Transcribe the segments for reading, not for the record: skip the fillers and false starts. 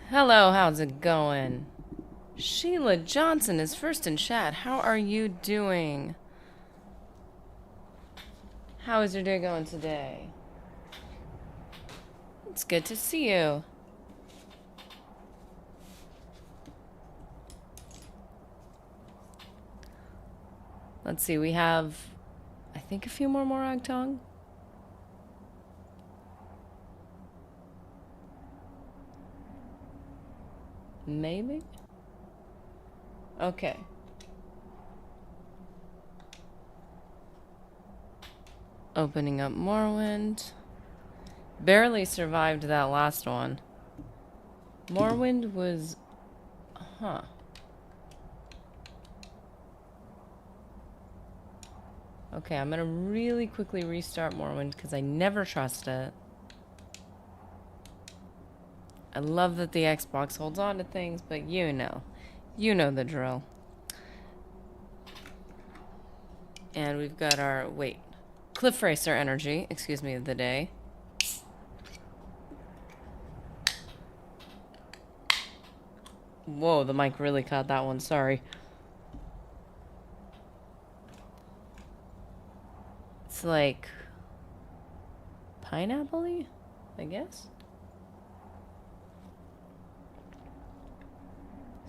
Hello, how's it going? Sheila Johnson is first in chat. How are you doing? How is your day going today? It's good to see you. Let's see, we have, I think, a few more Morag Tong. Maybe? Okay. Opening up Morrowind. Barely survived that last one. Morrowind was... Huh. Okay, I'm gonna really quickly restart Morrowind because I never trust it. I love that the Xbox holds on to things, but you know the drill. And we've got our, wait, Cliff Racer energy, excuse me, of the day. Whoa, the mic really caught that one, sorry. It's like pineapple-y, I guess.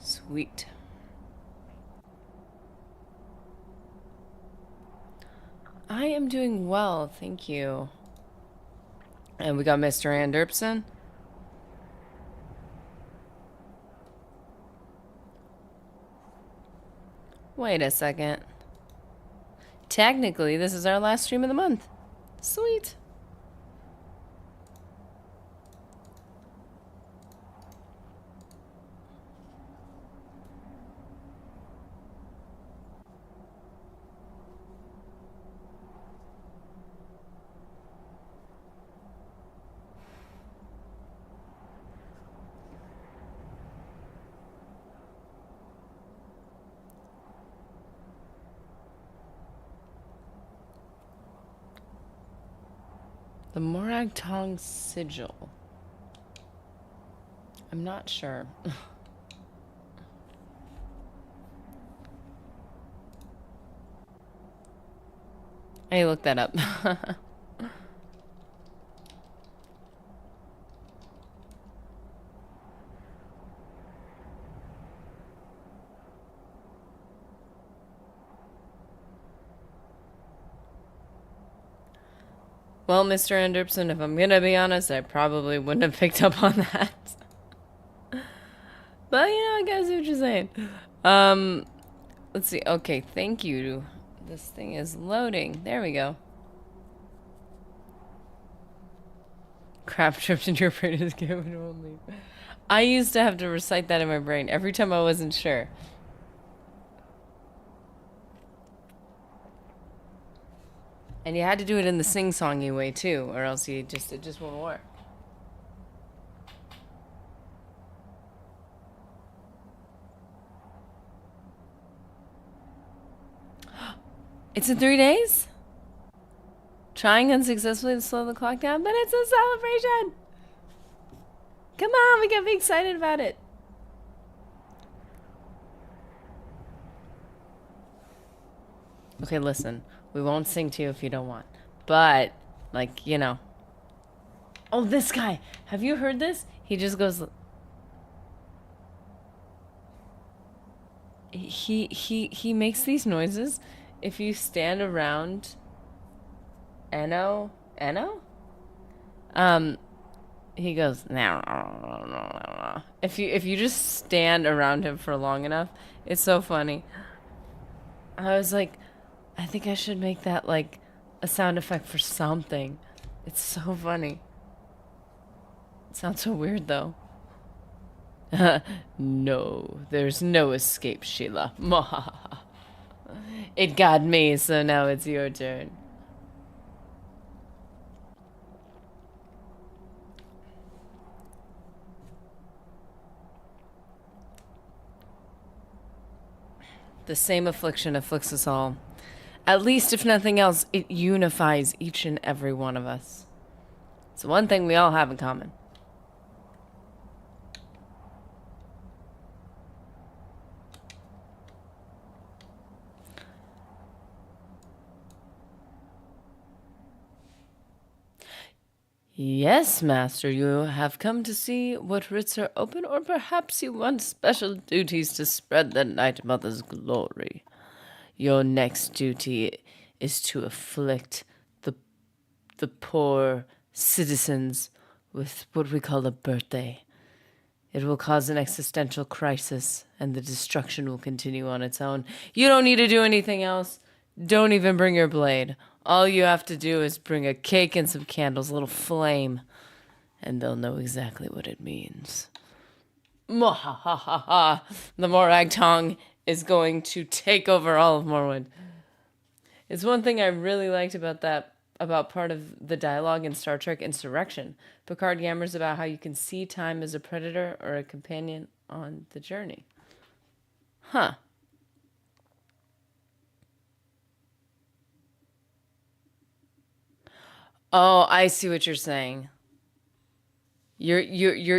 Sweet. I am doing well, thank you. And we got Mr. Anderson. Wait a second. Technically, this is our last stream of the month. Sweet. The Morag Tong sigil. I'm not sure. I looked that up. Well, Mr. Anderson, if I'm gonna be honest, I probably wouldn't have picked up on that. But, you know, I guess what you're saying. Let's see. Okay, thank you. This thing is loading. There we go. Crap tripped in your brain is given only. I used to have to recite that in my brain every time I wasn't sure. And you had to do it in the sing-songy way too, or else it just won't work. It's in 3 days? Trying unsuccessfully to slow the clock down, but it's a celebration! Come on, we gotta be excited about it. Okay, listen. We won't sing to you if you don't want. But, like, you know. Oh, this guy! Have you heard this? He just goes... He makes these noises if you stand around Eno? He goes, if you just stand around him for long enough, it's so funny. I was like, I think I should make that like a sound effect for something. It's so funny. It sounds so weird though. No, there's no escape, Sheila. It got me, so now it's your turn. The same affliction afflicts us all. At least, if nothing else, it unifies each and every one of us. It's one thing we all have in common. Yes, master, you have come to see what writs are open, or perhaps you want special duties to spread the Night Mother's glory. Your next duty is to afflict the poor citizens with what we call a birthday. It will cause an existential crisis, and the destruction will continue on its own. You don't need to do anything else. Don't even bring your blade. All you have to do is bring a cake and some candles, a little flame, and they'll know exactly what it means. Mwahaha! The Morag Tong is going to take over all of Morwood. It's one thing I really liked about part of the dialogue in Star Trek Insurrection. Picard yammers about how you can see time as a predator or a companion on the journey. Huh. Oh, I see what you're saying. You're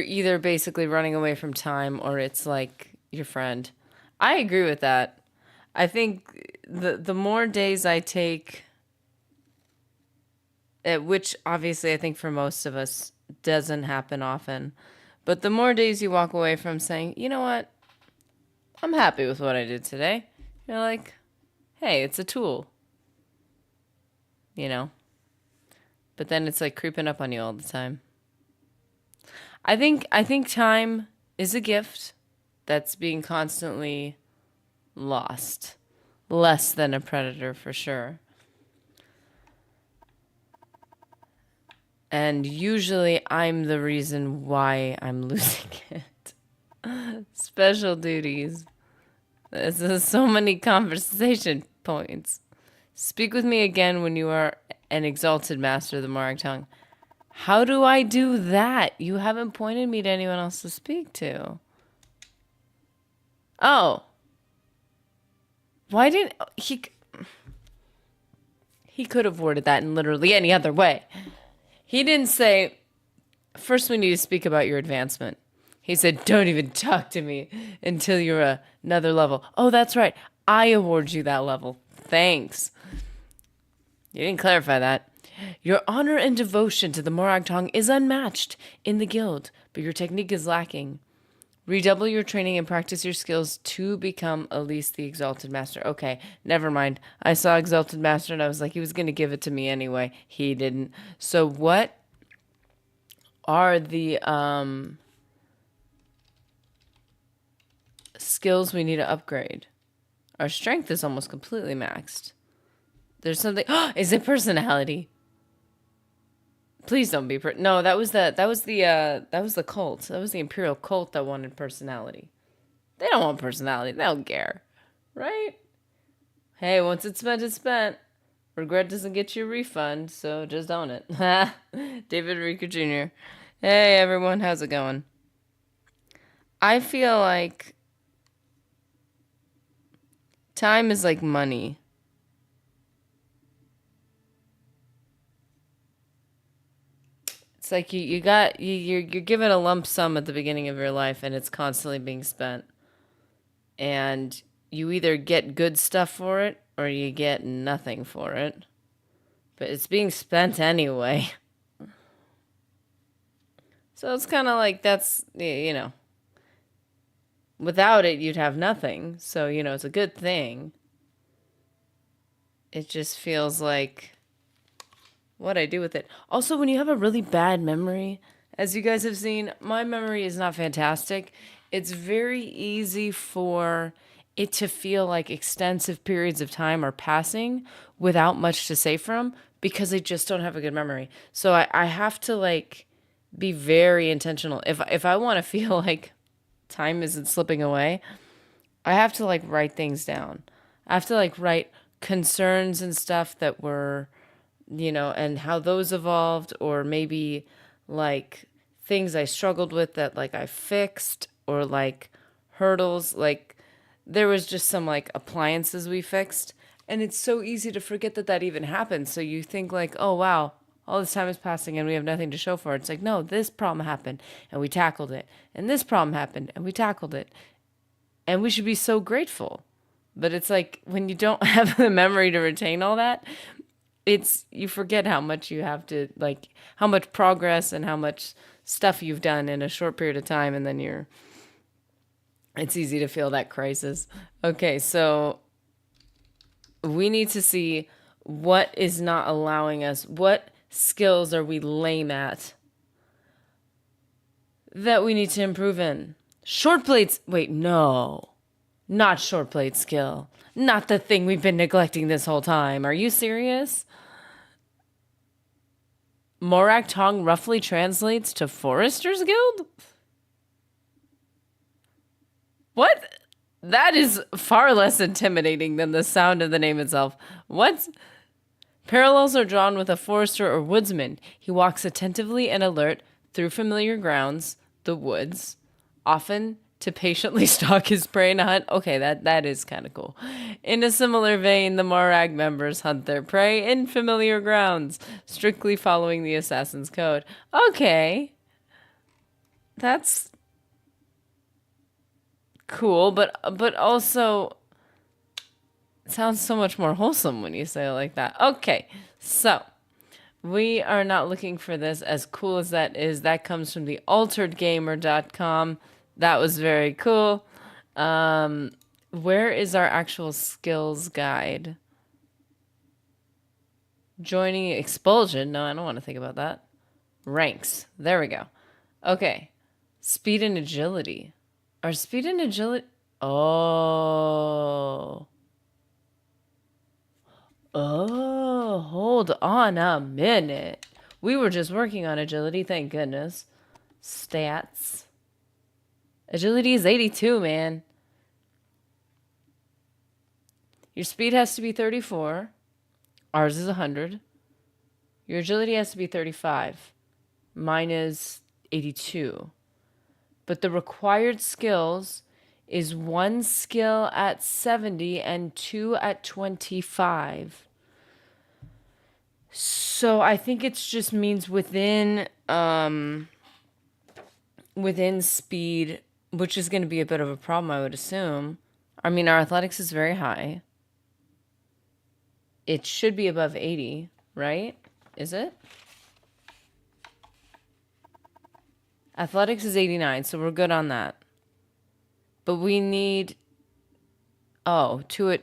either basically running away from time or it's like your friend. I agree with that. I think the more days I take, which obviously I think for most of us doesn't happen often, but the more days you walk away from saying, you know what, I'm happy with what I did today. You're like, hey, it's a tool, you know? But then it's like creeping up on you all the time. I think time is a gift that's being constantly lost. Less than a predator for sure. And usually I'm the reason why I'm losing it. Special duties. This is so many conversation points. Speak with me again when you are an exalted master of the Morag Tongue. How do I do that? You haven't pointed me to anyone else to speak to. Oh. Why didn't he could have worded that in literally any other way. He didn't say, first we need to speak about your advancement. He said, don't even talk to me until you're another level. Oh, that's right. I award you that level. Thanks. You didn't clarify that. Your honor and devotion to the Morag Tong is unmatched in the guild, but your technique is lacking. Redouble your training and practice your skills to become Elise the Exalted Master. Okay, never mind. I saw Exalted Master and I was like, he was going to give it to me anyway. He didn't. So what are the skills we need to upgrade? Our strength is almost completely maxed. There's something. Is it personality? Please don't be. No, that was the cult. That was the Imperial cult that wanted personality. They don't want personality. They don't care, right? Hey, once it's spent, it's spent. Regret doesn't get you a refund, so just own it. David Rico Jr. Hey everyone, how's it going? I feel like time is like money. It's like you're given a lump sum at the beginning of your life and it's constantly being spent. And you either get good stuff for it or you get nothing for it. But it's being spent anyway. So it's kind of like that's, without it you'd have nothing. So, it's a good thing. It just feels like what I do with it. Also, when you have a really bad memory, as you guys have seen, my memory is not fantastic. It's very easy for it to feel like extensive periods of time are passing without much to say from because I just don't have a good memory. So I have to like be very intentional. If I want to feel like time isn't slipping away, I have to like write things down. I have to like write concerns and stuff that were, and how those evolved, or maybe like things I struggled with that like I fixed, or like hurdles. Like there was just some like appliances we fixed, and it's so easy to forget that that even happened. So you think like, oh wow, all this time is passing and we have nothing to show for it. It's like, no, this problem happened and we tackled it, and this problem happened and we tackled it, and we should be so grateful. But it's like when you don't have the memory to retain all that, you forget how much you have to, like, how much progress and how much stuff you've done in a short period of time, and then it's easy to feel that crisis. Okay, so we need to see what is not allowing us, what skills are we lame at that we need to improve in. Short blades, wait, no, not short blade skill. Not the thing we've been neglecting this whole time. Are you serious? Morag Tong roughly translates to Forester's Guild? What? That is far less intimidating than the sound of the name itself. What? Parallels are drawn with a forester or woodsman. He walks attentively and alert through familiar grounds, the woods, often to patiently stalk his prey and hunt. Okay, that is kind of cool. In a similar vein, the Morag members hunt their prey in familiar grounds, strictly following the assassin's code. Okay. That's cool, but also it sounds so much more wholesome when you say it like that. Okay. So, we are not looking for this. As cool as that is, that comes from the alteredgamer.com. That was very cool. Where is our actual skills guide? Joining expulsion. No, I don't want to think about that. Ranks. There we go. Okay. Speed and agility. Our speed and agility. Oh. Oh, hold on a minute. We were just working on agility, thank goodness. Stats. Agility is 82, man. Your speed has to be 34. Ours is 100. Your agility has to be 35. Mine is 82. But the required skills is 1 skill at 70 and 2 at 25. So I think it just means within speed, which is going to be a bit of a problem, I would assume. I mean, our athletics is very high. It should be above 80, right? Is it? Athletics is 89, so we're good on that. But we need, 2 at,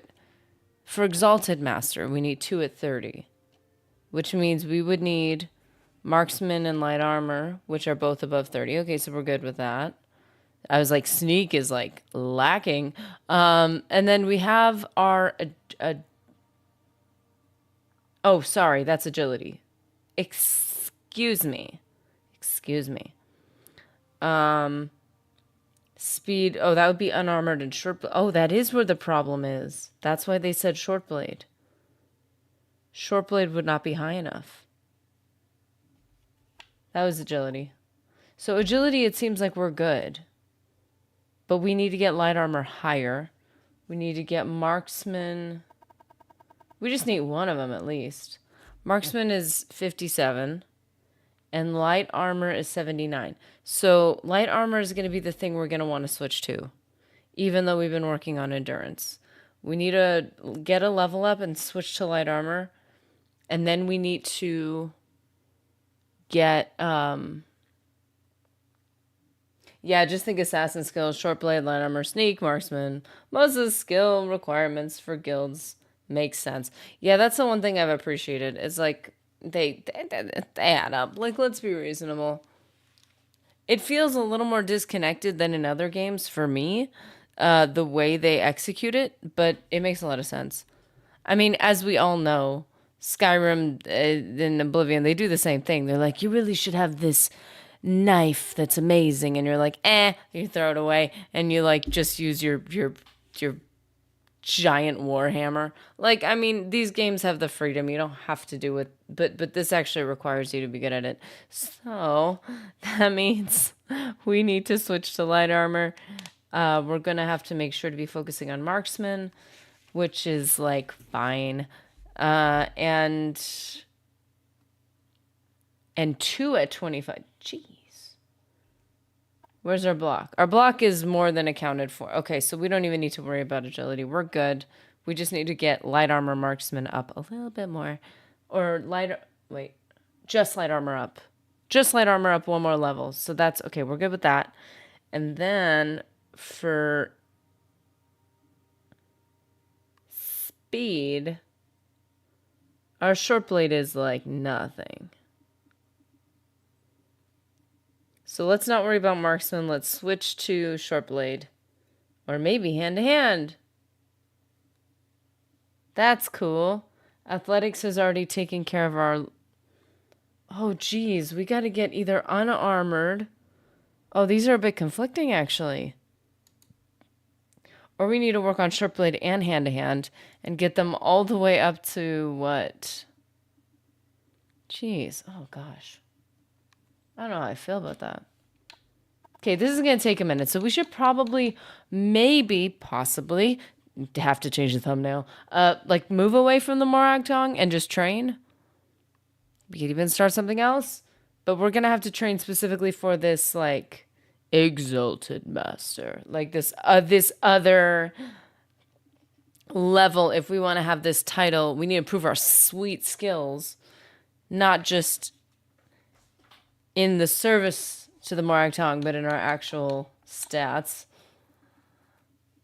for Exalted Master, we need 2 at 30. Which means we would need Marksman and Light Armor, which are both above 30. Okay, so we're good with that. I was like, Sneak is like lacking. And then we have our, oh, sorry, that's Agility. Excuse me. Speed, oh, that would be unarmored and short blade. Oh, that is where the problem is. That's why they said short blade. Short blade would not be high enough. That was agility. So agility, it seems like we're good. But we need to get light armor higher. We need to get marksman. We just need one of them at least. Marksman is 57. And light armor is 79. So light armor is going to be the thing we're going to want to switch to. Even though we've been working on endurance. We need to get a level up and switch to light armor. And then we need to get, just think assassin skills, short blade, light armor, sneak, marksman. Most of the skill requirements for guilds make sense. Yeah, that's the one thing I've appreciated. It's like, they add up. Like, let's be reasonable. It feels a little more disconnected than in other games for me, the way they execute it, but it makes a lot of sense. I mean, as we all know, Skyrim and Oblivion, they do the same thing. They're like, you really should have this knife that's amazing, and you're like, you throw it away, and you like just use your giant warhammer. Like, I mean, these games have the freedom. You don't have to do it, but this actually requires you to be good at it. So that means we need to switch to light armor. We're gonna have to make sure to be focusing on marksman, which is like fine. And 2 at 25. Jeez. Where's our block? Our block is more than accounted for. Okay, so we don't even need to worry about agility. We're good. We just need to get light armor marksman up a little bit more. Or light, wait, just light armor up. Just light armor up one more level. So that's, okay, we're good with that. And then for speed, our short blade is like nothing. So let's not worry about marksman. Let's switch to short blade. Or maybe hand to hand. That's cool. Athletics has already taken care of our... Oh, geez. We got to get either unarmored. Oh, these are a bit conflicting, actually. Or we need to work on short blade and hand to hand and get them all the way up to what? Jeez. Oh, gosh. I don't know how I feel about that. Okay, this is going to take a minute. So we should probably, maybe, possibly, have to change the thumbnail. Like move away from the Morag Tong and just train. We could even start something else. But we're going to have to train specifically for this, like, exalted master. Like this other level. If we want to have this title, we need to improve our sweet skills. Not just in the service to the Morag Tong, but in our actual stats.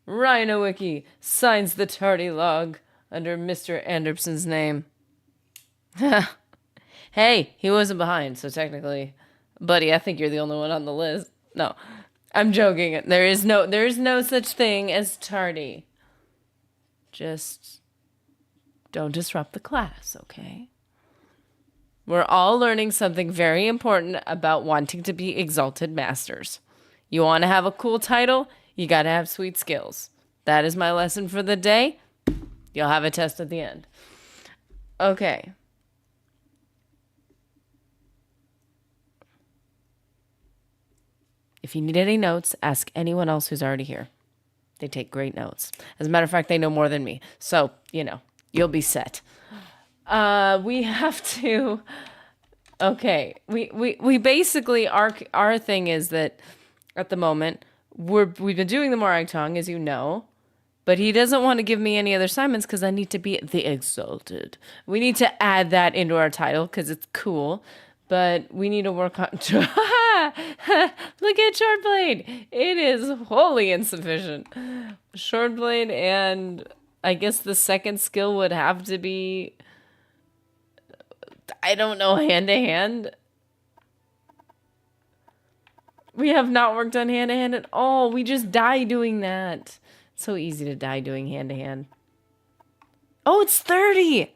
Rhino Wiki signs the tardy log under Mr. Anderson's name. Hey, he wasn't behind, so technically, buddy, I think you're the only one on the list. No, I'm joking. There is no such thing as tardy. Just don't disrupt the class, okay? We're all learning something very important about wanting to be exalted masters. You want to have a cool title? You got to have sweet skills. That is my lesson for the day. You'll have a test at the end. Okay. If you need any notes, ask anyone else who's already here. They take great notes. As a matter of fact, they know more than me. So, you'll be set. We have to... Okay. We basically, our thing is that at the moment, we've been doing the Morag Tong, as you know, but he doesn't want to give me any other assignments because I need to be the exalted. We need to add that into our title because it's cool, but we need to work on... Look at short blade. It is wholly insufficient. Short blade, and I guess the second skill would have to be... I don't know, hand to hand. We have not worked on hand to hand at all. We just die doing that. It's so easy to die doing hand to hand. Oh, it's 30.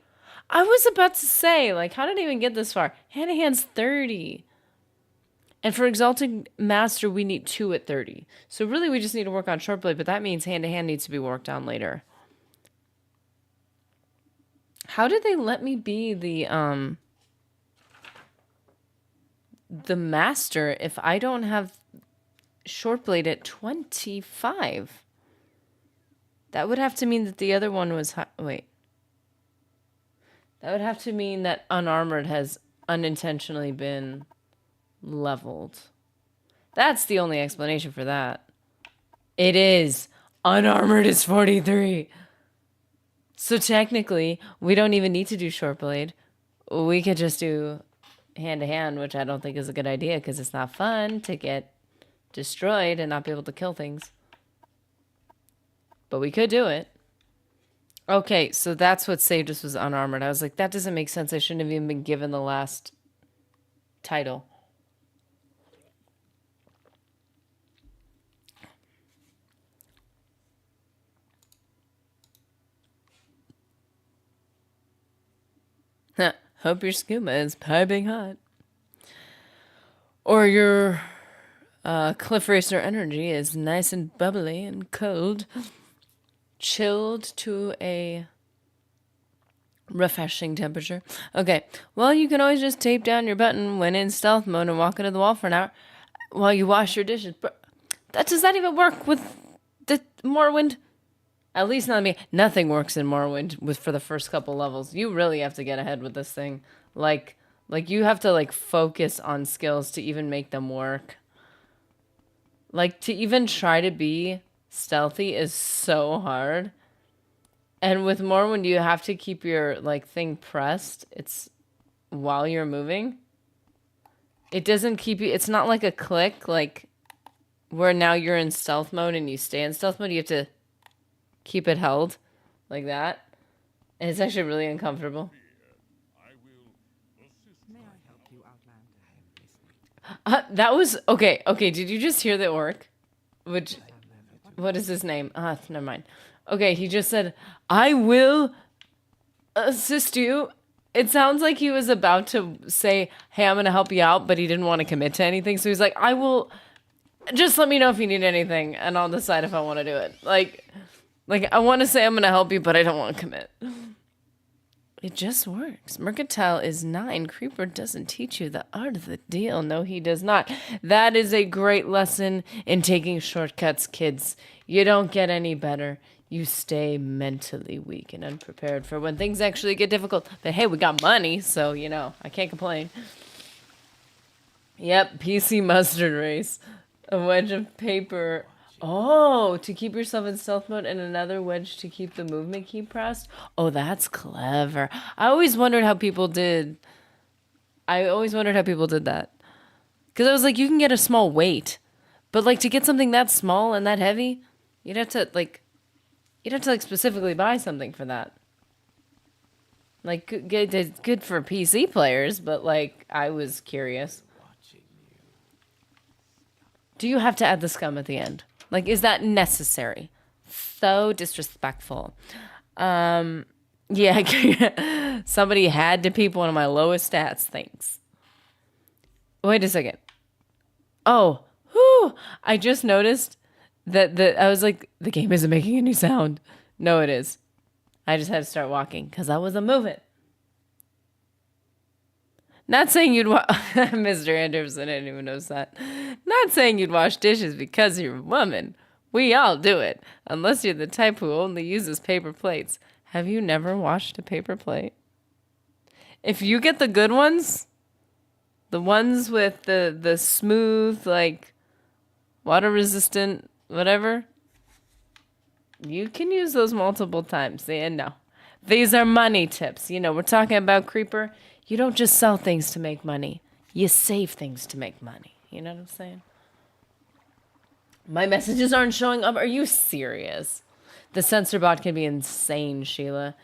I was about to say, like, how did I even get this far? Hand to hand's 30. And for exalted master, we need 2 at 30. So really, we just need to work on short blade, but that means hand to hand needs to be worked on later. How did they let me be the master if I don't have short blade at 25? That would have to mean that the other one was wait. That would have to mean that unarmored has unintentionally been leveled. That's the only explanation for that. It is. Unarmored is 43. So technically, we don't even need to do short blade. We could just do hand to hand, which I don't think is a good idea because it's not fun to get destroyed and not be able to kill things. But we could do it. Okay, so that's what saved us was unarmored. I was like, that doesn't make sense. I shouldn't have even been given the last title. Hope your skooma is piping hot. Or your Cliff Racer energy is nice and bubbly and cold. Chilled to a refreshing temperature. Okay, well, you can always just tape down your button when in stealth mode and walk into the wall for an hour while you wash your dishes. Does that even work with the Morrowind? At least not me. Nothing works in Morrowind for the first couple levels. You really have to get ahead with this thing. Like you have to focus on skills to even make them work. Like to even try to be stealthy is so hard. And with Morrowind, you have to keep your like thing pressed. It's while you're moving. It doesn't keep you. It's not like a click, like where now you're in stealth mode and you stay in stealth mode. You have to keep it held like that. And it's actually really uncomfortable. That was okay. Okay, did you just hear the orc? Which, what is his name? Never mind. Okay, he just said, "I will assist you." It sounds like he was about to say, "Hey, I'm gonna help you out," but he didn't want to commit to anything. So he's like, "I will. Just let me know if you need anything, and I'll decide if I want to do it." Like I want to say I'm gonna help you, but I don't want to commit. It just works. Mercantile is 9. Creeper doesn't teach you the art of the deal. No, he does not. That is a great lesson in taking shortcuts, kids. You don't get any better. You stay mentally weak and unprepared for when things actually get difficult. But hey, we got money, so, you know, I can't complain. Yep, PC mustard race. A wedge of paper. Oh, to keep yourself in stealth mode and another wedge to keep the movement key pressed? Oh, that's clever. I always wondered how people did. I always wondered how people did that. Because I was like, you can get a small weight. But, like, to get something that small and that heavy, you'd have to, like, specifically buy something for that. Like, good for PC players, but, like, I was curious. Do you have to add the scum at the end? Like, is that necessary? So disrespectful. Yeah, somebody had to peep one of my lowest stats. Thanks. Wait a second. Oh, whew, I just noticed that I was like, the game isn't making any sound. No, it is. I just had to start walking because I wasn't moving. Not saying you'd Mr. Anderson, I didn't even notice that. Not saying you'd wash dishes because you're a woman. We all do it, unless you're the type who only uses paper plates. Have you never washed a paper plate? If you get the good ones, the ones with the smooth, like, water resistant, whatever, you can use those multiple times. And no, these are money tips. You know, we're talking about Creeper. You don't just sell things to make money. You save things to make money. You know what I'm saying? My messages aren't showing up. Are you serious? The censor bot can be insane, Sheila.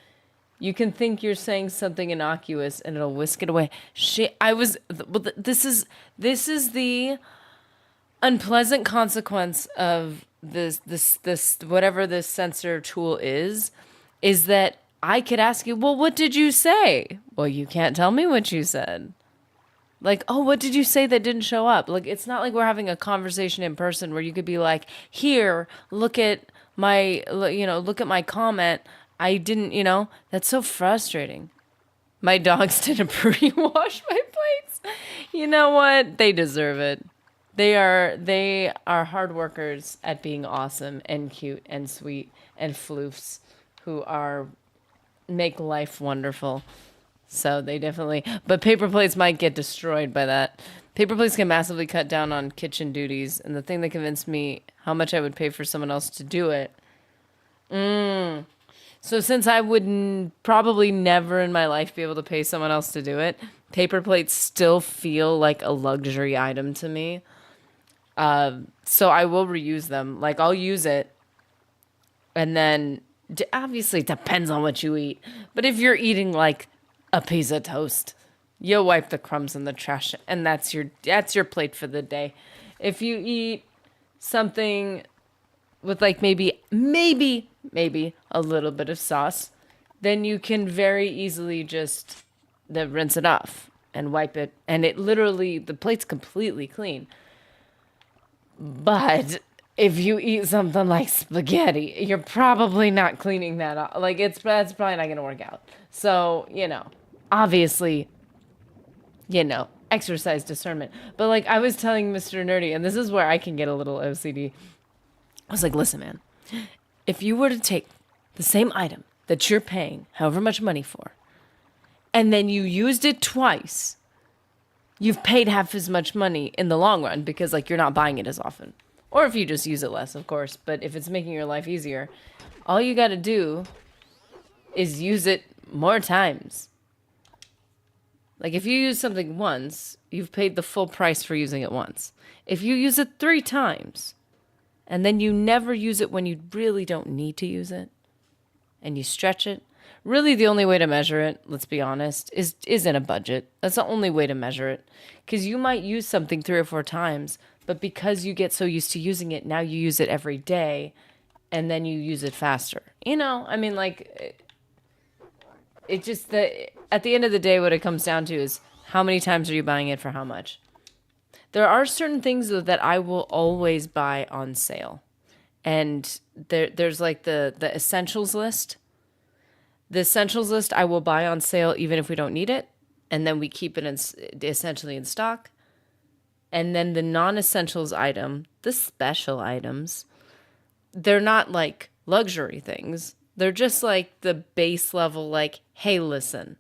You can think you're saying something innocuous and it'll whisk it away. This is the unpleasant consequence of this whatever this censor tool is that I could ask you, well, what did you say? Well, you can't tell me what you said. Like, oh, what did you say that didn't show up? Like, it's not like we're having a conversation in person where you could be like, here, look at my comment. I didn't, that's so frustrating. My dogs didn't pre-wash my plates. You know what? They deserve it. They are hard workers at being awesome and cute and sweet and floofs who make life wonderful. So they definitely, but paper plates might get destroyed by that. Paper plates can massively cut down on kitchen duties, and the thing that convinced me how much I would pay for someone else to do it. So since I would probably never in my life be able to pay someone else to do it, paper plates still feel like a luxury item to me. So I will reuse them. Like, I'll use it, and then obviously it depends on what you eat. But if you're eating like a piece of toast, you'll wipe the crumbs in the trash, and that's your plate for the day. If you eat something with like maybe a little bit of sauce, then you can very easily just rinse it off and wipe it, and the plate's completely clean. But if you eat something like spaghetti, you're probably not cleaning that off. Like, that's probably not gonna work out. So, obviously, exercise discernment. But like I was telling Mr. Nerdy, and this is where I can get a little OCD. I was like, listen, man, if you were to take the same item that you're paying however much money for, and then you used it twice, you've paid half as much money in the long run because like you're not buying it as often. Or if you just use it less, of course. But if it's making your life easier, all you got to do is use it more times. Like if you use something once, you've paid the full price for using it once. If you use it 3 times and then you never use it when you really don't need to use it and you stretch it, really the only way to measure it, let's be honest, is in a budget. That's the only way to measure it. Because you might use something 3 or 4 times, but because you get so used to using it, now you use it every day and then you use it faster. You know, I mean, like, it just, at the end of the day, what it comes down to is how many times are you buying it for how much? There are certain things, though, that I will always buy on sale. And there's like the essentials list. The essentials list I will buy on sale even if we don't need it. And then we keep it essentially in stock. And then the non-essentials item, the special items, they're not like luxury things. They're just like the base level, like, hey, listen,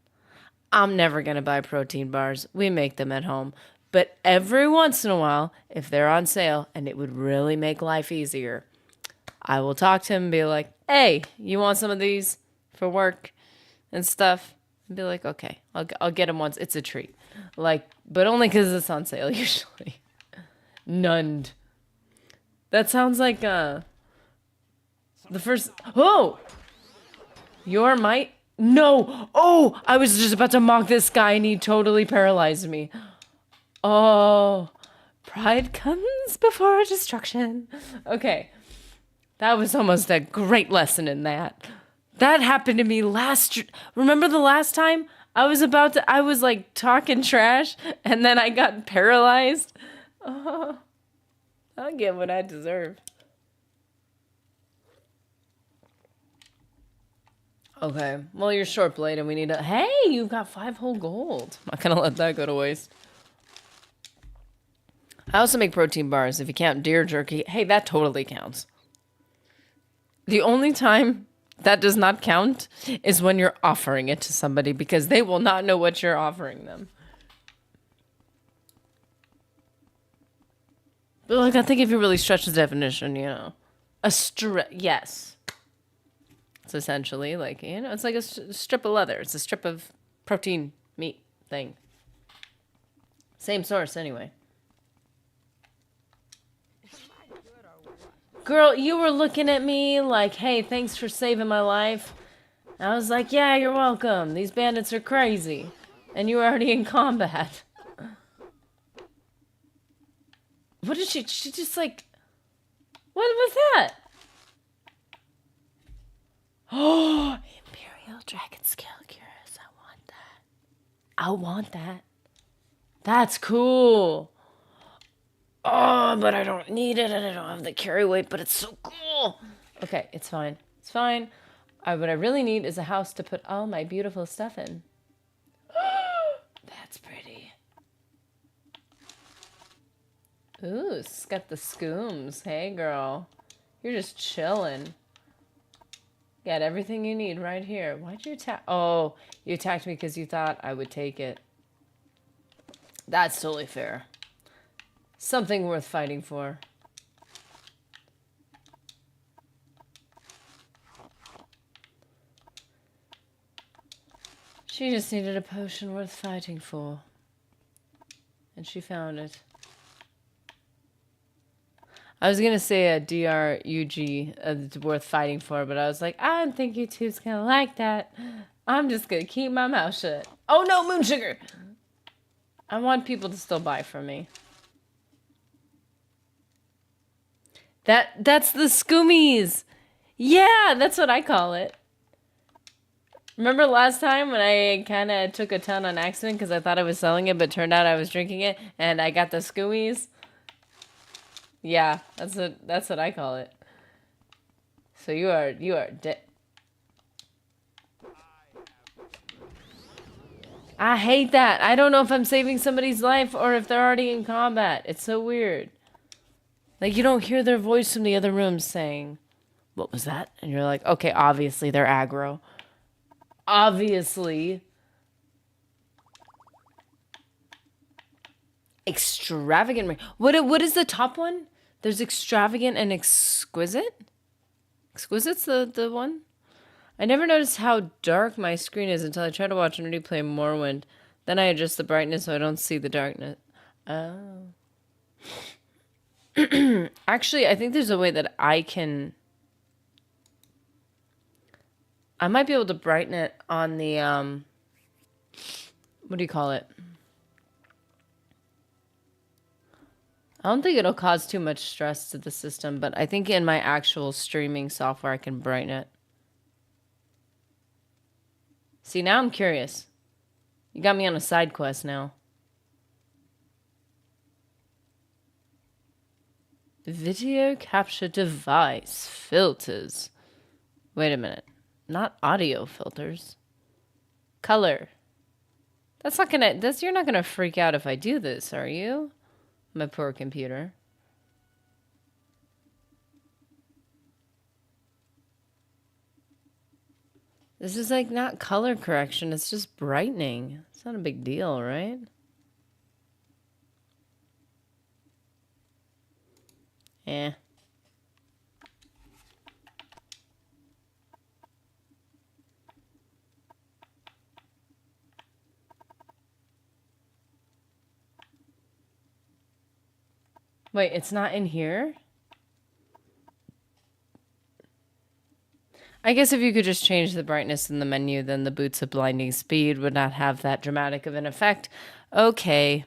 I'm never going to buy protein bars. We make them at home. But every once in a while, if they're on sale and it would really make life easier, I will talk to him and be like, hey, you want some of these for work and stuff? And be like, okay, I'll get them once. It's a treat. Like, but only because it's on sale usually. Nunned. That sounds like the first. Oh! Your might? No! Oh! I was just about to mock this guy and he totally paralyzed me. Oh. Pride comes before destruction. Okay. That was almost a great lesson in that. That happened to me remember the last time? I was like talking trash and then I got paralyzed. Oh, I'll get what I deserve. Okay, well, you're short blade and we need hey, you've got 5 whole gold. I'm not gonna let that go to waste. I also make protein bars. If you count deer jerky, hey, that totally counts. The only time that does not count is when you're offering it to somebody because they will not know what you're offering them. But like, I think if you really stretch the definition, you know, yes. It's essentially like, you know, it's like a strip of leather. It's a strip of protein meat thing. Same source anyway. Girl, you were looking at me like, hey, thanks for saving my life. I was like, yeah, you're welcome. These bandits are crazy. And you were already in combat. What did she just like, what was that? Oh, Imperial Dragon Skill Cures. I want that. That's cool. Oh, but I don't need it and I don't have the carry weight, but it's so cool. Okay, it's fine. It's fine. What I really need is a house to put all my beautiful stuff in. That's pretty. Ooh, it's got the scooms. Hey, girl. You're just chilling. Got everything you need right here. Why'd you attack? Oh, you attacked me because you thought I would take it. That's totally fair. Something worth fighting for. She just needed a potion worth fighting for. And she found it. I was going to say a DRUG worth fighting for, but I was like, I don't think YouTube's going to like that. I'm just going to keep my mouth shut. Oh no, moon sugar! I want people to still buy from me. That's the Scoomies. Yeah, that's what I call it. Remember last time when I kind of took a ton on accident because I thought I was selling it, but turned out I was drinking it, and I got the Scoomies? Yeah, that's what I call it. So you are dead. I hate that. I don't know if I'm saving somebody's life or if they're already in combat. It's so weird. Like, you don't hear their voice from the other room saying, what was that? And you're like, okay, obviously they're aggro. Obviously. Extravagant. What is the top one? There's extravagant and exquisite? Exquisite's the one? I never noticed how dark my screen is until I try to watch Nerdy play Morrowind. Then I adjust the brightness so I don't see the darkness. Oh. Actually, I think there's a way that I might be able to brighten it on the, what do you call it? I don't think it'll cause too much stress to the system, but I think in my actual streaming software I can brighten it. See, now I'm curious. You got me on a side quest now. Video capture device filters. Wait a minute. Not audio filters. Color. You're not gonna freak out if I do this, are you? My poor computer. This is like not color correction, it's just brightening. It's not a big deal, right? Eh. Wait, it's not in here? I guess if you could just change the brightness in the menu, then the boots of blinding speed would not have that dramatic of an effect. Okay.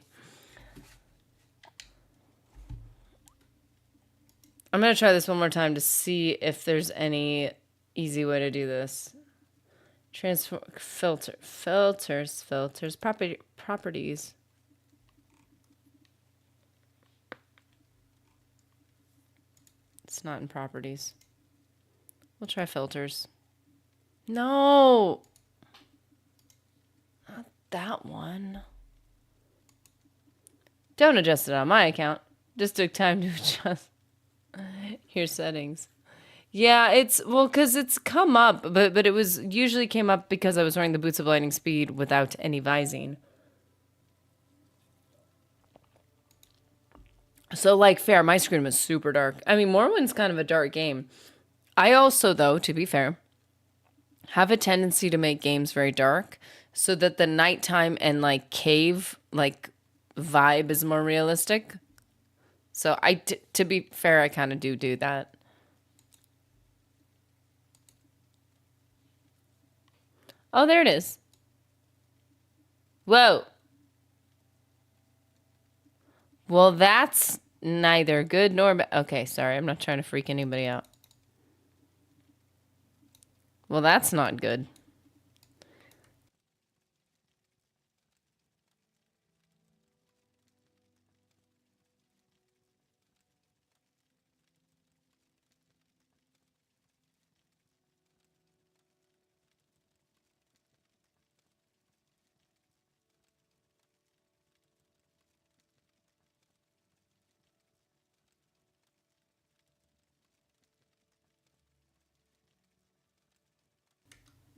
I'm going to try this one more time to see if there's any easy way to do this. Transform, filters, properties. It's not in properties. We'll try filters. No! Not that one. Don't adjust it on my account. Just took time to adjust your settings. Yeah, because it's come up, but it was usually came up because I was wearing the boots of lightning speed without any visine. So, like, fair, my screen was super dark. I mean, Morrowind's kind of a dark game. I also, though, to be fair, have a tendency to make games very dark so that the nighttime and, like, cave, like, vibe is more realistic. So, to be fair, I kind of do that. Oh, there it is. Whoa. Well, that's neither good nor bad. Okay, sorry. I'm not trying to freak anybody out. Well, that's not good.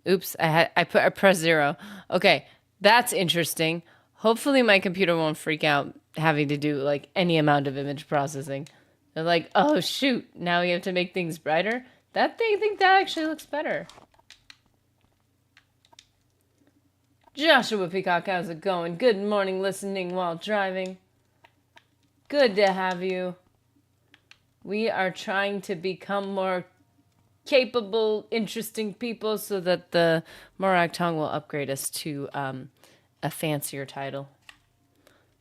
Oops, I pressed 0. Okay, that's interesting. Hopefully my computer won't freak out having to do like any amount of image processing. They're like, oh shoot, now we have to make things brighter. I think that actually looks better. Joshua Peacock, how's it going? Good morning, listening while driving. Good to have you. We are trying to become more capable, interesting people so that the Morag Tong will upgrade us to a fancier title.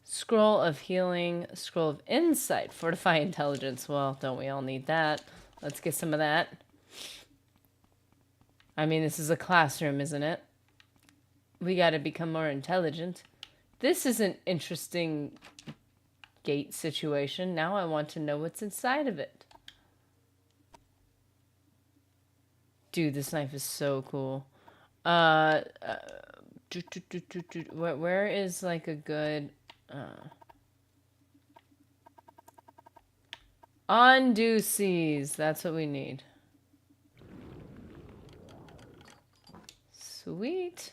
Scroll of healing, scroll of insight, fortify intelligence. Well, don't we all need that? Let's get some of that. I mean, this is a classroom, isn't it? We gotta become more intelligent. This is an interesting gate situation. Now I want to know what's inside of it. Dude, this knife is so cool. Where is like a good undo seize? That's what we need. Sweet.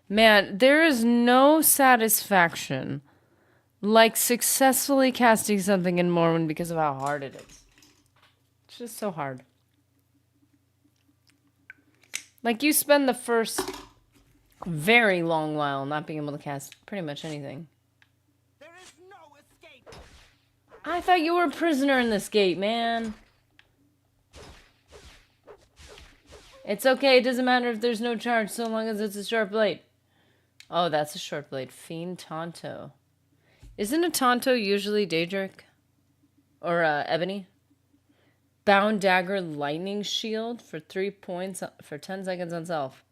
Man, there is no satisfaction like successfully casting something in Morrowind because of how hard it is. It's just so hard. Like, you spend the first very long while not being able to cast pretty much anything. There is no escape. I thought you were a prisoner in this gate, man. It's okay, it doesn't matter if there's no charge so long as it's a short blade. Oh, that's a short blade. Fiend Tonto. Isn't a Tonto usually Daedric? Or Ebony? Bound Dagger Lightning Shield for 3 points for 10 seconds on self.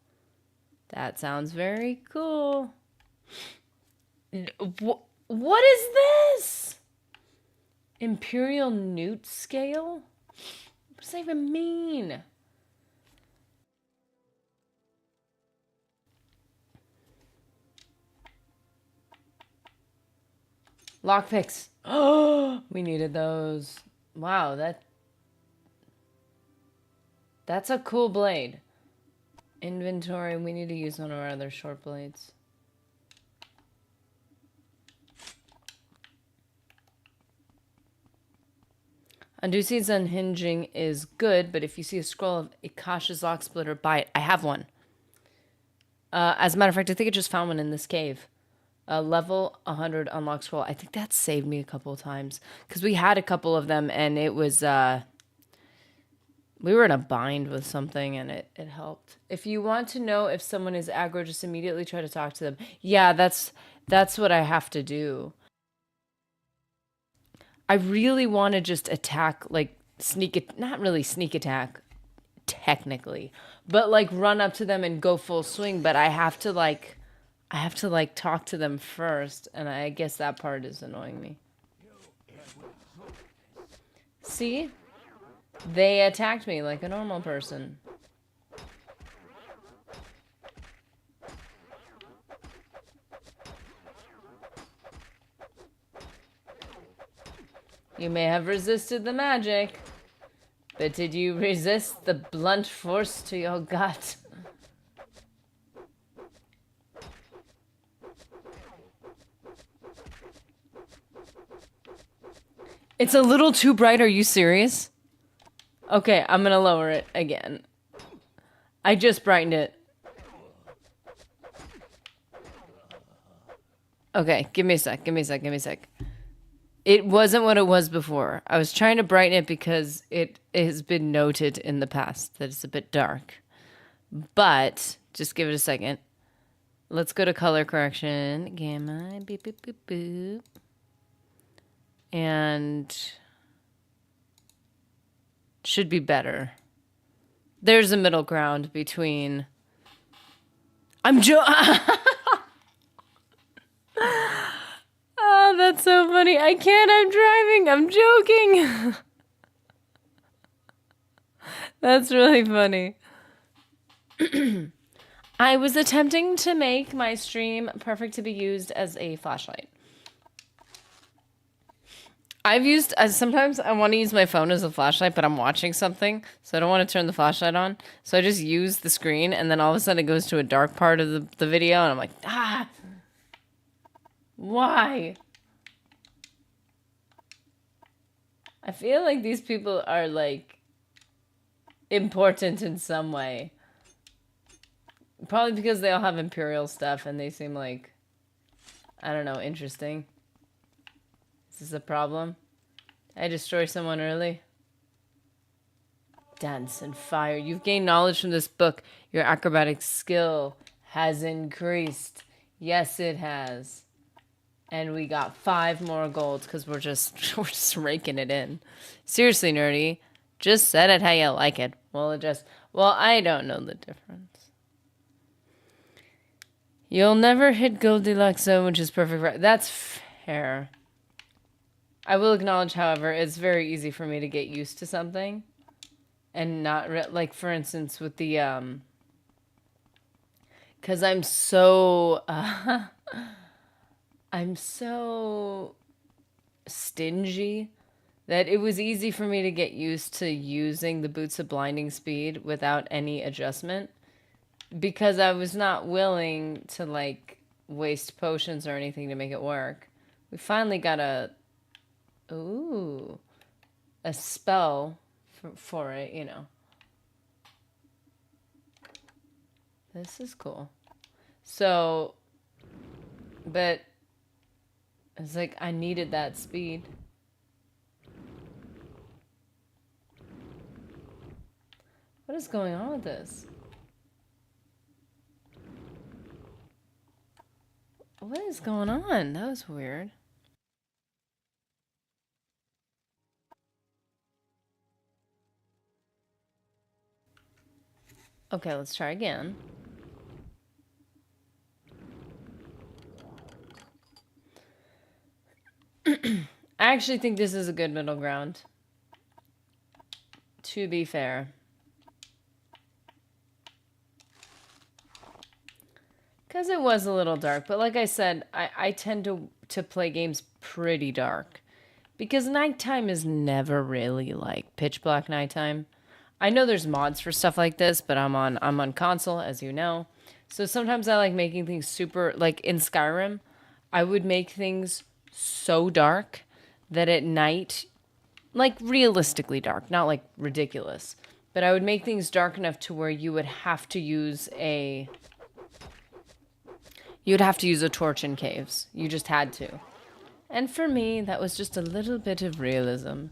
That sounds very cool. What is this? Imperial Newt Scale? What does that even mean? Lockpicks. Oh, we needed those. Wow, that's a cool blade. Inventory, we need to use one of our other short blades. Andusi's Unhinging is good, but if you see a scroll of Akasha's Lock Splitter, buy it. I have one. As a matter of fact, I think I just found one in this cave. Level 100 unlock scroll. I think that saved me a couple of times. Because we had a couple of them, and it was... we were in a bind with something, and it helped. If you want to know if someone is aggro, just immediately try to talk to them. Yeah, that's what I have to do. I really want to just attack, like, not really sneak attack, technically, but, like, run up to them and go full swing, but I have to, like, talk to them first, and I guess that part is annoying me. See? They attacked me like a normal person. You may have resisted the magic, but did you resist the blunt force to your gut? It's a little too bright, are you serious? Okay, I'm gonna lower it again. I just brightened it. Okay, give me a sec. It wasn't what it was before. I was trying to brighten it because it has been noted in the past that it's a bit dark. But, just give it a second. Let's go to color correction. Gamma, beep, beep, beep, boop. And should be better. There's a middle ground between... Oh, that's so funny. I can't, I'm driving. I'm joking. That's really funny. I was attempting to make my stream perfect to be used as a flashlight. Sometimes I want to use my phone as a flashlight, but I'm watching something, so I don't want to turn the flashlight on. So I just use the screen, and then all of a sudden it goes to a dark part of the video, and I'm like, why? I feel like these people are, like, important in some way. Probably because they all have Imperial stuff, and they seem like, I don't know, interesting. Is this a problem? Did I destroy someone early? Dance and fire. You've gained knowledge from this book. Your acrobatic skill has increased. Yes, it has. And we got 5 more golds because we're just raking it in. Seriously, nerdy. Just said it how you like it. Well, I don't know the difference. You'll never hit Goldilocks zone, which is perfect. Right? That's fair. I will acknowledge, however, it's very easy for me to get used to something. And not, like, for instance, with the, because I'm so stingy that it was easy for me to get used to using the Boots of Blinding Speed without any adjustment. Because I was not willing to, like, waste potions or anything to make it work. We finally got a spell for it, you know. This is cool. So, but it's like I needed that speed. What is going on with this? What is going on? That was weird. Okay, let's try again. I actually think this is a good middle ground. To be fair. Because it was a little dark. But like I said, I tend to play games pretty dark. Because nighttime is never really like pitch black nighttime. I know there's mods for stuff like this, but I'm on console, as you know. So sometimes I like making things super, like in Skyrim, I would make things so dark that at night, like realistically dark, not like ridiculous, but I would make things dark enough to where you would have to use a torch in caves. You just had to. And for me, that was just a little bit of realism.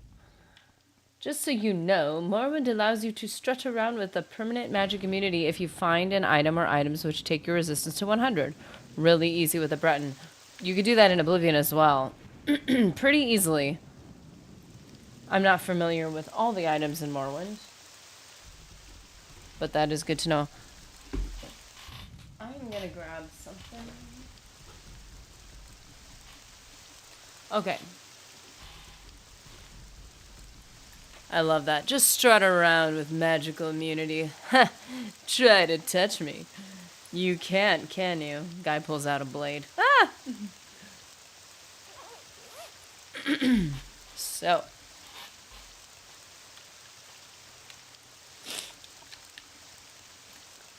Just so you know, Morrowind allows you to strut around with a permanent magic immunity if you find an item or items which take your resistance to 100. Really easy with a Breton. You could do that in Oblivion as well. Pretty easily. I'm not familiar with all the items in Morrowind. But that is good to know. I'm gonna grab something. Okay. I love that. Just strut around with magical immunity. Ha! Try to touch me. You can't, can you? Guy pulls out a blade. Ah! So.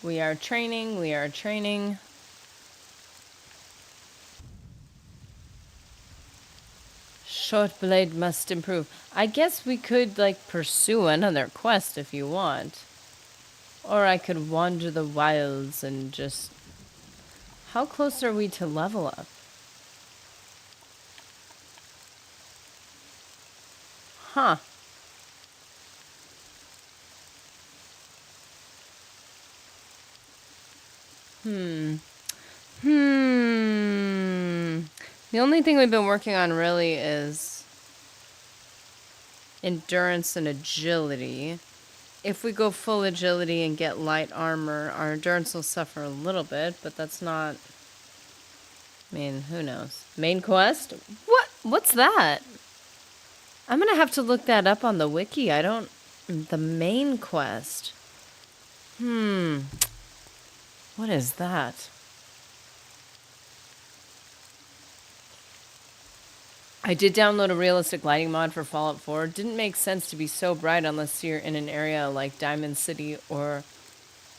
We are training, we are training. Short blade must improve. I guess we could, like, pursue another quest if you want. Or I could wander the wilds and just... How close are we to level up? Huh. The only thing we've been working on really is endurance and agility. If we go full agility and get light armor, our endurance will suffer a little bit, but that's not... I mean, who knows? Main quest? What? What's that? I'm gonna have to look that up on the wiki. I don't... The main quest. What is that? I did download a realistic lighting mod for Fallout 4. Didn't make sense to be so bright unless you're in an area like Diamond City or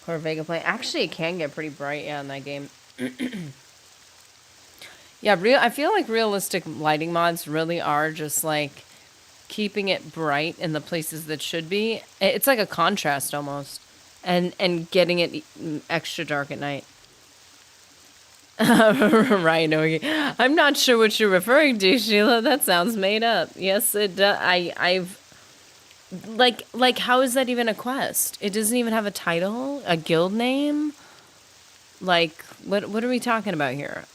Vega Plain. Actually, it can get pretty bright, yeah, in that game. Yeah, I feel like realistic lighting mods really are just like keeping it bright in the places that should be. It's like a contrast almost. And getting it extra dark at night. Right, okay. I'm not sure what you're referring to, Sheila. That sounds made up. Yes, it does. I've like how is that even a quest? It doesn't even have a title, a guild name. Like what are we talking about here?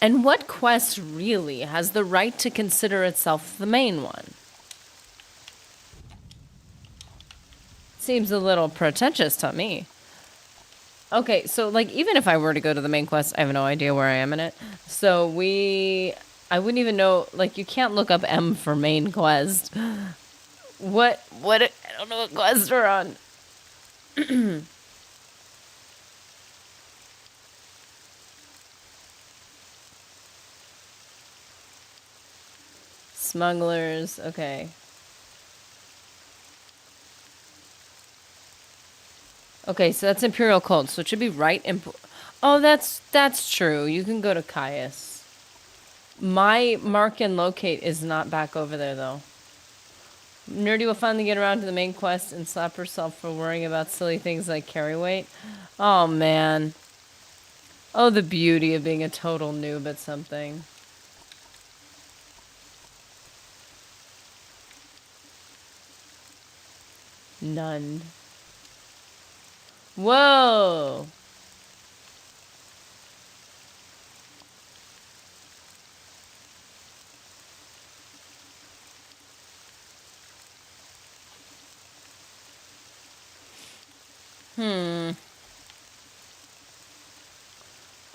And what quest really has the right to consider itself the main one? Seems a little pretentious to me. Okay, so, like, even if I were to go to the main quest, I have no idea where I am in it. So I wouldn't even know, like, you can't look up M for main quest. What, I don't know what quest we're on. Smugglers, okay. Okay, so that's Imperial Cult, so it should be right. Oh, that's true. You can go to Caius. My mark and locate is not back over there, though. Nerdy will finally get around to the main quest and slap herself for worrying about silly things like carry weight. Oh, man. Oh, the beauty of being a total noob at something. None. Whoa!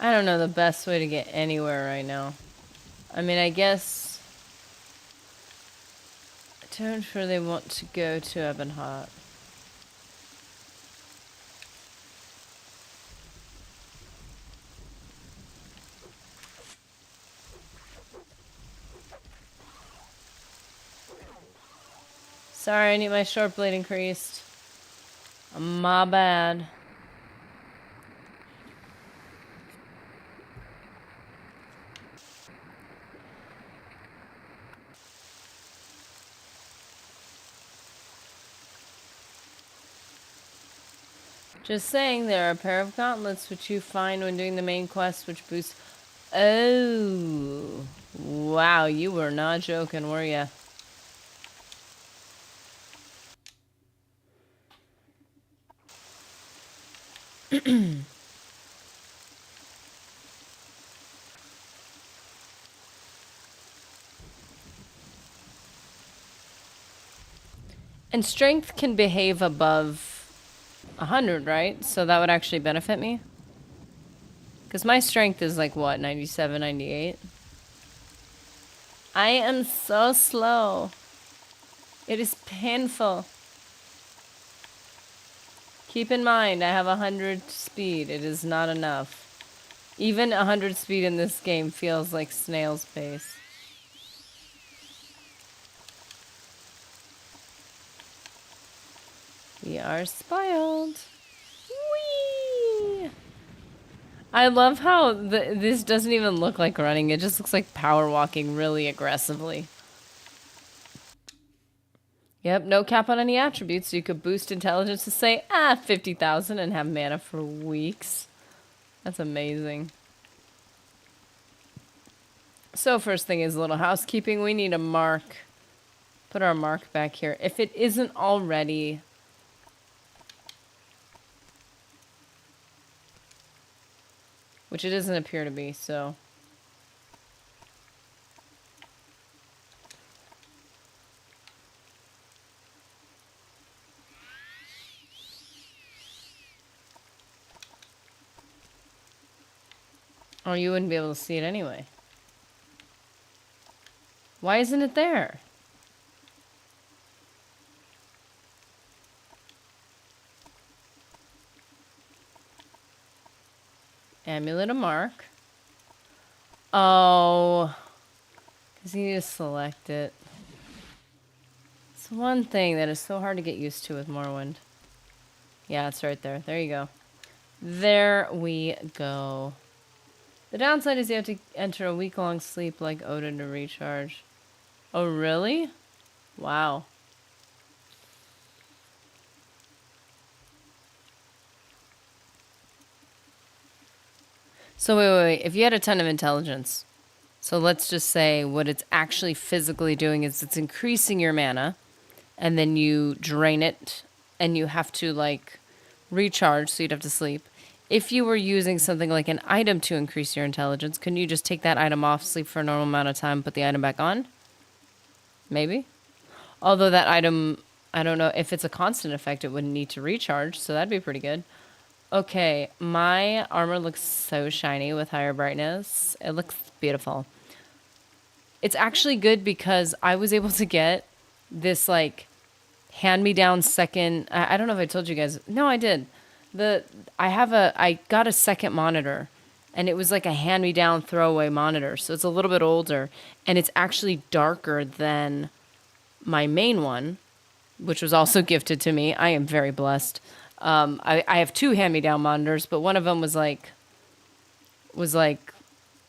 I don't know the best way to get anywhere right now. I mean, I guess... I'm sure they want to go to Ebonhot. Sorry, I need my short blade increased. My bad. Just saying, there are a pair of gauntlets which you find when doing the main quest, which boost... Oh. Wow, you were not joking, were ya? And strength can behave above 100, right? So that would actually benefit me? Because my strength is like, what, 97, 98? I am so slow. It is painful. Keep in mind, I have 100 speed. It is not enough. Even 100 speed in this game feels like snail's pace. We are spoiled. Whee! I love how this doesn't even look like running. It just looks like power walking really aggressively. Yep, no cap on any attributes. So you could boost intelligence to say, 50,000 and have mana for weeks. That's amazing. So first thing is a little housekeeping. We need a mark. Put our mark back here. If it isn't already... Which it doesn't appear to be, so... Oh, you wouldn't be able to see it anyway. Why isn't it there? Amulet of Mark. Oh. Because you need to select it. It's one thing that is so hard to get used to with Morrowind. Yeah, it's right there. There you go. There we go. The downside is you have to enter a week-long sleep like Odin to recharge. Oh, really? Wow. So wait. If you had a ton of intelligence, so let's just say what it's actually physically doing is it's increasing your mana, and then you drain it, and you have to, like, recharge, so you'd have to sleep. If you were using something like an item to increase your intelligence, couldn't you just take that item off, sleep for a normal amount of time, put the item back on? Maybe. Although that item, I don't know, if it's a constant effect, it wouldn't need to recharge, so that'd be pretty good. Okay, my armor looks so shiny with higher brightness. It looks beautiful. It's actually good because I was able to get this, like, hand-me-down second... I don't know if I told you guys. No, I did. I got a second monitor, and it was like a hand-me-down throwaway monitor, so it's a little bit older, and it's actually darker than my main one, which was also gifted to me. I am very blessed. I have two hand-me-down monitors, but one of them was like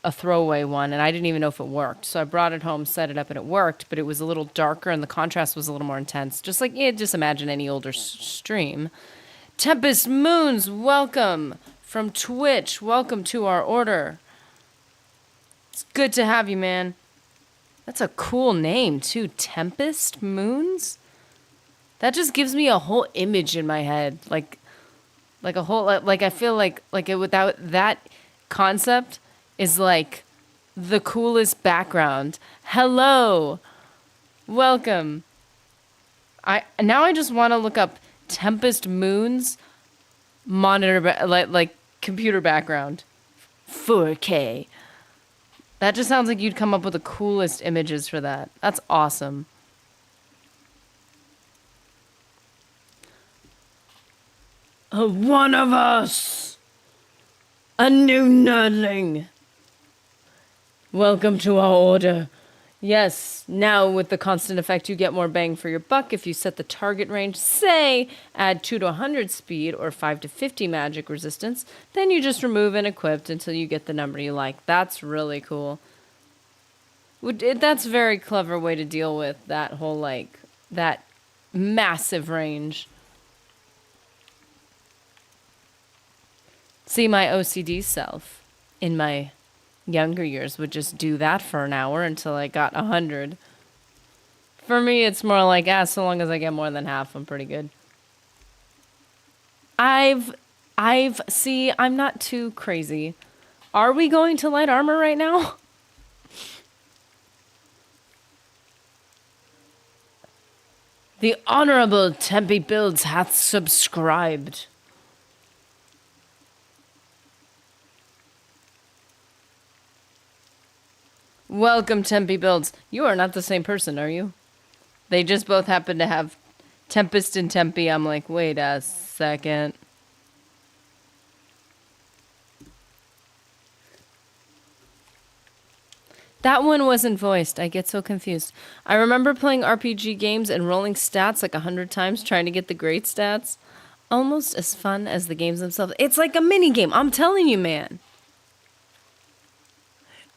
a throwaway one, and I didn't even know if it worked. So I brought it home, set it up, and it worked, but it was a little darker and the contrast was a little more intense. Just like, yeah, just imagine any older stream. Tempest Moons, welcome from Twitch. Welcome to our order. It's good to have you, man. That's a cool name, too. Tempest Moons? That just gives me a whole image in my head. Like a whole, like I feel like it, without that concept is like the coolest background. Hello. Welcome. I just want to look up Tempest Moons monitor, like computer background. 4K. That just sounds like you'd come up with the coolest images for that. That's awesome. One of us! A new nerdling! Welcome to our order. Yes, now with the constant effect, you get more bang for your buck if you set the target range. Say, add 2 to 100 speed or 5 to 50 magic resistance. Then you just remove and equip until you get the number you like. That's really cool. That's a very clever way to deal with that whole, like, that massive range. See, my OCD self in my younger years would just do that for an hour until I got 100. For me, it's more like, so long as I get more than half, I'm pretty good. See, I'm not too crazy. Are we going to light armor right now? The Honorable Tempe Builds hath subscribed. Welcome, Tempe Builds. You are not the same person, are you? They just both happen to have Tempest and Tempe. I'm like, wait a second. That one wasn't voiced. I get so confused. I remember playing RPG games and rolling stats like 100 times trying to get the great stats. Almost as fun as the games themselves. It's like a mini game. I'm telling you, man.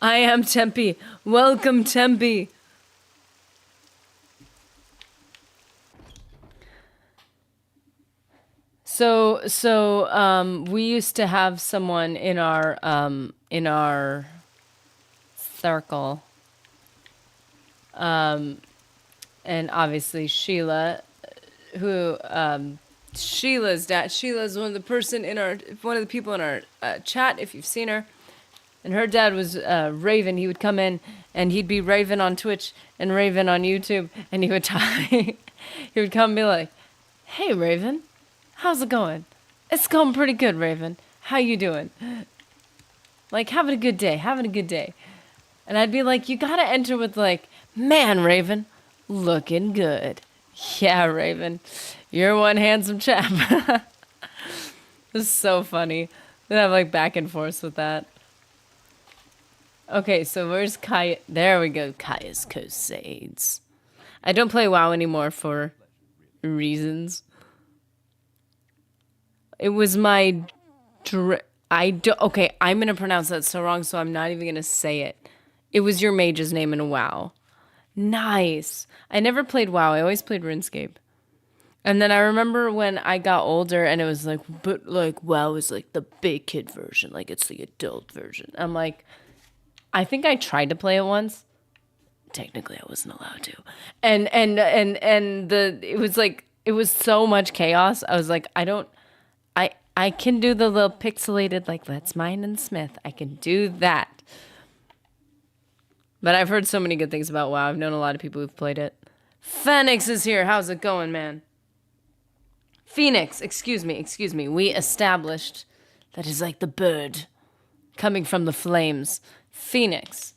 I am Tempe. Welcome, Tempe. So, we used to have someone in our circle, and obviously Sheila, who, Sheila's dad. Sheila's one of the people in our chat, if you've seen her. And her dad was Raven. He would come in and he'd be Raven on Twitch and Raven on YouTube. And he would he would come and be like, "Hey, Raven, how's it going? It's going pretty good, Raven. How you doing? Like, having a good day, having a good day." And I'd be like, "You gotta enter with like, man, Raven, looking good. Yeah, Raven, you're one handsome chap." It's so funny. Then have like back and forth with that. Okay, so where's Kaya? There we go, Kaya's Crusades. I don't play WoW anymore for reasons. It was my... Okay, I'm going to pronounce that so wrong, so I'm not even going to say it. It was your mage's name in WoW. Nice. I never played WoW. I always played RuneScape. And then I remember when I got older and it was like, but like WoW is like the big kid version. Like it's the adult version. I'm like... I think I tried to play it once. Technically, I wasn't allowed to. And it was so much chaos. I was like, I can do the little pixelated, like, let's mine and smith. I can do that. But I've heard so many good things about WoW. I've known a lot of people who've played it. Phoenix is here. How's it going, man? Phoenix, excuse me. We established that is like the bird coming from the flames. Phoenix.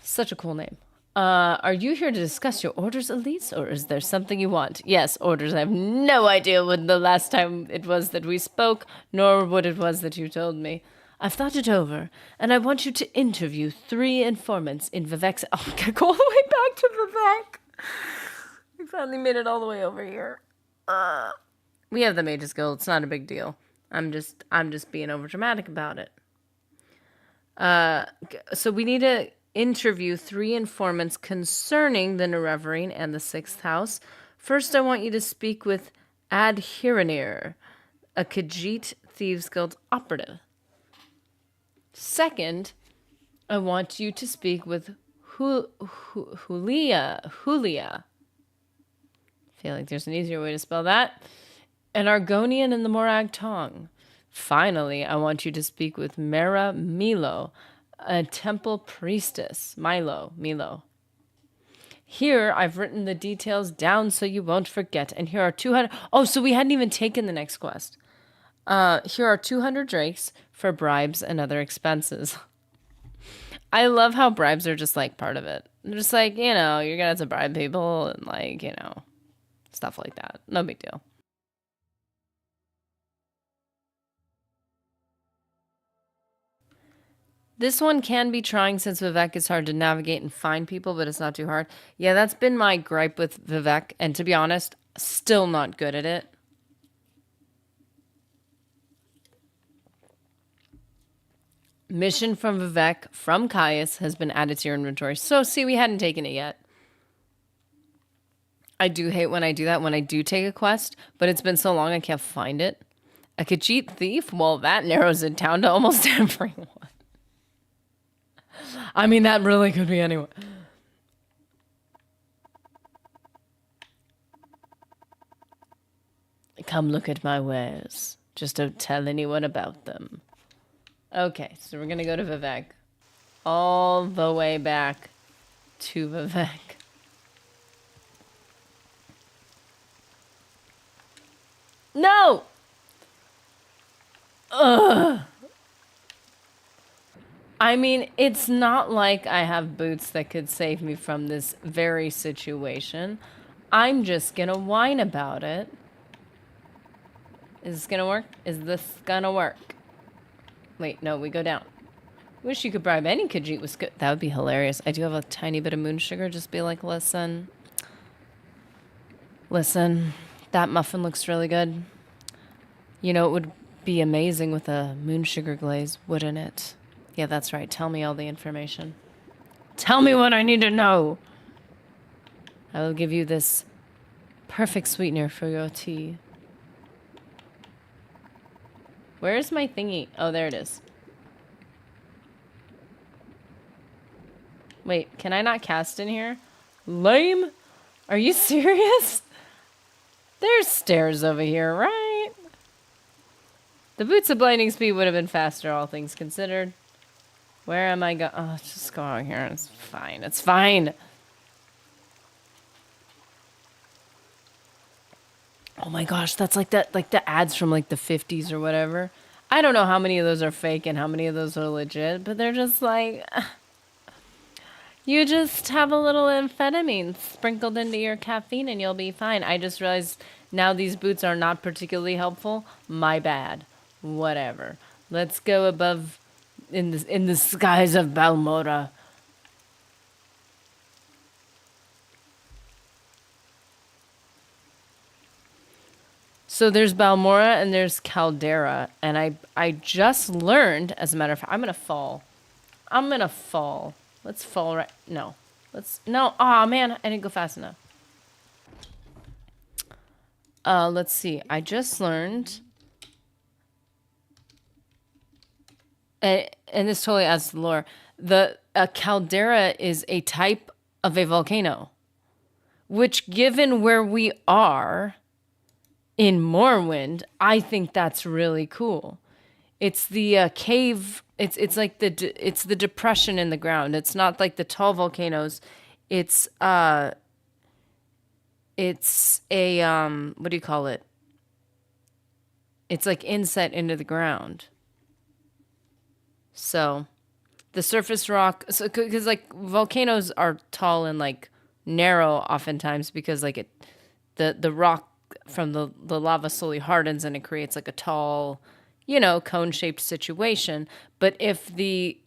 Such a cool name. Are you here to discuss your orders, Elise, or is there something you want? Yes, orders. I have no idea when the last time it was that we spoke, nor what it was that you told me. I've thought it over, and I want you to interview 3 informants in Vivek's... Oh, I gotta go all the way back to Vivek. We finally made it all the way over here. We have the Mages Guild. It's not a big deal. I'm just being over dramatic about it. So we need to interview 3 informants concerning the Nerevering and the 6th house. First, I want you to speak with Adhiranir, a Khajiit Thieves Guild operative. Second, I want you to speak with Julia. I feel like there's an easier way to spell that. An Argonian in the Morag Tong. Finally, I want you to speak with Mera Milo, a temple priestess. Milo. Here, I've written the details down so you won't forget. And here are 200. Oh, so we hadn't even taken the next quest. Here are 200 drakes for bribes and other expenses. I love how bribes are just like part of it. They're just like, you're gonna have to bribe people and like, stuff like that. No big deal. This one can be trying since Vivek is hard to navigate and find people, but it's not too hard. Yeah, that's been my gripe with Vivek, and to be honest, still not good at it. Mission from Vivek from Caius has been added to your inventory. So, see, we hadn't taken it yet. I do hate when I do that, when I do take a quest, but it's been so long I can't find it. A Khajiit thief? Well, that narrows it down to almost everyone. I mean, that really could be anyone. Come look at my wares. Just don't tell anyone about them. Okay, so we're gonna go to Vivek. All the way back to Vivek. No! Ugh. I mean, it's not like I have boots that could save me from this very situation. I'm just gonna whine about it. Is this gonna work? Is this gonna work? Wait, no, we go down. Wish you could bribe any Khajiit with good. That would be hilarious. I do have a tiny bit of moon sugar. Just be like, listen, that muffin looks really good. It would be amazing with a moon sugar glaze, wouldn't it? Yeah, that's right. Tell me all the information. Tell me what I need to know. I will give you this perfect sweetener for your tea. Where's my thingy? Oh, there it is. Wait, can I not cast in here? Lame? Are you serious? There's stairs over here, right? The boots of blinding speed would have been faster, all things considered. Where am I going? Oh, just go out here. It's fine. It's fine. Oh my gosh, that's like the ads from like the 50s or whatever. I don't know how many of those are fake and how many of those are legit, but they're just like, you just have a little amphetamine sprinkled into your caffeine and you'll be fine. I just realized now these boots are not particularly helpful. My bad. Whatever. Let's go above in the skies of Balmora. So there's Balmora and there's Caldera, and I just learned, as a matter of fact, I'm gonna fall. Let's fall right. No, no. Oh man, I didn't go fast enough. Let's see. I just learned, and this totally adds to the lore. The caldera is a type of a volcano, which, given where we are in Morrowind, I think that's really cool. It's the cave. It's like it's the depression in the ground. It's not like the tall volcanoes. It's a what do you call it? It's like inset into the ground. So the surface rock, so because like volcanoes are tall and like narrow oftentimes because like the rock from the lava slowly hardens and it creates like a tall, cone-shaped situation. But if the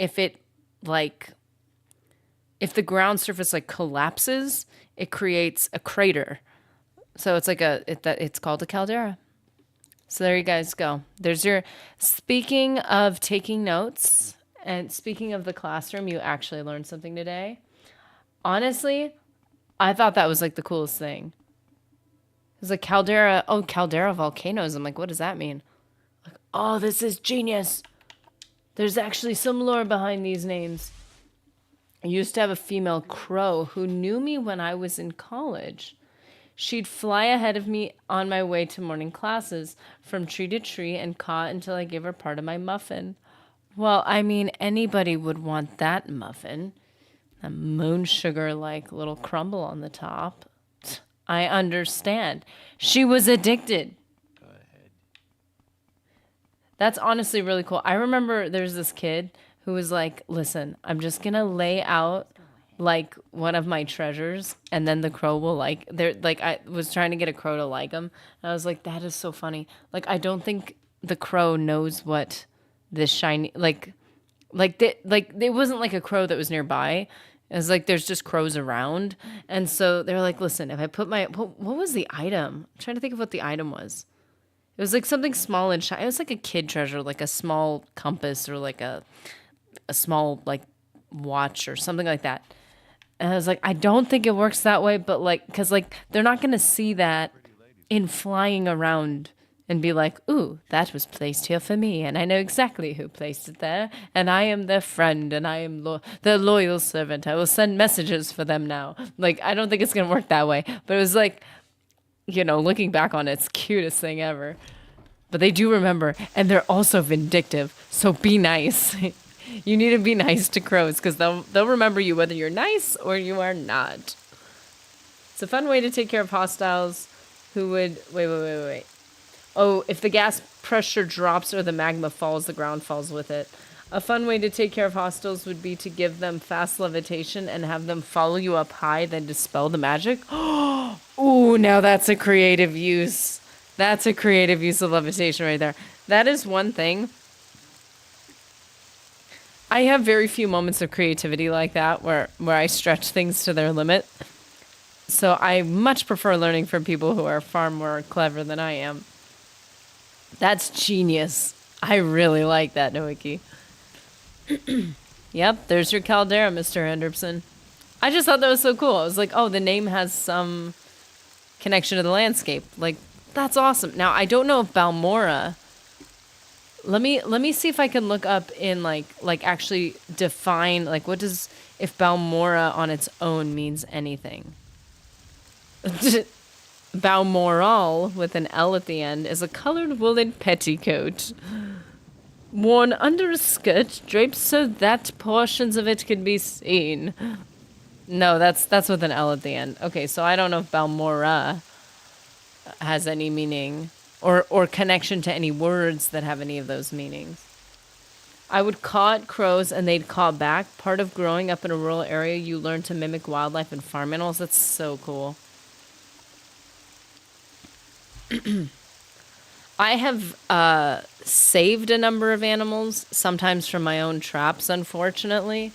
ground surface like collapses, it creates a crater. So it's like it's called a caldera. So there you guys go. There's your, speaking of taking notes And speaking of the classroom, you actually learned something today. Honestly, I thought that was like the coolest thing. It was like caldera. Oh, caldera volcanoes. I'm like, what does that mean? Oh, this is genius. There's actually some lore behind these names. I used to have a female crow who knew me when I was in college. She'd fly ahead of me on my way to morning classes from tree to tree and caw until I gave her part of my muffin. Well, I mean, anybody would want that muffin. A moon sugar like little crumble on the top. I understand. She was addicted. That's honestly really cool. I remember there's this kid who was like, listen, I'm just going to lay out like one of my treasures and then the crow will I was trying to get a crow to like him. And I was like, that is so funny. Like, I don't think the crow knows what this shiny, it wasn't like a crow that was nearby. It was like there's just crows around. And so they were like, listen, if I put what was the item? I'm trying to think of what the item was. It was like something small and shiny. It was like a kid treasure, like a small compass or like a small like watch or something like that. And I was like, I don't think it works that way, but like, because like they're not going to see that in flying around and be like, ooh, that was placed here for me. And I know exactly who placed it there. And I am their friend and I am their loyal servant. I will send messages for them now. Like, I don't think it's going to work that way. But it was like, looking back on it, it's the cutest thing ever. But they do remember, and they're also vindictive. So be nice. You need to be nice to crows because they'll remember you whether you're nice or you are not. It's a fun way to take care of hostiles who would wait. Oh, if the gas pressure drops or the magma falls, the ground falls with it. A fun way to take care of hostiles would be to give them fast levitation and have them follow you up high, then dispel the magic. Ooh, now that's a creative use. That's a creative use of levitation right there. That is one thing. I have very few moments of creativity like that where I stretch things to their limit. So I much prefer learning from people who are far more clever than I am. That's genius. I really like that, Noiki. Yep, there's your caldera, Mr. Henderson. I just thought that was so cool. I was like, oh, the name has some connection to the landscape. Like, that's awesome. Now, I don't know if Balmora... Let me see if I can look up in, like actually define, like, what does... If Balmora on its own means anything. Balmoral, with an L at the end, is a colored woolen petticoat worn under a skirt draped so that portions of it can be seen. No, that's with an L at the end. Okay, so I don't know if Balmora has any meaning or connection to any words that have any of those meanings. I would caw at crows and they'd caw back. Part of growing up in a rural area, you learn to mimic wildlife and farm animals. That's so cool. I have saved a number of animals, sometimes from my own traps, unfortunately.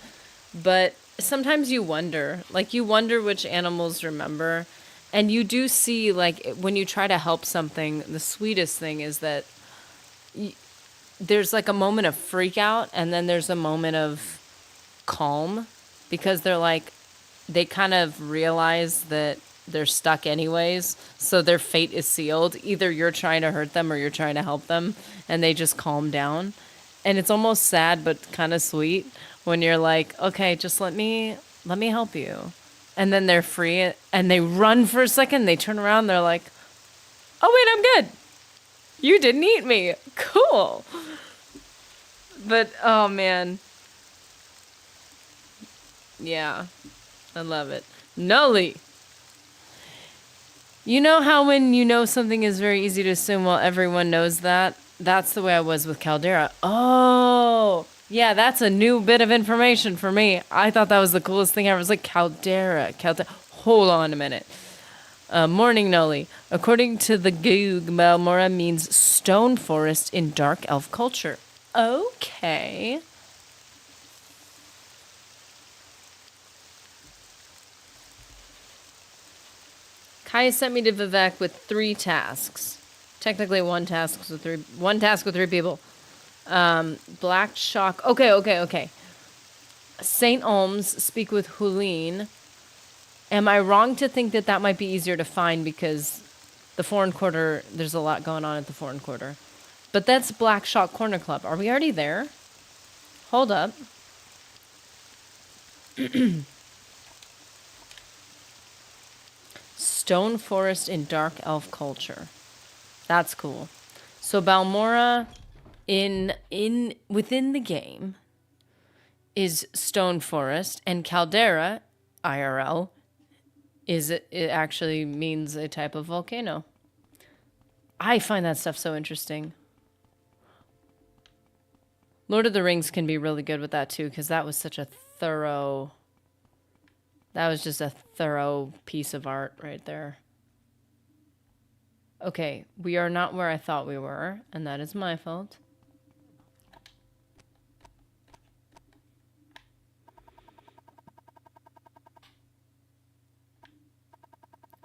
But sometimes you wonder which animals remember. And you do see, like, when you try to help something, the sweetest thing is that there's like a moment of freak out and then there's a moment of calm because they kind of realize that they're stuck anyways, so their fate is sealed. Either you're trying to hurt them or you're trying to help them, and they just calm down. And it's almost sad but kind of sweet when you're like, okay, just let me help you. And then they're free and they run for a second, they turn around, they're like, oh wait, I'm good. You didn't eat me. Cool. But oh man. Yeah. I love it. Nully. You know how when you know something is very easy to assume, well, everyone knows that? That's the way I was with Caldera. Oh, yeah, that's a new bit of information for me. I thought that was the coolest thing ever. I was like, Caldera. Hold on a minute. Morning Noli. According to the Goog, Balmora means stone forest in dark elf culture. Okay. Kaya sent me to Vivek with 3 tasks. Technically one task with three people. Black Shock. Okay. St. Olms, speak with Hulene. Am I wrong to think that that might be easier to find because the Foreign Quarter, there's a lot going on at the Foreign Quarter. But that's Black Shock Corner Club. Are we already there? Hold up. Stone Forest in Dark Elf Culture. That's cool. So Balmora within the game is Stone Forest, and Caldera, IRL, it actually means a type of volcano. I find that stuff so interesting. Lord of the Rings can be really good with that too, because that was such a thorough... That was just a thorough piece of art right there. Okay, we are not where I thought we were, and that is my fault.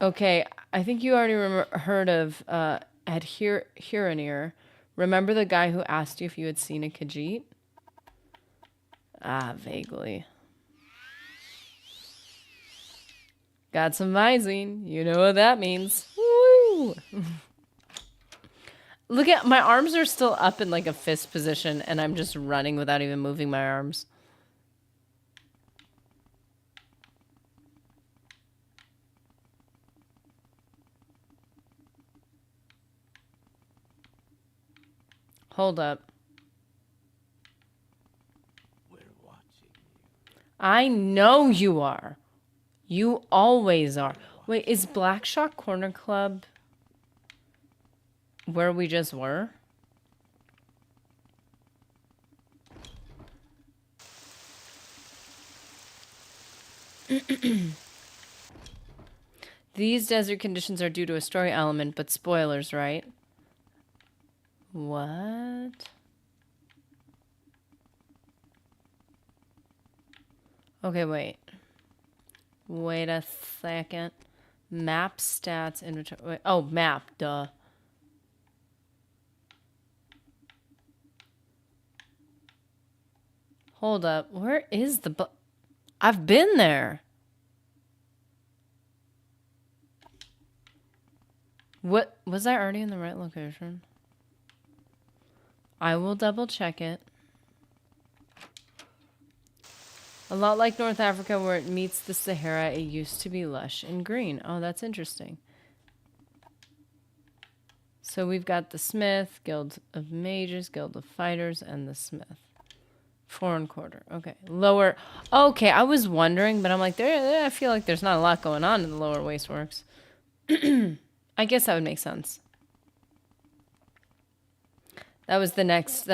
Okay, I think you already heard of Huronir. Remember the guy who asked you if you had seen a Khajiit? Ah, vaguely. Got some Visine. You know what that means. Woo! Look at, my arms are still up in like a fist position, and I'm just running without even moving my arms. Hold up. We're watching you. I know you are. You always are. Wait, is Black Shock Corner Club where we just were? These desert conditions are due to a story element, but spoilers, right? What? Okay, wait. Wait a second. Map stats inventory. Wait, oh, map, duh. Hold up. Where is the I've been there. What was I already in the right location? I will double check it. A lot like North Africa where it meets the Sahara, it used to be lush and green. Oh, that's interesting. So we've got the Smith, Guild of Mages, Guild of Fighters, and the Smith. Foreign Quarter. Okay. Lower. Okay, I was wondering, but I'm like, I feel like there's not a lot going on in the Lower Wasteworks. I guess that would make sense. That was the next,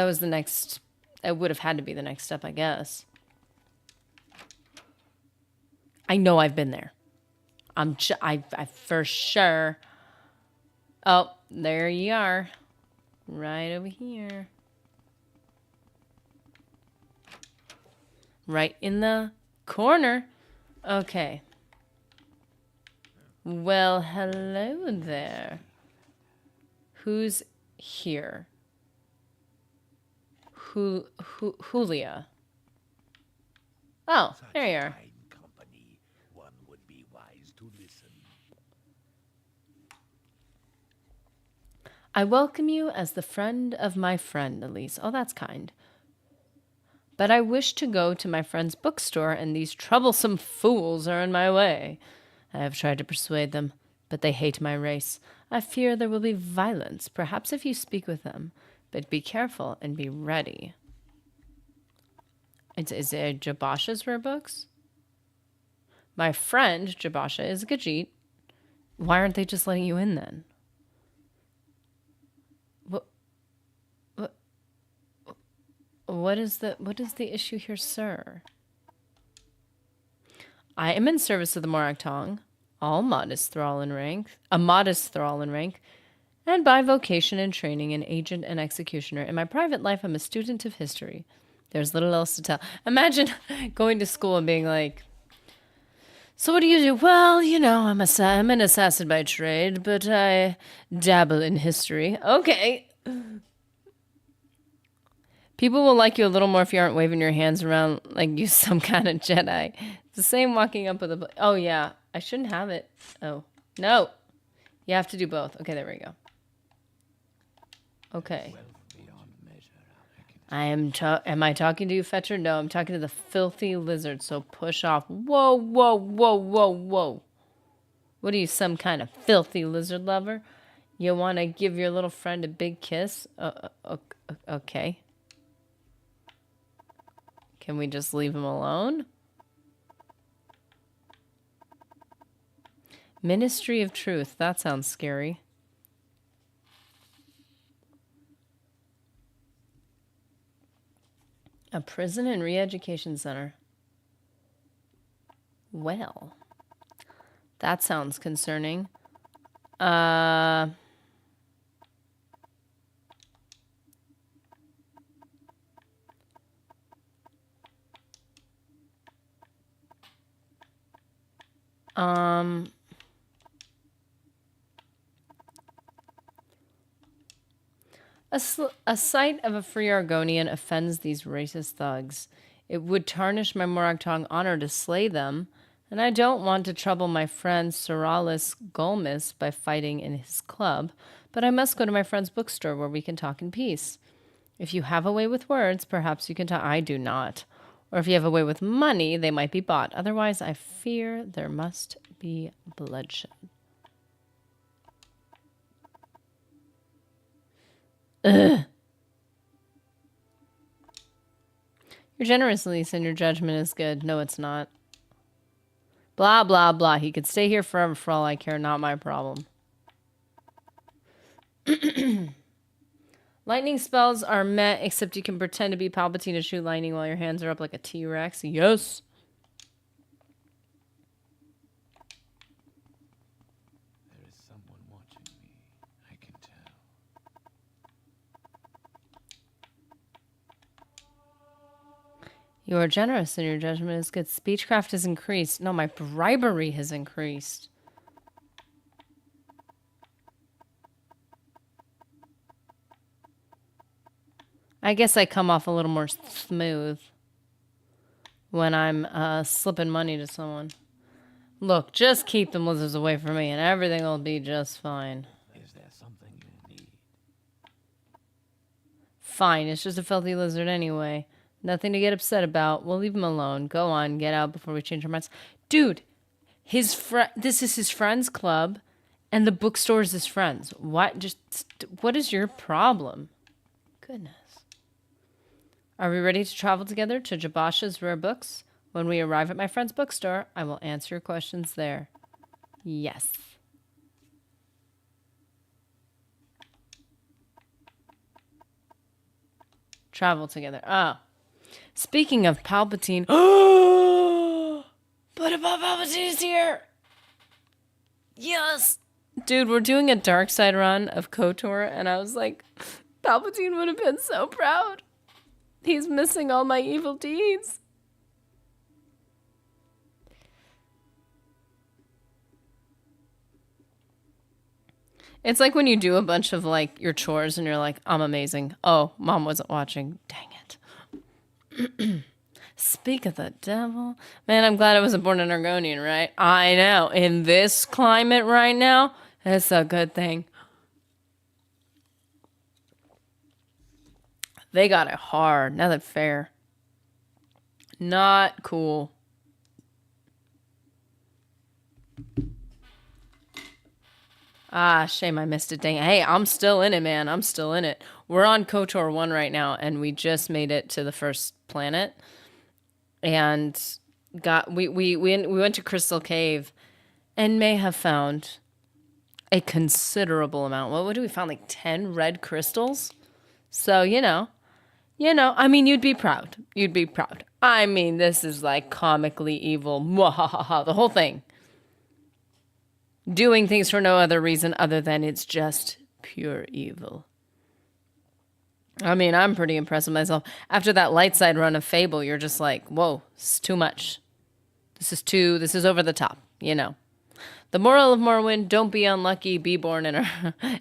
it would have had to be the next step, I guess. I know I've been there. I for sure. Oh, there you are. Right over here. Right in the corner. Okay. Well, hello there. Who's here? Julia. Oh, there you are. Company, one would be wise to listen. I welcome you as the friend of my friend, Elise. Oh, that's kind. But I wish to go to my friend's bookstore, and these troublesome fools are in my way. I have tried to persuade them, but they hate my race. I fear there will be violence, perhaps if you speak with them. But be careful and be ready. Is it Jabasha's rare books? My friend, Jabasha, is a Khajiit. Why aren't they just letting you in then? What is the issue here, sir? I am in service of the Morag Tong, a modest thrall in rank, and by vocation and training an agent and executioner. In my private life, I'm a student of history. There's little else to tell. Imagine going to school and being like, so what do you do? Well, you know, I'm an assassin by trade, but I dabble in history. Okay. People will like you a little more if you aren't waving your hands around like you some kind of Jedi. It's the same walking up with a... Oh, yeah. I shouldn't have it. Oh. No. You have to do both. Okay, there we go. Okay. Am I talking to you, Fetcher? No, I'm talking to the filthy lizard, so push off. Whoa, whoa, whoa, whoa, whoa. What are you, some kind of filthy lizard lover? You want to give your little friend a big kiss? Okay. Can we just leave him alone? Ministry of Truth. That sounds scary. A prison and re-education center. Well, that sounds concerning. A sight of a free Argonian offends these racist thugs. It would tarnish my Morag Tong honor to slay them, and I don't want to trouble my friend Seralis Golmis by fighting in his club, but I must go to my friend's bookstore where we can talk in peace. If you have a way with words, perhaps you can talk. I do not. Or if you have a way with money, they might be bought. Otherwise, I fear there must be bloodshed. Ugh. You're generous, Elise, and your judgment is good. No, it's not. Blah, blah, blah. He could stay here forever for all I care. Not my problem. Lightning spells are met, except you can pretend to be Palpatine to shoot lightning while your hands are up like a T-Rex. Yes. There is someone watching me. I can tell. You are generous and your judgment is good. Speechcraft has increased. No, my bribery has increased. I guess I come off a little more smooth when I'm slipping money to someone. Look, just keep the lizards away from me and everything will be just fine. Is there something you need? Fine, it's just a filthy lizard anyway. Nothing to get upset about. We'll leave him alone. Go on, get out before we change our minds. Dude, this is his friend's club, and the bookstore is his friend's. What is your problem? Goodness. Are we ready to travel together to Jabasha's rare books? When we arrive at my friend's bookstore, I will answer your questions there. Yes. Travel together. Oh. Speaking of Palpatine. But about Palpatine is here. Yes. Dude, we're doing a dark side run of KOTOR, and I was like, Palpatine would have been so proud. He's missing all my evil deeds. It's like when you do a bunch of like your chores and you're like, I'm amazing. Oh, mom wasn't watching. Dang it. Speak of the devil. Man, I'm glad I wasn't born an Argonian, right? I know. In this climate right now, it's a good thing. They got it hard. Nothing fair. Not cool. Ah, shame I missed it. Dang. Hey, I'm still in it, man. I'm still in it. We're on KOTOR 1 right now, and we just made it to the first planet. And we went to Crystal Cave and may have found a considerable amount. What do we found? Like 10 red crystals? So, you know, I mean, you'd be proud. You'd be proud. I mean, this is like comically evil. Mwahaha, the whole thing. Doing things for no other reason other than it's just pure evil. I mean, I'm pretty impressed with myself. After that light side run of Fable, you're just like, whoa, this is too much. This is over the top, you know. The moral of Morrowind, don't be unlucky, be born in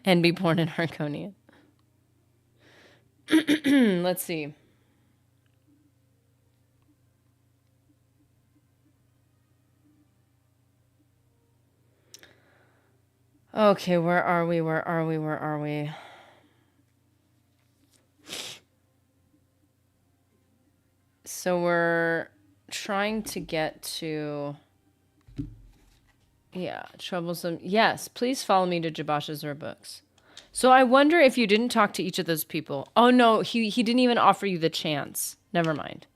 and be born in Harkonia. Let's see. Okay, where are we? Where are we? Where are we? So we're trying to get to... Yeah, troublesome. Yes, please follow me to Jabash's books. So I wonder if you didn't talk to each of those people. Oh no, he didn't even offer you the chance. Never mind.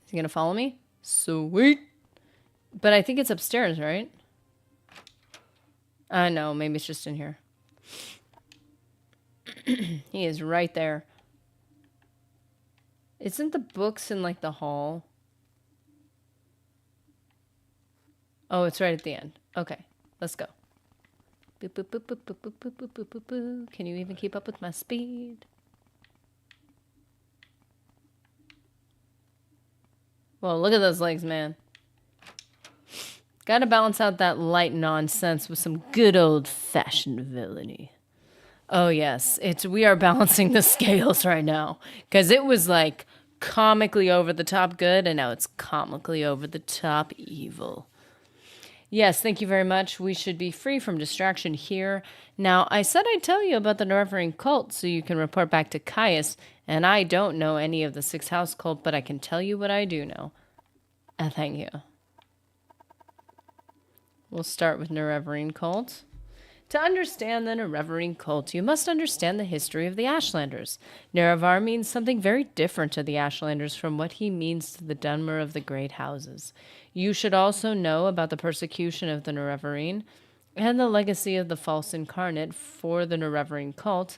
Is he gonna follow me? Sweet. But I think it's upstairs, right? No, maybe it's just in here. He is right there. Isn't the books in like the hall? Oh, it's right at the end. Okay, let's go. Boop, boop, boop, boop, boop, boop, boop, boop, boop, boop. Can you even keep up with my speed? Well, look at those legs, man. Gotta balance out that light nonsense with some good old-fashioned villainy. Oh, yes. We are balancing the scales right now. Because it was like comically over the top good, and now it's comically over the top evil. Yes, thank you very much. We should be free from distraction here. Now, I said I'd tell you about the Nerevarine cult so you can report back to Caius, and I don't know any of the Six House cult, but I can tell you what I do know. Thank you. We'll start with Nerevarine cult. To understand the Nerevarine cult, you must understand the history of the Ashlanders. Nerevar means something very different to the Ashlanders from what he means to the Dunmer of the Great Houses. You should also know about the persecution of the Nerevarine, and the legacy of the false incarnate for the Nerevarine cult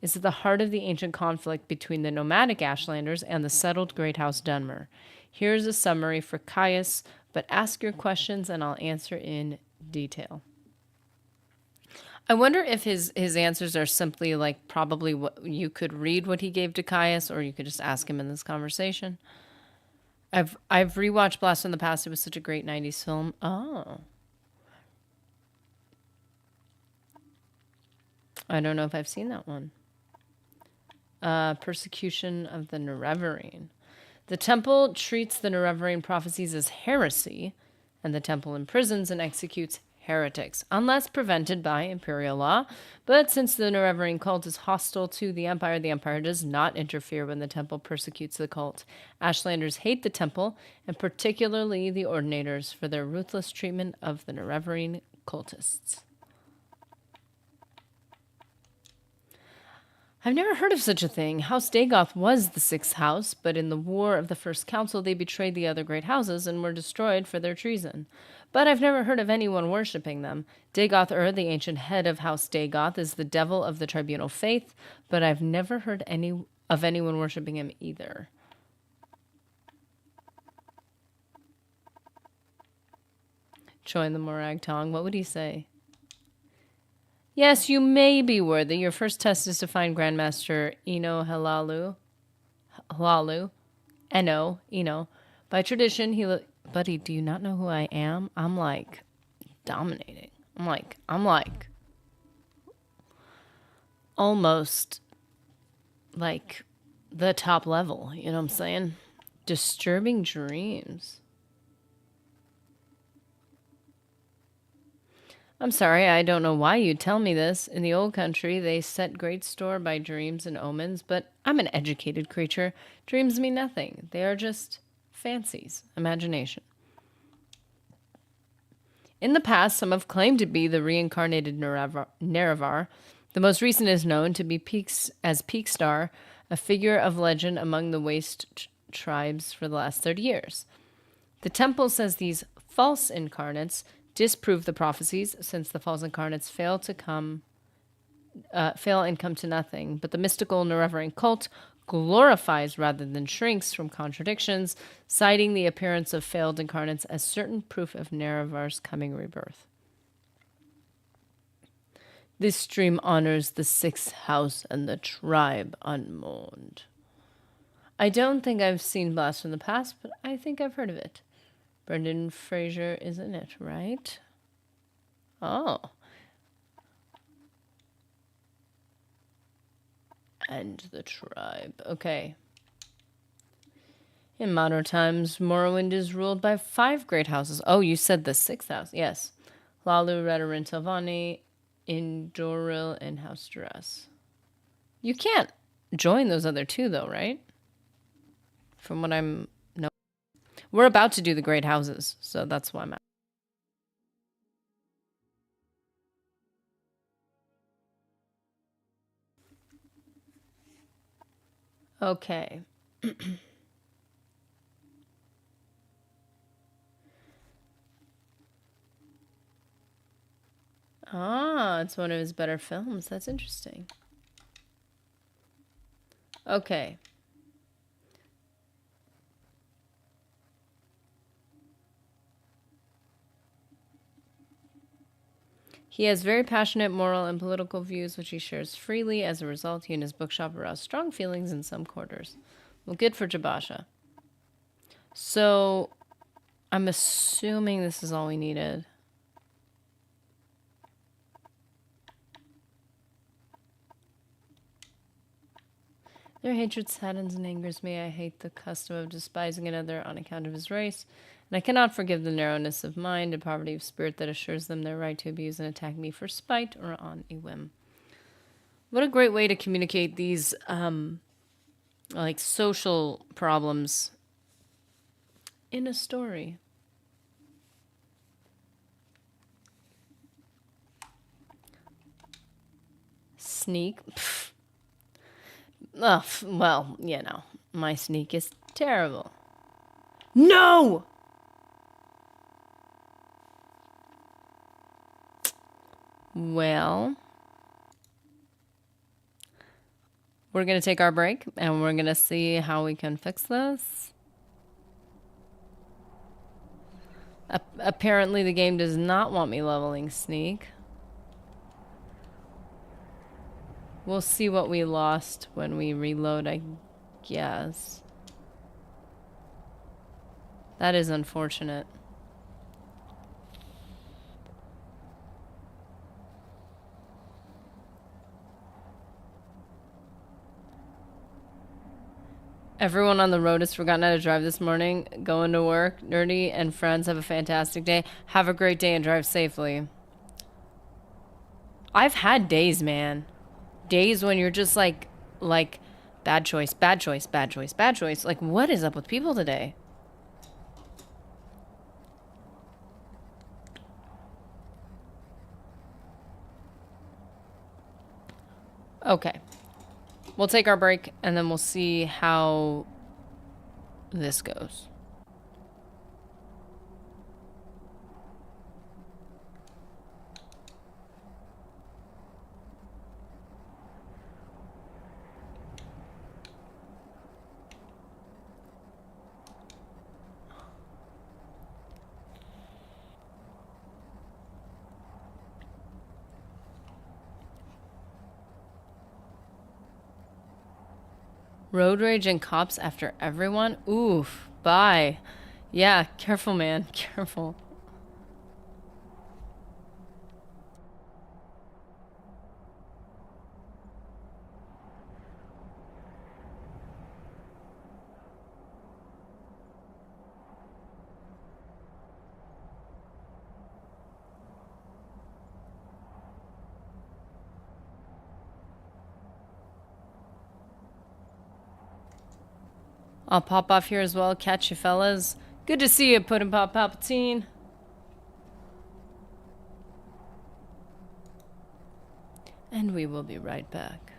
is at the heart of the ancient conflict between the nomadic Ashlanders and the settled Great House Dunmer. Here's a summary for Caius, but ask your questions and I'll answer in detail. I wonder if his answers are simply like probably what you could read what he gave to Caius, or you could just ask him in this conversation. I've rewatched Blast from the Past. It was such a great 90s film. Oh. I don't know if I've seen that one. Persecution of the Nerevarine. The temple treats the Nerevarine prophecies as heresy, and the temple imprisons and executes heretics, unless prevented by imperial law. But since the Nerevarine cult is hostile to the Empire does not interfere when the temple persecutes the cult. Ashlanders hate the temple, and particularly the Ordinators, for their ruthless treatment of the Nerevarine cultists. I've never heard of such a thing. House Dagoth was the sixth house, but in the War of the First Council they betrayed the other great houses and were destroyed for their treason. But I've never heard of anyone worshipping them. Dagoth the ancient head of House Dagoth, is the devil of the tribunal faith, but I've never heard of anyone worshipping him either. Join the Morag Tong. What would he say? Yes, you may be worthy. Your first test is to find Grandmaster Eno Halalu. Eno. By tradition, Buddy, do you not know who I am? I'm like dominating. I'm like almost like the top level. You know what I'm saying? Disturbing dreams. I'm sorry, I don't know why you'd tell me this. In the old country, they set great store by dreams and omens, but I'm an educated creature. Dreams mean nothing. They are just fancies, imagination. In the past, some have claimed to be the reincarnated Nerevar. The most recent is known to be Peakstar, a figure of legend among the waste tribes for the last 30 years. The temple says these false incarnates disprove the prophecies, since the false incarnates fail and come to nothing. But the mystical Nerevarine cult glorifies rather than shrinks from contradictions, citing the appearance of failed incarnates as certain proof of Nerevar's coming rebirth. This stream honors the sixth house and the tribe unmourned. I don't think I've seen Blast from the Past, but I think I've heard of it. Brendan Fraser is in it, right? Oh. And the tribe. Okay. In modern times, Morrowind is ruled by 5 great houses. Oh, you said the 6th house. Yes. Lalu, Redarin, Telvanni, Indoril, and House Duras. You can't join those other 2, though, right? From what I'm... No. We're about to do the great houses, so that's why I'm at. Okay. Ah, it's one of his better films. That's interesting. Okay. He has very passionate moral and political views, which he shares freely. As a result, he and his bookshop arouse strong feelings in some quarters. Well, good for Jabasha. So, I'm assuming this is all we needed. Their hatred saddens and angers me. I hate the custom of despising another on account of his race, and I cannot forgive the narrowness of mind and poverty of spirit that assures them their right to abuse and attack me for spite or on a whim. What a great way to communicate these, like, social problems in a story. Sneak. Pfft. Ugh, well, you know, my sneak is terrible. No! Well, we're going to take our break and we're going to see how we can fix this. Apparently, the game does not want me leveling sneak. We'll see what we lost when we reload, I guess. That is unfortunate. Everyone on the road has forgotten how to drive this morning. Going to work. Nerdy and friends have a fantastic day. Have a great day and drive safely. I've had days, man. Days when you're just like, bad choice, bad choice, bad choice, bad choice. Like, what is up with people today? Okay. We'll take our break and then we'll see how this goes. Road rage and cops after everyone? Oof. Bye. Yeah, careful, man. Careful. I'll pop off here as well. Catch you, fellas. Good to see you, Puddin' Pop Palpatine. And we will be right back.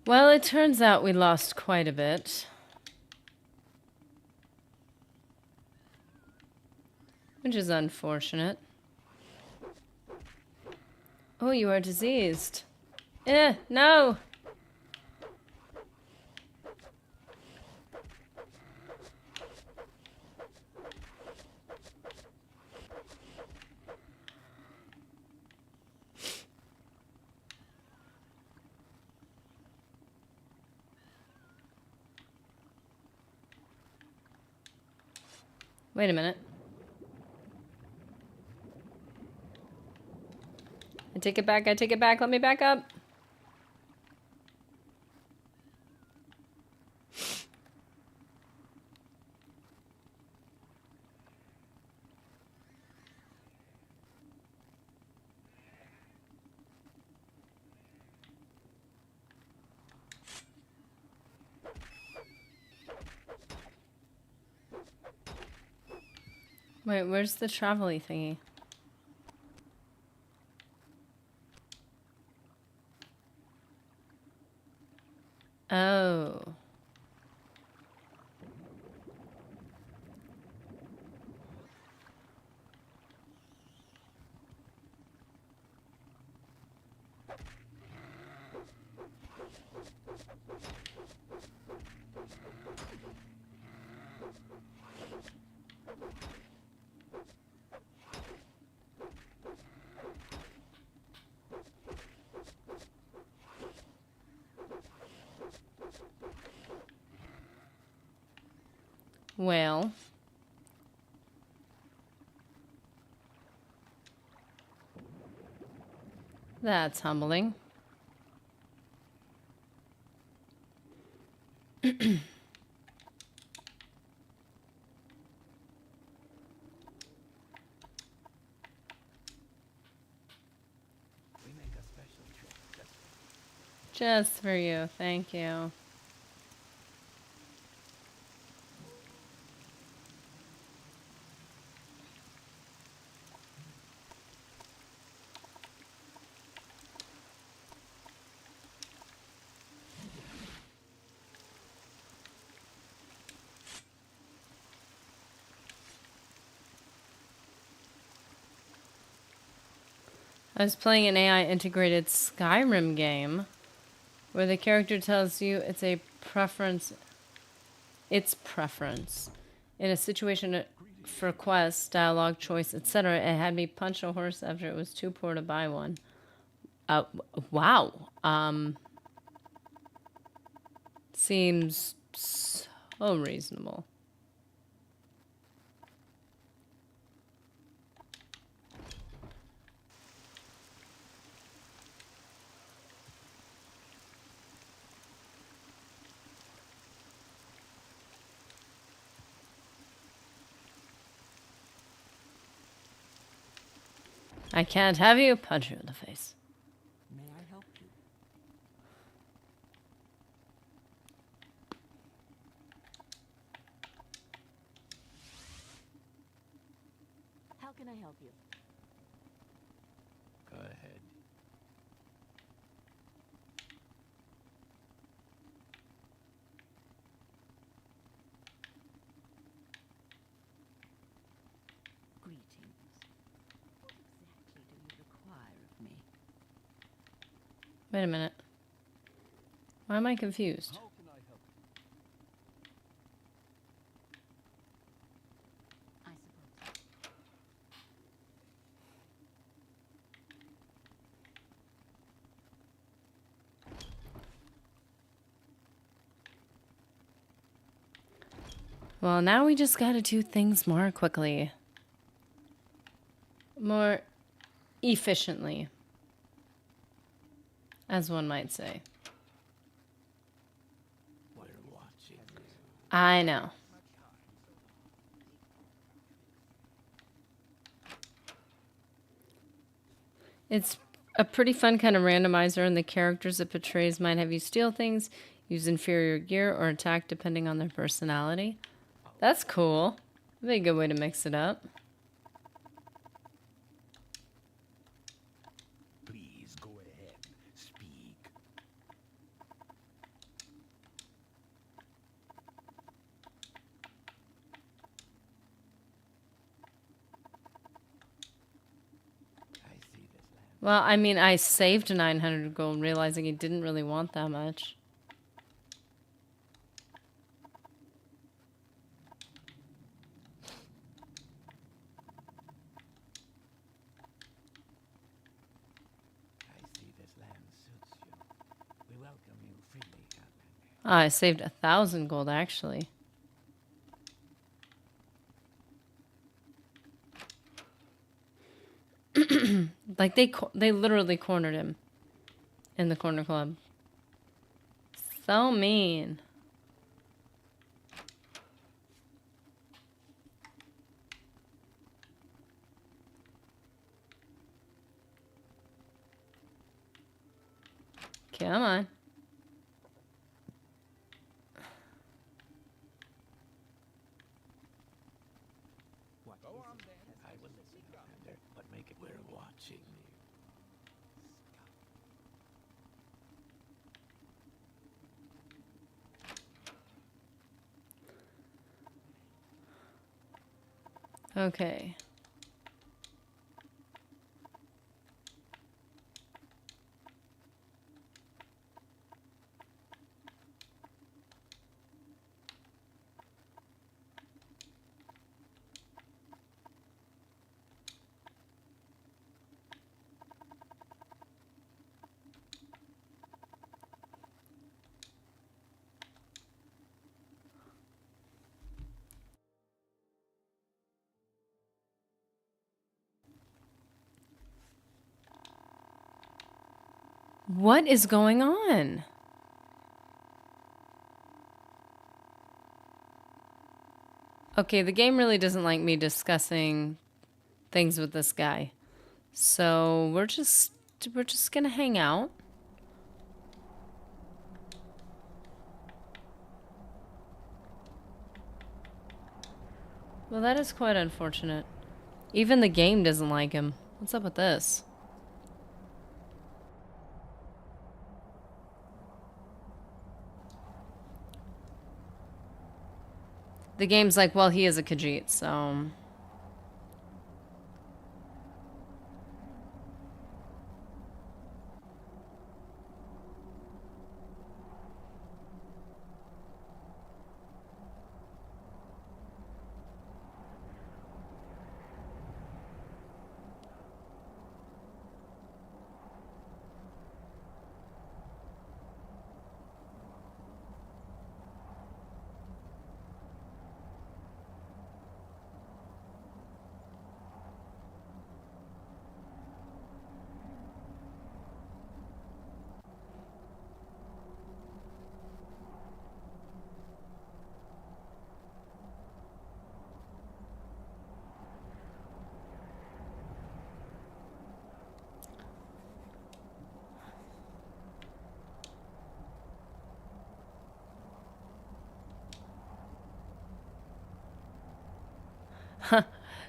Well, it turns out we lost quite a bit. Which is unfortunate. Oh, you are diseased. No! Wait a minute. I take it back, I take it back, let me back up. Wait, where's the travel-y thingy? Oh. Well. That's humbling. We make a special trip. Just for you, thank you. I was playing an AI integrated Skyrim game where the character tells you its preference in a situation for quests, dialogue, choice, etc. It had me punch a horse after it was too poor to buy one. Wow. Seems so reasonable. I can't have you. Punch you in the face. May I help you? How can I help you? Go ahead. Greetings. What exactly do you require of me? Wait a minute. Why am I confused? How can I help you? I suppose. Well, now we just gotta do things more quickly. More efficiently. As one might say. We're watching. I know. It's a pretty fun kind of randomizer, and the characters it portrays might have you steal things, use inferior gear, or attack depending on their personality. That's cool. That'd be a good way to mix it up. Please go ahead. Speak. Well, I mean, I saved 900 gold, realizing he didn't really want that much. I see this land suits you. We welcome you freely, Captain. Ah, I saved 1,000 gold, actually. Like, they literally cornered him in the corner club. So mean. Come on. What Go on, then. I will listen, Commander, but make it we're watching you. Okay. What is going on? Okay, the game really doesn't like me discussing things with this guy. So we're just gonna hang out. Well, that is quite unfortunate. Even the game doesn't like him. What's up with this? The game's like, well, he is a Khajiit, so...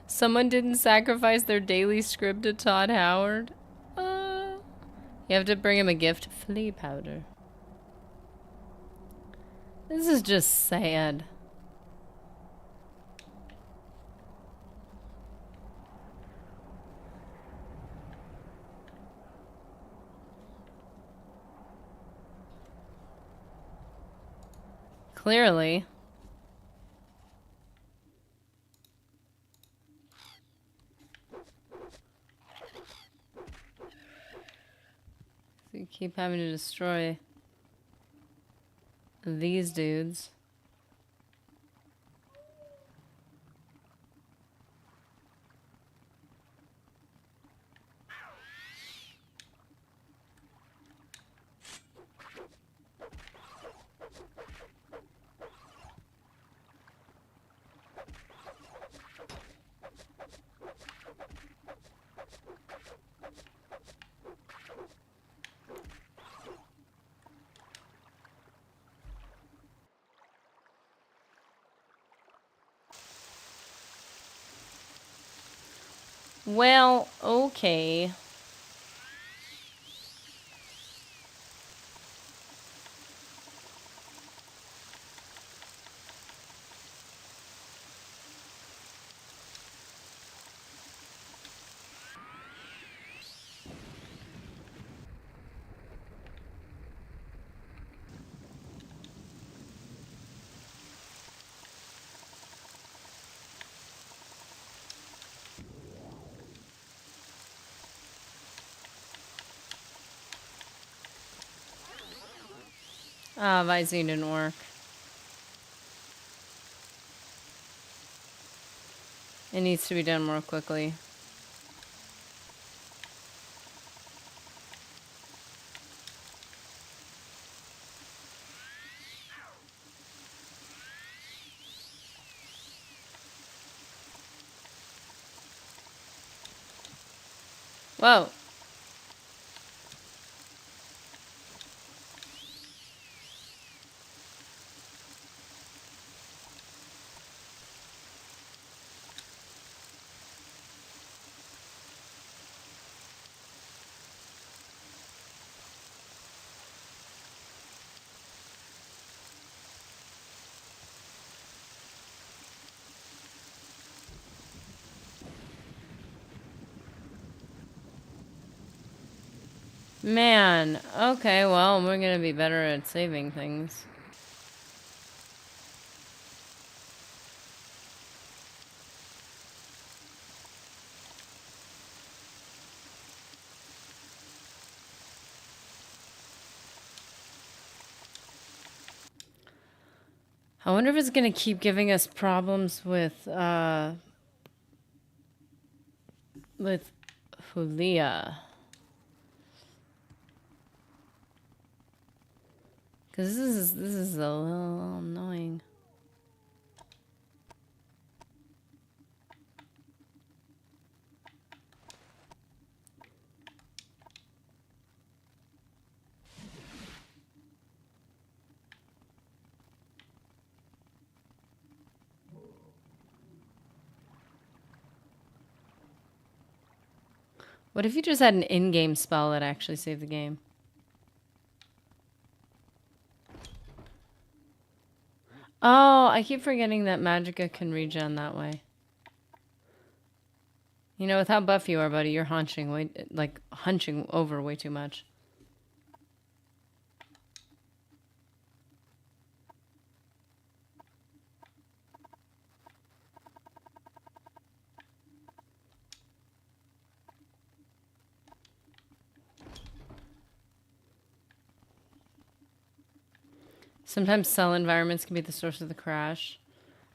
Someone didn't sacrifice their daily scrib to Todd Howard? You have to bring him a gift. Flea powder. This is just sad. Clearly. So you keep having to destroy these dudes. Well, okay. Ah, Visine didn't work. It needs to be done more quickly. Whoa. Man. Okay, well, we're gonna be better at saving things. I wonder if it's gonna keep giving us problems with Julia. Cause this is a little annoying. What if you just had an in-game spell that actually saved the game? Oh, I keep forgetting that Magicka can regen that way. You know, with how buff you are, buddy, you're hunching over way too much. Sometimes cell environments can be the source of the crash.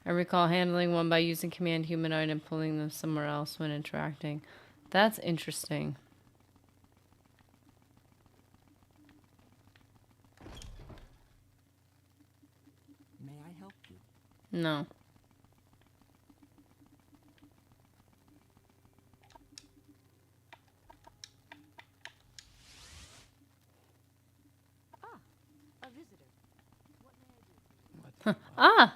I recall handling one by using command humanoid and pulling them somewhere else when interacting. That's interesting. May I help you? No. A visitor. What may I do? What do you want? Ah!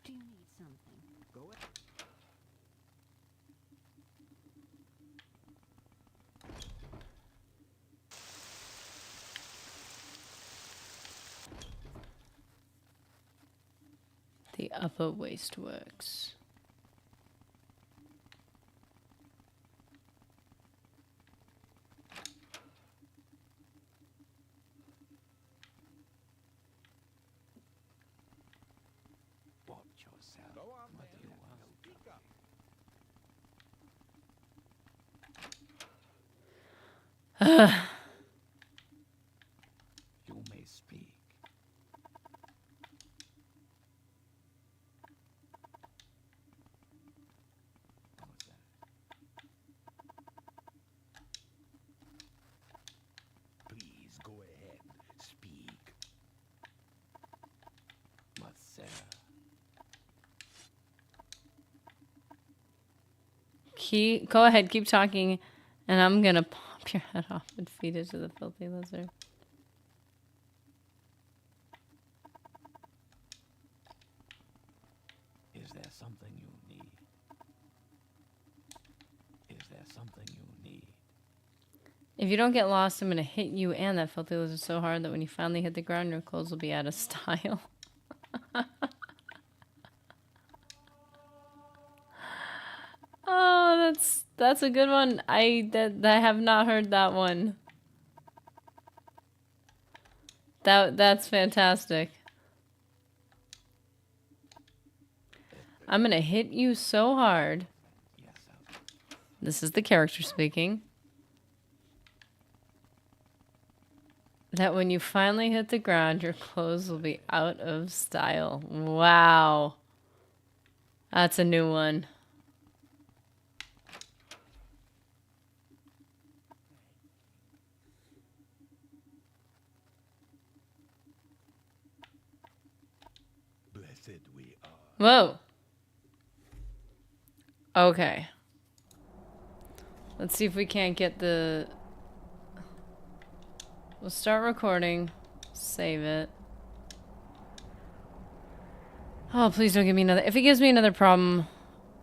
Do you need something? Go ahead. The upper waste works. Watch yourself. Go on, What do you want? speak up. You may speak. What's that? Please go ahead. Speak. What's that? Go ahead, keep talking, and I'm gonna pop your head off and feed it to the filthy lizard. Is there something you need? Is there something you need? If you don't get lost, I'm gonna hit you and that filthy lizard so hard that when you finally hit the ground, your clothes will be out of style. Oh, that's a good one. I have not heard that one. That's fantastic. I'm gonna hit you so hard. Yourself. This is the character speaking. That when you finally hit the ground, your clothes will be out of style. Wow. That's a new one. Blessed we are. Whoa. Okay. Let's see if we can't get the... We'll start recording. Save it. Oh, please don't give me another... If it gives me another problem,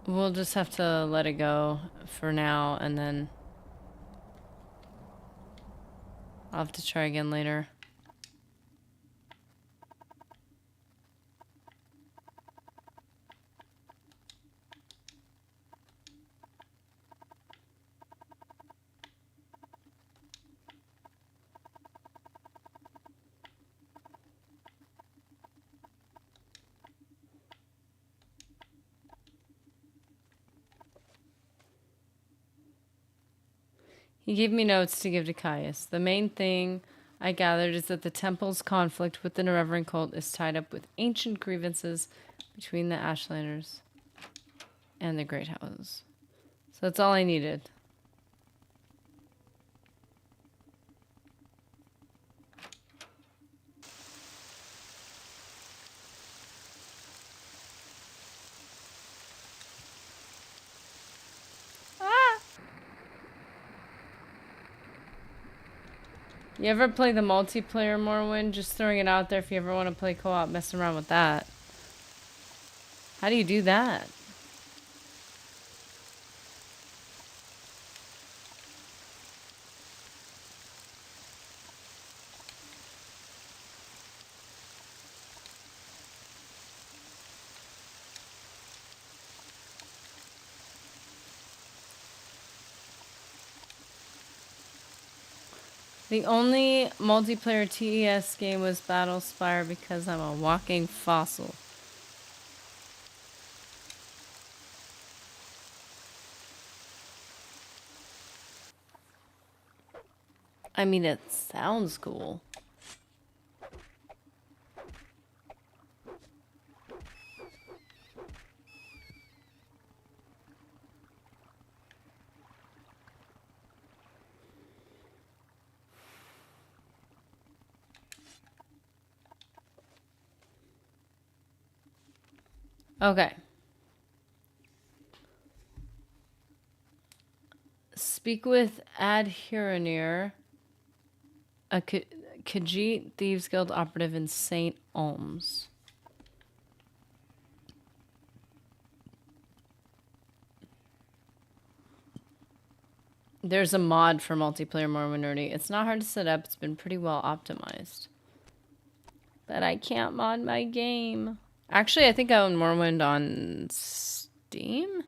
we'll just have to let it go for now, and then... I'll have to try again later. He gave me notes to give to Caius. The main thing I gathered is that the temple's conflict with the Nereverend cult is tied up with ancient grievances between the Ashlanders and the Great Houses. So that's all I needed. You ever play the multiplayer Morrowind? Just throwing it out there if you ever want to play co-op, messing around with that. How do you do that? The only multiplayer TES game was Battlespire because I'm a walking fossil. I mean, it sounds cool. Okay. Speak with Adherenir, a Khajiit Thieves Guild operative in St. Olms. There's a mod for multiplayer Morrowind Nerdy. It's not hard to set up. It's been pretty well optimized. But I can't mod my game. Actually, I think I own Morrowind on Steam.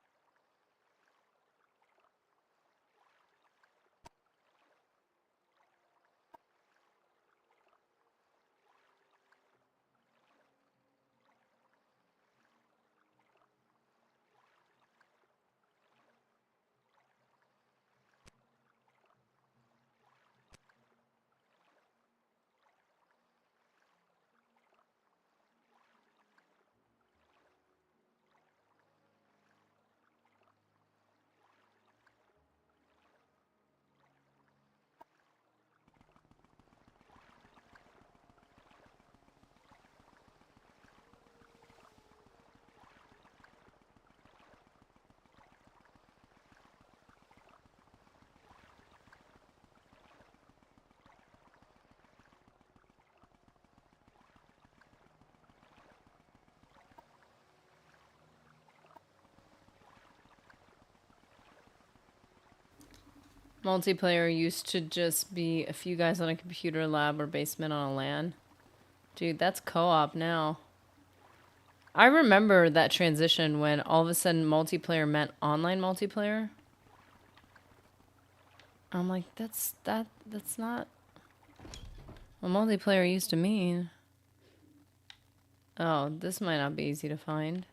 Multiplayer used to just be a few guys on a computer lab or basement on a LAN. Dude, that's co-op now. I remember that transition when all of a sudden multiplayer meant online multiplayer. I'm like, that's not what multiplayer used to mean. Oh, this might not be easy to find.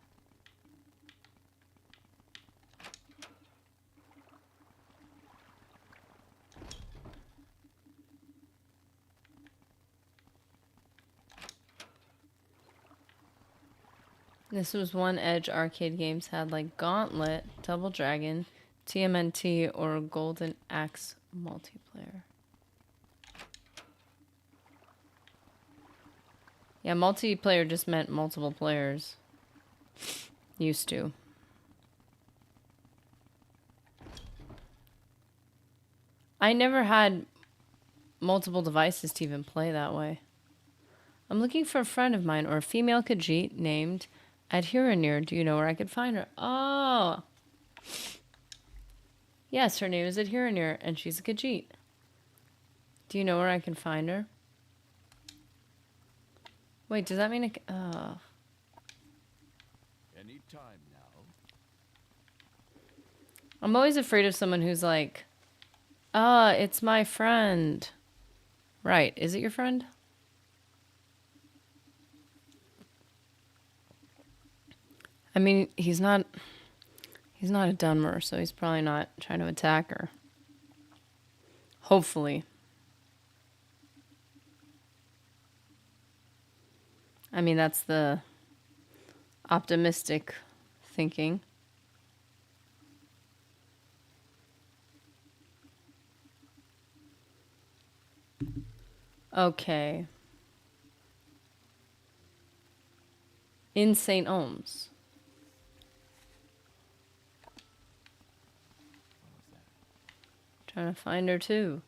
This was one Edge arcade games had like Gauntlet, Double Dragon, TMNT, or Golden Axe multiplayer. Yeah, multiplayer just meant multiple players. Used to. I never had multiple devices to even play that way. I'm looking for a friend of mine or a female Khajiit named Adhiranir. Do you know where I could find her? Oh. Yes, her name is Adhiranir, and she's a Khajiit. Do you know where I can find her? Wait, does that mean it? Oh. Any time now. I'm always afraid of someone who's like, ah, it's my friend. Right, is it your friend? I mean, he's not a Dunmer, so he's probably not trying to attack her. Hopefully. I mean, that's the optimistic thinking. Okay. In St. Ohms. Trying to find her too.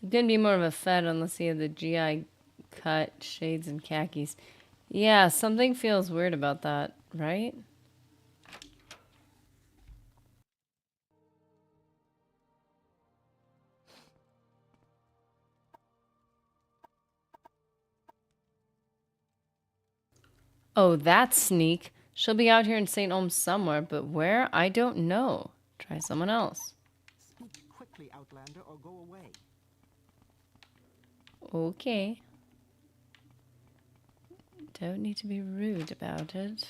You couldn't be more of a Fed unless you had the GI cut, shades, and khakis. Yeah, something feels weird about that, right? Oh, that's sneak. She'll be out here in St. Ohms somewhere, but where? I don't know. Try someone else. Speak quickly, Outlander, or go away. Okay. Don't need to be rude about it.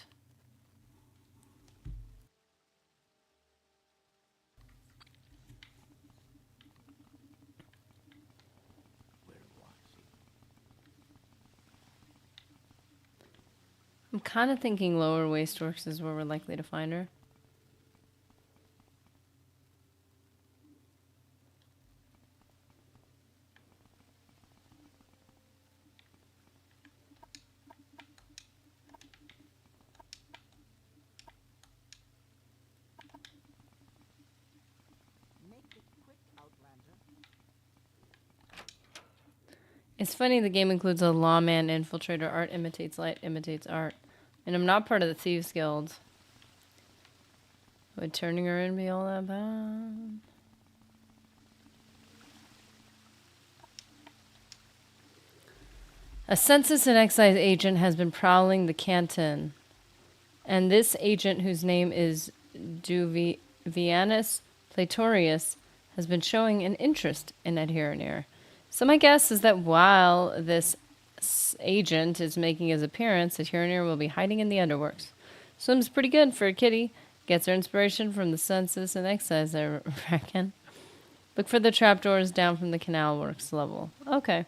We're watching. I'm kind of thinking Lower Wasteworks is where we're likely to find her. Make it quick, Outlander. It's funny the game includes a lawman infiltrator. Art imitates light, imitates art. And I'm not part of the Thieves Guild. Would turning her in be all that bad? A census and excise agent has been prowling the canton. And this agent, whose name is Duvianus Platorius, has been showing an interest in Adhiranir. So my guess is that while this agent is making his appearance, Adhiranir will be hiding in the underworks. Swims pretty good for a kitty. Gets her inspiration from the census and excise, I reckon. Look for the trapdoors down from the canal works level. Okay.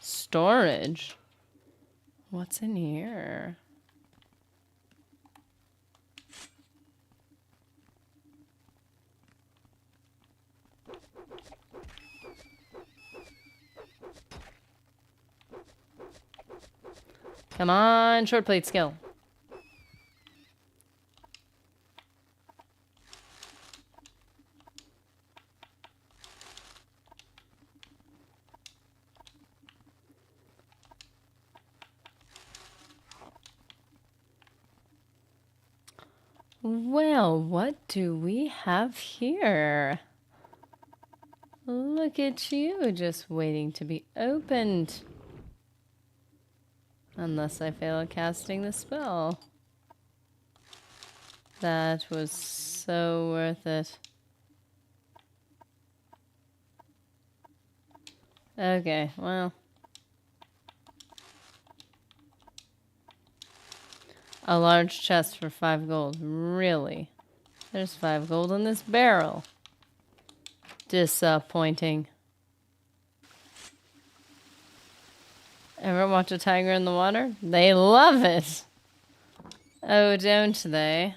Storage? What's in here? Come on, short plate skill. Well, what do we have here? Look at you, just waiting to be opened. Unless I fail at casting the spell. That was so worth it. Okay, well. A large chest for 5 gold. Really? There's 5 gold in this barrel. Disappointing. Ever watch a tiger in the water? They love it. Oh, don't they?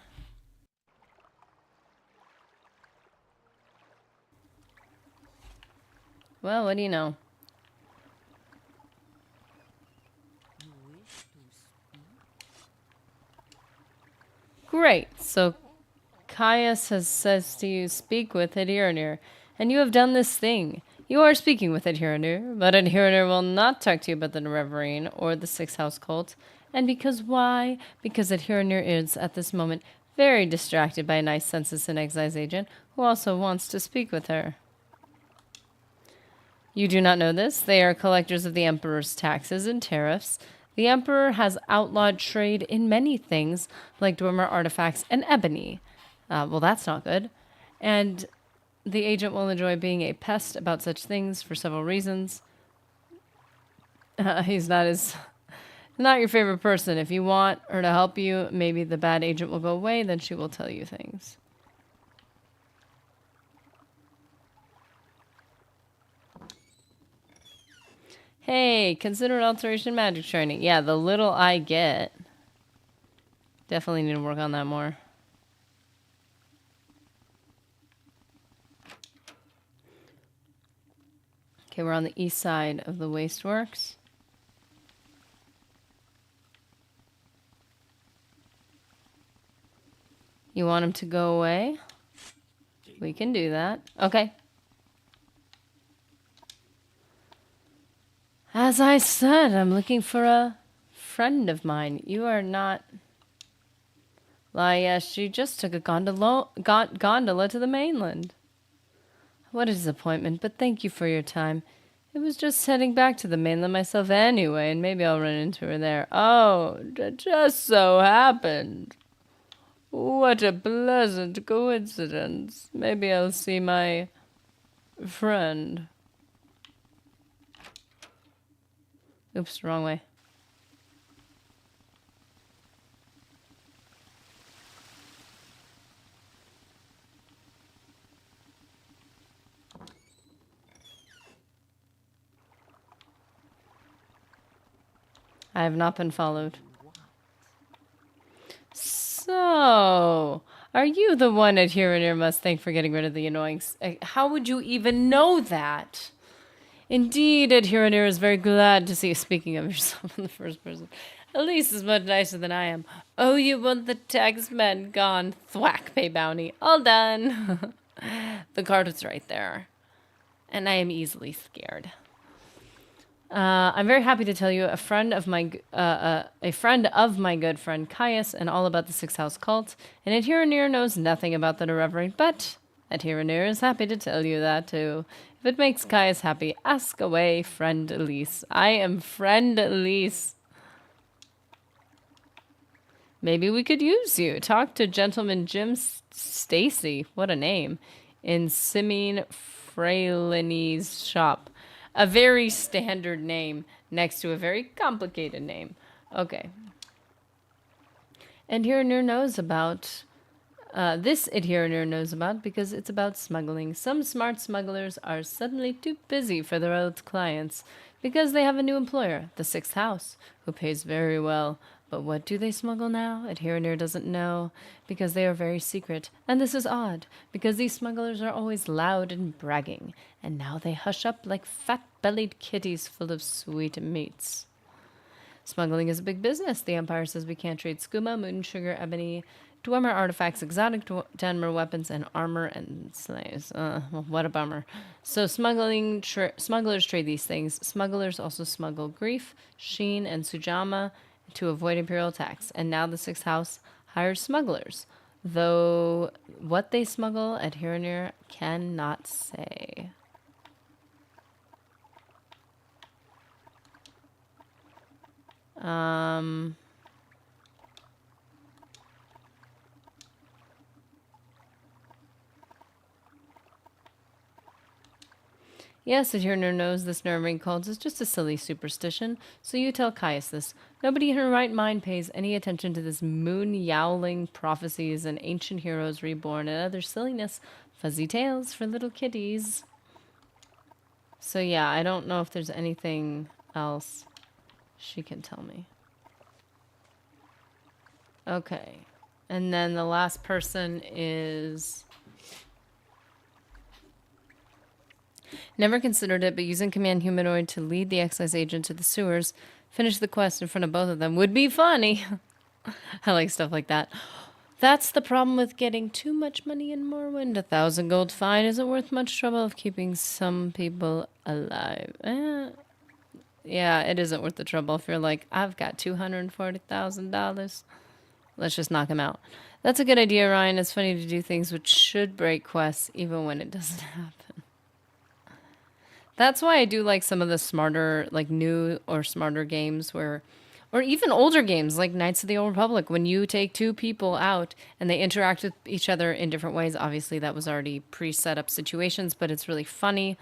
Well, what do you know? You wish to speak? Great. So Caius has says to you, speak with Adhiranir, and you have done this thing. You are speaking with Adhiranir, but Adhiranir will not talk to you about the Reverine or the Sixth House cult. And because why? Because Adhiranir is, at this moment, very distracted by a nice census and excise agent who also wants to speak with her. You do not know this. They are collectors of the Emperor's taxes and tariffs. The Emperor has outlawed trade in many things, like Dwemer artifacts and ebony. Well, that's not good. And the agent will enjoy being a pest about such things for several reasons. He's not your favorite person. If you want her to help you, maybe the bad agent will go away, then she will tell you things. Hey, consider alteration magic training. Yeah, the little I get. Definitely need to work on that more. Okay, we're on the east side of the Wasteworks. You want him to go away? We can do that. Okay. As I said, I'm looking for a friend of mine. You are not... Why, yes, she just took a gondola to the mainland. What a disappointment, but thank you for your time. It was just heading back to the mainland myself anyway, and maybe I'll run into her there. Oh, it just so happened. What a pleasant coincidence. Maybe I'll see my friend. Oops, wrong way. I have not been followed. So, are you the one at Adhiranir must thank for getting rid of the annoying... How would you even know that? Indeed, Adhiranir is very glad to see you speaking of yourself in the first person. Elise is much nicer than I am. Oh, you want the taxman gone. Thwack, pay bounty. All done. The card was right there. And I am easily scared. I'm very happy to tell you a friend of my good friend Caius and all about the Sixth House cult. And Adhiranir knows nothing about the Irreverent, but Adhiranir is happy to tell you that too. If it makes Caius happy, ask away, friend Elise. I am friend Elise. Maybe we could use you. Talk to Gentleman Jim Stacy. What a name. In Simeon Frailini's shop. A very standard name next to a very complicated name. Okay. Adhiranir knows about... this Adhiranir knows about because it's about smuggling. Some smart smugglers are suddenly too busy for their old clients because they have a new employer, the Sixth House, who pays very well. But what do they smuggle now? Adhiranir doesn't know because they are very secret. And this is odd because these smugglers are always loud and bragging. And now they hush up like fat-bellied kitties full of sweet meats. Smuggling is a big business. The Empire says we can't trade skooma, moon sugar, ebony, Dwemer artifacts, exotic Dwemer weapons, and armor and slaves. Well, what a bummer. So smugglers trade these things. Smugglers also smuggle grief, sheen, and sujama to avoid imperial tax. And now the Sixth House hires smugglers. Though what they smuggle, Adhiranir cannot say. Yes, Adhiranir knows this nerve-ring cult is just a silly superstition, so you tell Caius this. Nobody in her right mind pays any attention to this moon-yowling prophecies and ancient heroes reborn and other silliness Fuzzy tails for little kitties. So yeah, I don't know if there's anything else she can tell me. Okay. And then the last person is... Never considered it, but using Command Humanoid to lead the excise agent to the sewers, finish the quest in front of both of them would be funny. I like stuff like that. That's the problem with getting too much money in Morrowind. 1,000 gold fine isn't worth much trouble of keeping some people alive. Yeah, it isn't worth the trouble if you're like, I've got $240,000. Let's just knock him out. That's a good idea, Ryan. It's funny to do things which should break quests, even when it doesn't happen. That's why I do like some of the smarter, like new or smarter games where, or even older games like Knights of the Old Republic, when you take two people out and they interact with each other in different ways. Obviously, that was already pre-set up situations, but it's really funny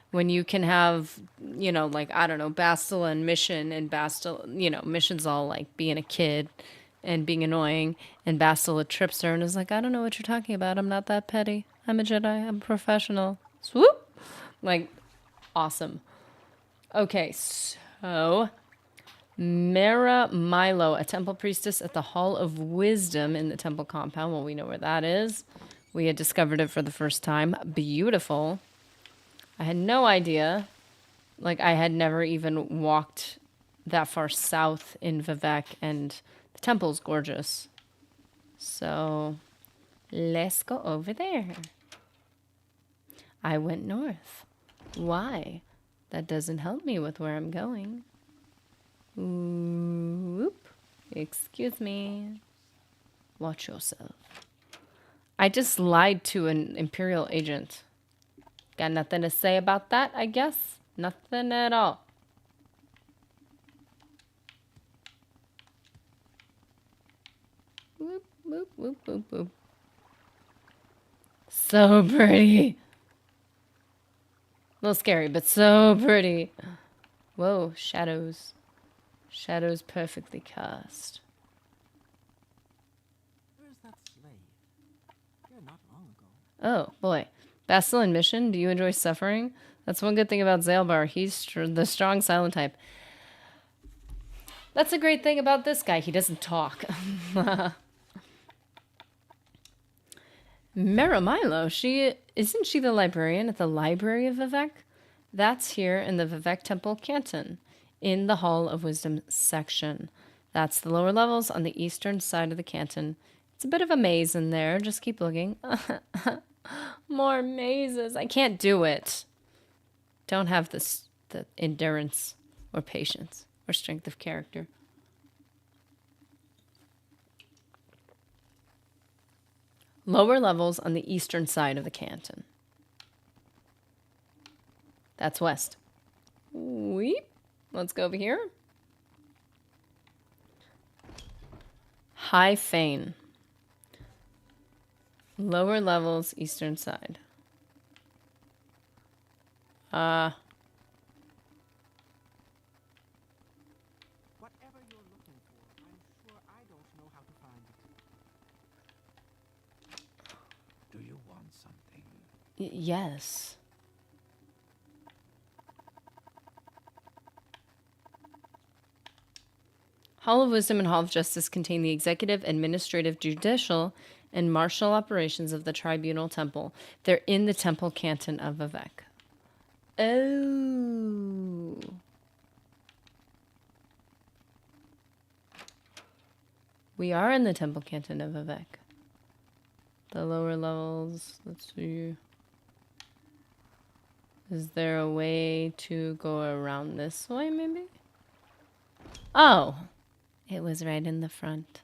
when you can have, you know, like, I don't know, Bastila and Mission, and Bastila, you know, Mission's all like being a kid and being annoying, and Bastila trips her and is like, I don't know what you're talking about. I'm not that petty. I'm a Jedi. I'm a professional. Swoop! Like, awesome. Okay, so Mara Milo, a temple priestess at the Hall of Wisdom in the temple compound. Well, we know where that is. We had discovered it for the first time. Beautiful. I had no idea. Like, I had never even walked that far south in Vivek, and the temple's gorgeous. So, let's go over there. I went north. Why? That doesn't help me with where I'm going. Whoop. Excuse me. Watch yourself. I just lied to an Imperial agent. Got nothing to say about that, I guess? Nothing at all. Whoop, whoop, whoop, whoop, whoop. So pretty. A little scary, but so pretty. Whoa, shadows. Shadows perfectly cast. Where's that slave? Here not long ago. Oh, boy. Bastila and Mission, do you enjoy suffering? That's one good thing about Zalbar. He's the strong silent type. That's a great thing about this guy. He doesn't talk. Maramilo, isn't she the librarian at the Library of Vivek? That's here in the Vivek Temple Canton, in the Hall of Wisdom section. That's the lower levels on the eastern side of the canton. It's a bit of a maze in there. Just keep looking. More mazes. I can't do it. Don't have the endurance or patience or strength of character. Lower levels on the eastern side of the canton. That's west. Weep. Let's go over here. High Fane. Lower levels, eastern side. Whatever you're looking for, I'm sure I don't know how to find it. Do you want something? Yes. Hall of Wisdom and Hall of Justice contain the executive, administrative, judicial, and martial operations of the Tribunal Temple. They're in the Temple Canton of Vivek. Oh. We are in the Temple Canton of Vivek. The lower levels, let's see. Is there a way to go around this way, maybe? Oh. It was right in the front.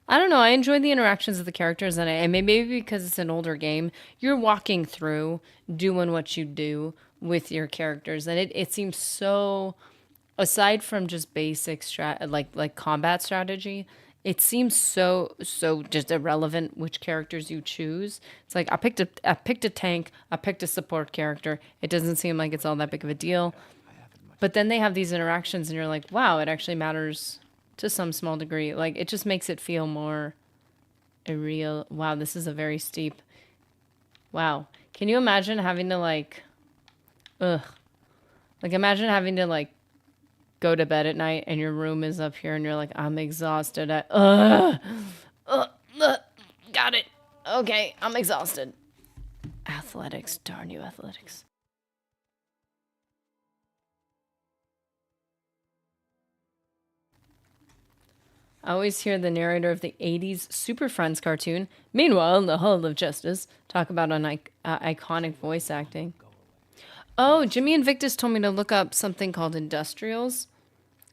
I don't know. I enjoyed the interactions of the characters, and maybe because it's an older game, you're walking through, doing what you do with your characters, and it seems so. Aside from just basic like combat strategy, it seems so just irrelevant which characters you choose. It's like I picked a tank, I picked a support character. It doesn't seem like it's all that big of a deal. But then they have these interactions, and you're like, wow, it actually matters. To some small degree. Like, it just makes it feel more a real... Wow, this is a very steep... Wow. Can you imagine having to like, ugh. Like imagine having to like go to bed at night and your room is up here and you're like, I'm exhausted. Got it. Okay, I'm exhausted. Athletics. Darn you, athletics. I always hear the narrator of the 80s Super Friends cartoon, meanwhile in the Hall of Justice, talk about iconic voice acting. Oh, Jimmy Invictus told me to look up something called Industrials.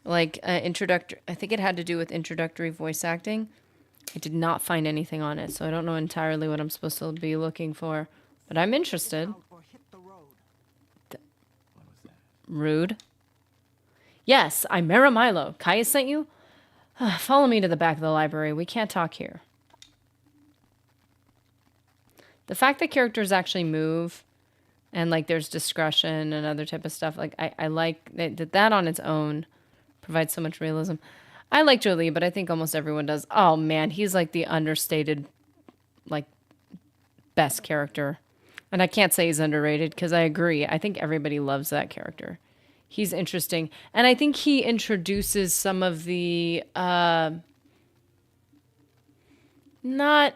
Like introductory, I think it had to do with introductory voice acting. I did not find anything on it, so I don't know entirely what I'm supposed to be looking for. But I'm interested. Out or hit the road. What was that? Rude. Yes, I'm Mara Milo. Kaya sent you? Follow me to the back of the library. We can't talk here. The fact that characters actually move and like there's discretion and other type of stuff, like I like that on its own provides so much realism. I like Jolie, but I think almost everyone does. Oh man, he's like the understated, like best character. And I can't say he's underrated because I agree. I think everybody loves that character. He's interesting. And I think he introduces some of the not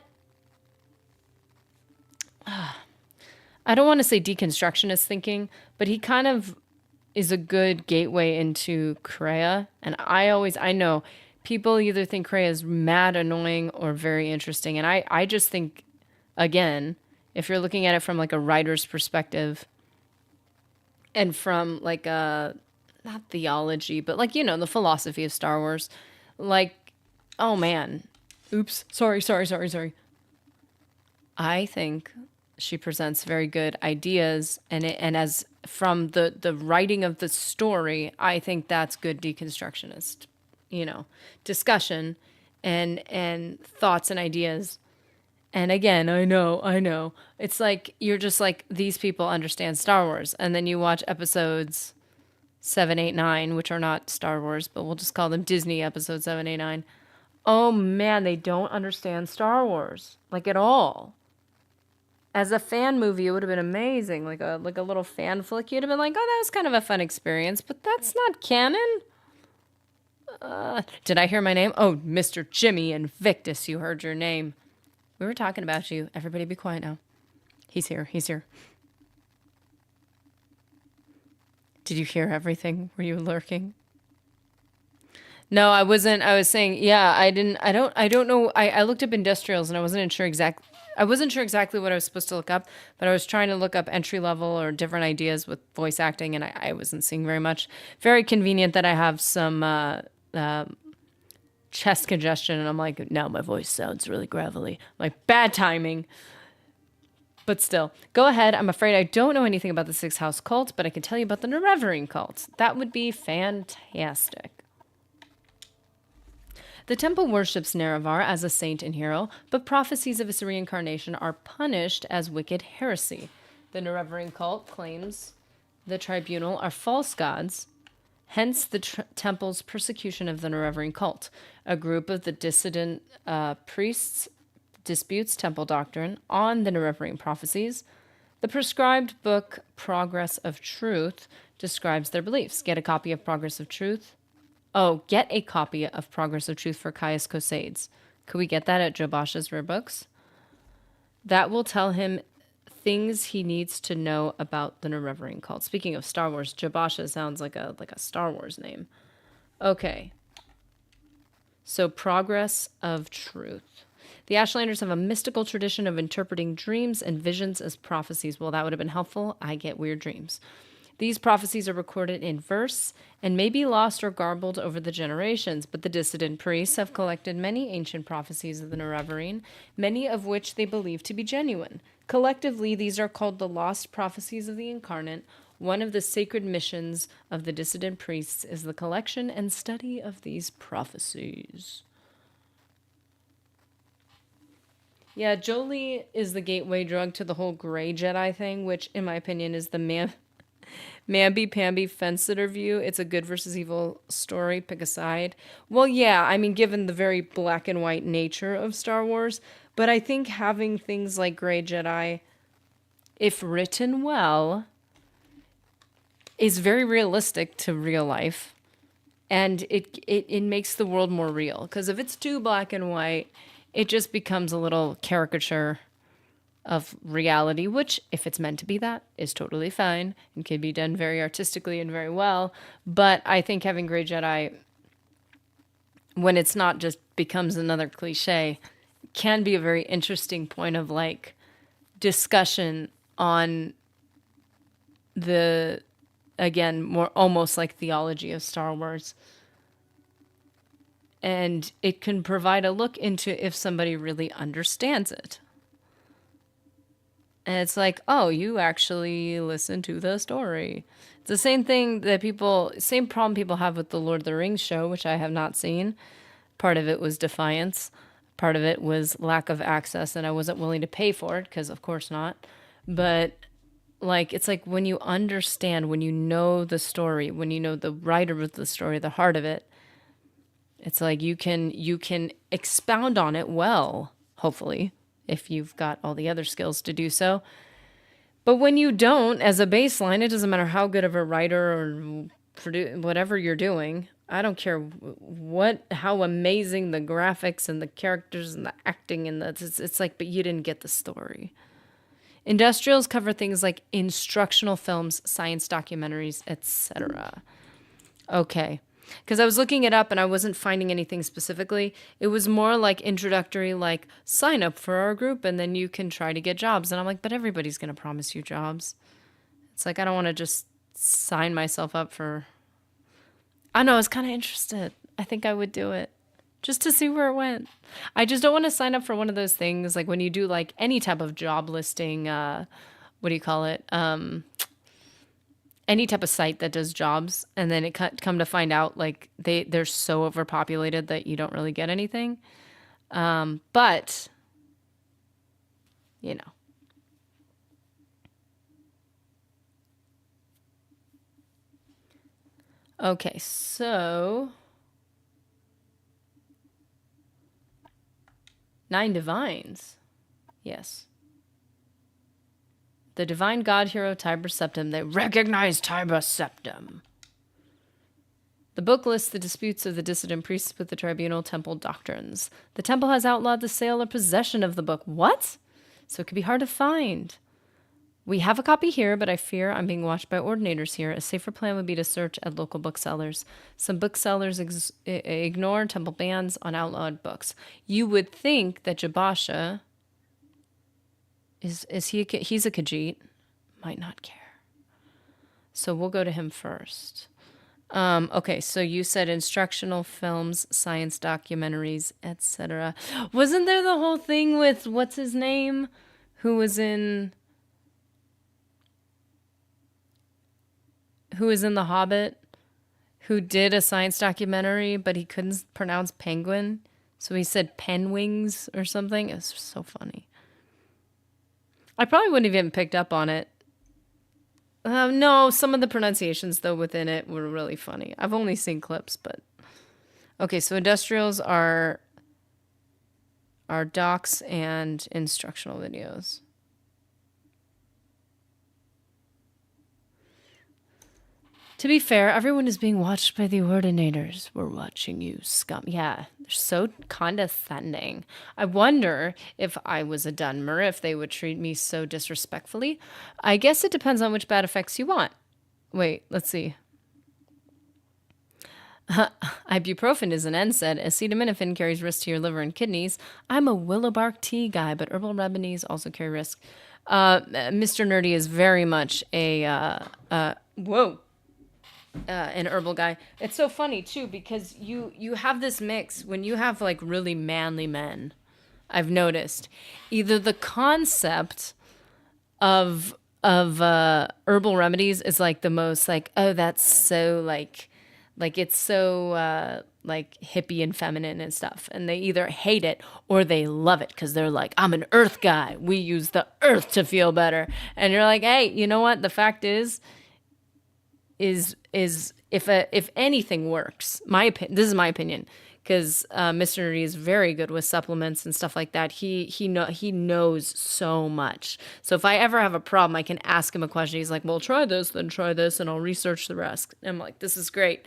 I don't want to say deconstructionist thinking, but he kind of is a good gateway into Kreia. And I know people either think Kreia is mad annoying or very interesting. And I just think, again, if you're looking at it from like a writer's perspective and from like a, not theology, but like, you know, the philosophy of Star Wars, like, oh man, oops, sorry. I think she presents very good ideas, and as from the writing of the story, I think that's good deconstructionist, you know, discussion and thoughts and ideas. And again, I know. It's like you're just like these people understand Star Wars, and then you watch episodes 7, 8, 9, which are not Star Wars, but we'll just call them Disney episodes 7, 8, 9. Oh man, they don't understand Star Wars like at all. As a fan movie, it would have been amazing. Like a little fan flick. You'd have been like, oh, that was kind of a fun experience, but that's not canon. Did I hear my name? Oh, Mr. Jimmy Invictus, you heard your name. We were talking about you. Everybody be quiet now. He's here. Did you hear everything? Were you lurking? No, I wasn't. I was saying, yeah, I don't know. I looked up industrials and I wasn't sure exactly what I was supposed to look up, but I was trying to look up entry level or different ideas with voice acting, and I wasn't seeing very much. Very convenient that I have some chest congestion, and I'm like, now my voice sounds really gravelly. Like, bad timing. But still, go ahead. I'm afraid I don't know anything about the Sixth House cult, but I can tell you about the Nerevering cult. That would be fantastic. The temple worships Nerevar as a saint and hero, but prophecies of his reincarnation are punished as wicked heresy. The Nerevering cult claims the tribunal are false gods, hence the temple's persecution of the Nerevering cult. A group of the dissident priests disputes temple doctrine on the Nerevering prophecies. The prescribed book, Progress of Truth, describes their beliefs. Get a copy of Progress of Truth. Oh, get a copy of Progress of Truth for Caius Cosades. Could we get that at Jobash's Rare Books? That will tell him things he needs to know about the Nerevering cult. Speaking of Star Wars, Jabasha sounds like a Star Wars name. Okay. So, Progress of Truth. The Ashlanders have a mystical tradition of interpreting dreams and visions as prophecies. Well, that would have been helpful. I get weird dreams. These prophecies are recorded in verse and may be lost or garbled over the generations, but the dissident priests have collected many ancient prophecies of the Nerevering, many of which they believe to be genuine. Collectively, these are called the lost prophecies of the incarnate. One of the sacred missions of the dissident priests is the collection and study of these prophecies. Yeah, Jolie is the gateway drug to the whole gray Jedi thing, which, in my opinion, is the mamby-pamby fence-sitter view. It's a good versus evil story. Pick a side. Well, yeah, I mean, given the very black and white nature of Star Wars, but I think having things like gray Jedi if written well, is very realistic to real life. And it makes the world more real. Because if it's too black and white, it just becomes a little caricature of reality, which, if it's meant to be that, is totally fine and can be done very artistically and very well. But I think having Grey Jedi, when it's not just becomes another cliche, can be a very interesting point of like discussion on the, again, more almost like theology of Star Wars. And it can provide a look into if somebody really understands it. And it's like, oh, you actually listen to the story. It's the same thing that same problem people have with the Lord of the Rings show, which I have not seen. Part of it was defiance. Part of it was lack of access, and I wasn't willing to pay for it, because of course not. But like, it's like when you understand, when you know the story, when you know the writer of the story, the heart of it, it's like you can expound on it well, hopefully, if you've got all the other skills to do so. But when you don't, as a baseline, it doesn't matter how good of a writer or whatever you're doing. I don't care how amazing the graphics and the characters and the acting and it's like, but you didn't get the story. Industrials cover things like instructional films, science documentaries, etc. Okay. Because I was looking it up and I wasn't finding anything specifically. It was more like introductory, like sign up for our group and then you can try to get jobs. And I'm like, but everybody's going to promise you jobs. It's like, I don't want to just sign myself up for... I know, I was kind of interested. I think I would do it just to see where it went. I just don't want to sign up for one of those things like when you do like any type of job listing, what do you call it? Any type of site that does jobs, and then it come to find out like they're so overpopulated that you don't really get anything. But you know. Okay, so 9 divines. Yes. The divine god hero Tiber Septim. They recognize Tiber Septim. The book lists the disputes of the dissident priests with the tribunal temple doctrines. The temple has outlawed the sale or possession of the book. What? So it could be hard to find. We have a copy here, but I fear I'm being watched by ordinators here. A safer plan would be to search at local booksellers. Some booksellers ignore temple bans on outlawed books. You would think that Jabasha... He's a Khajiit? Might not care. So we'll go to him first. Okay, so you said instructional films, science documentaries, etc. Wasn't there the whole thing with what's his name, who was in The Hobbit, who did a science documentary, but he couldn't pronounce penguin, so he said penwings or something? It was so funny. I probably wouldn't have even picked up on it. No, some of the pronunciations, though, within it were really funny. I've only seen clips, but... Okay, so industrials are docs and instructional videos. To be fair, everyone is being watched by the ordinators. We're watching you, scum. Yeah, they're so condescending. I wonder if I was a Dunmer, if they would treat me so disrespectfully. I guess it depends on which bad effects you want. Wait, let's see. Ibuprofen is an NSAID. Acetaminophen carries risk to your liver and kidneys. I'm a willow bark tea guy, but herbal remedies also carry risk. Mr. Nerdy is very much an herbal guy. It's so funny too because you have this mix when you have like really manly men. I've noticed either the concept of herbal remedies is like the most like, oh, that's so like it's so like hippie and feminine and stuff, and they either hate it or they love it because they're like, I'm an earth guy, we use the earth to feel better. And you're like, hey, you know what, the fact is if anything works, this is my opinion, because Mr. Nerdy is very good with supplements and stuff like that. He knows so much. So if I ever have a problem, I can ask him a question. He's like, "Well, try this, then try this, and I'll research the rest." And I'm like, "This is great."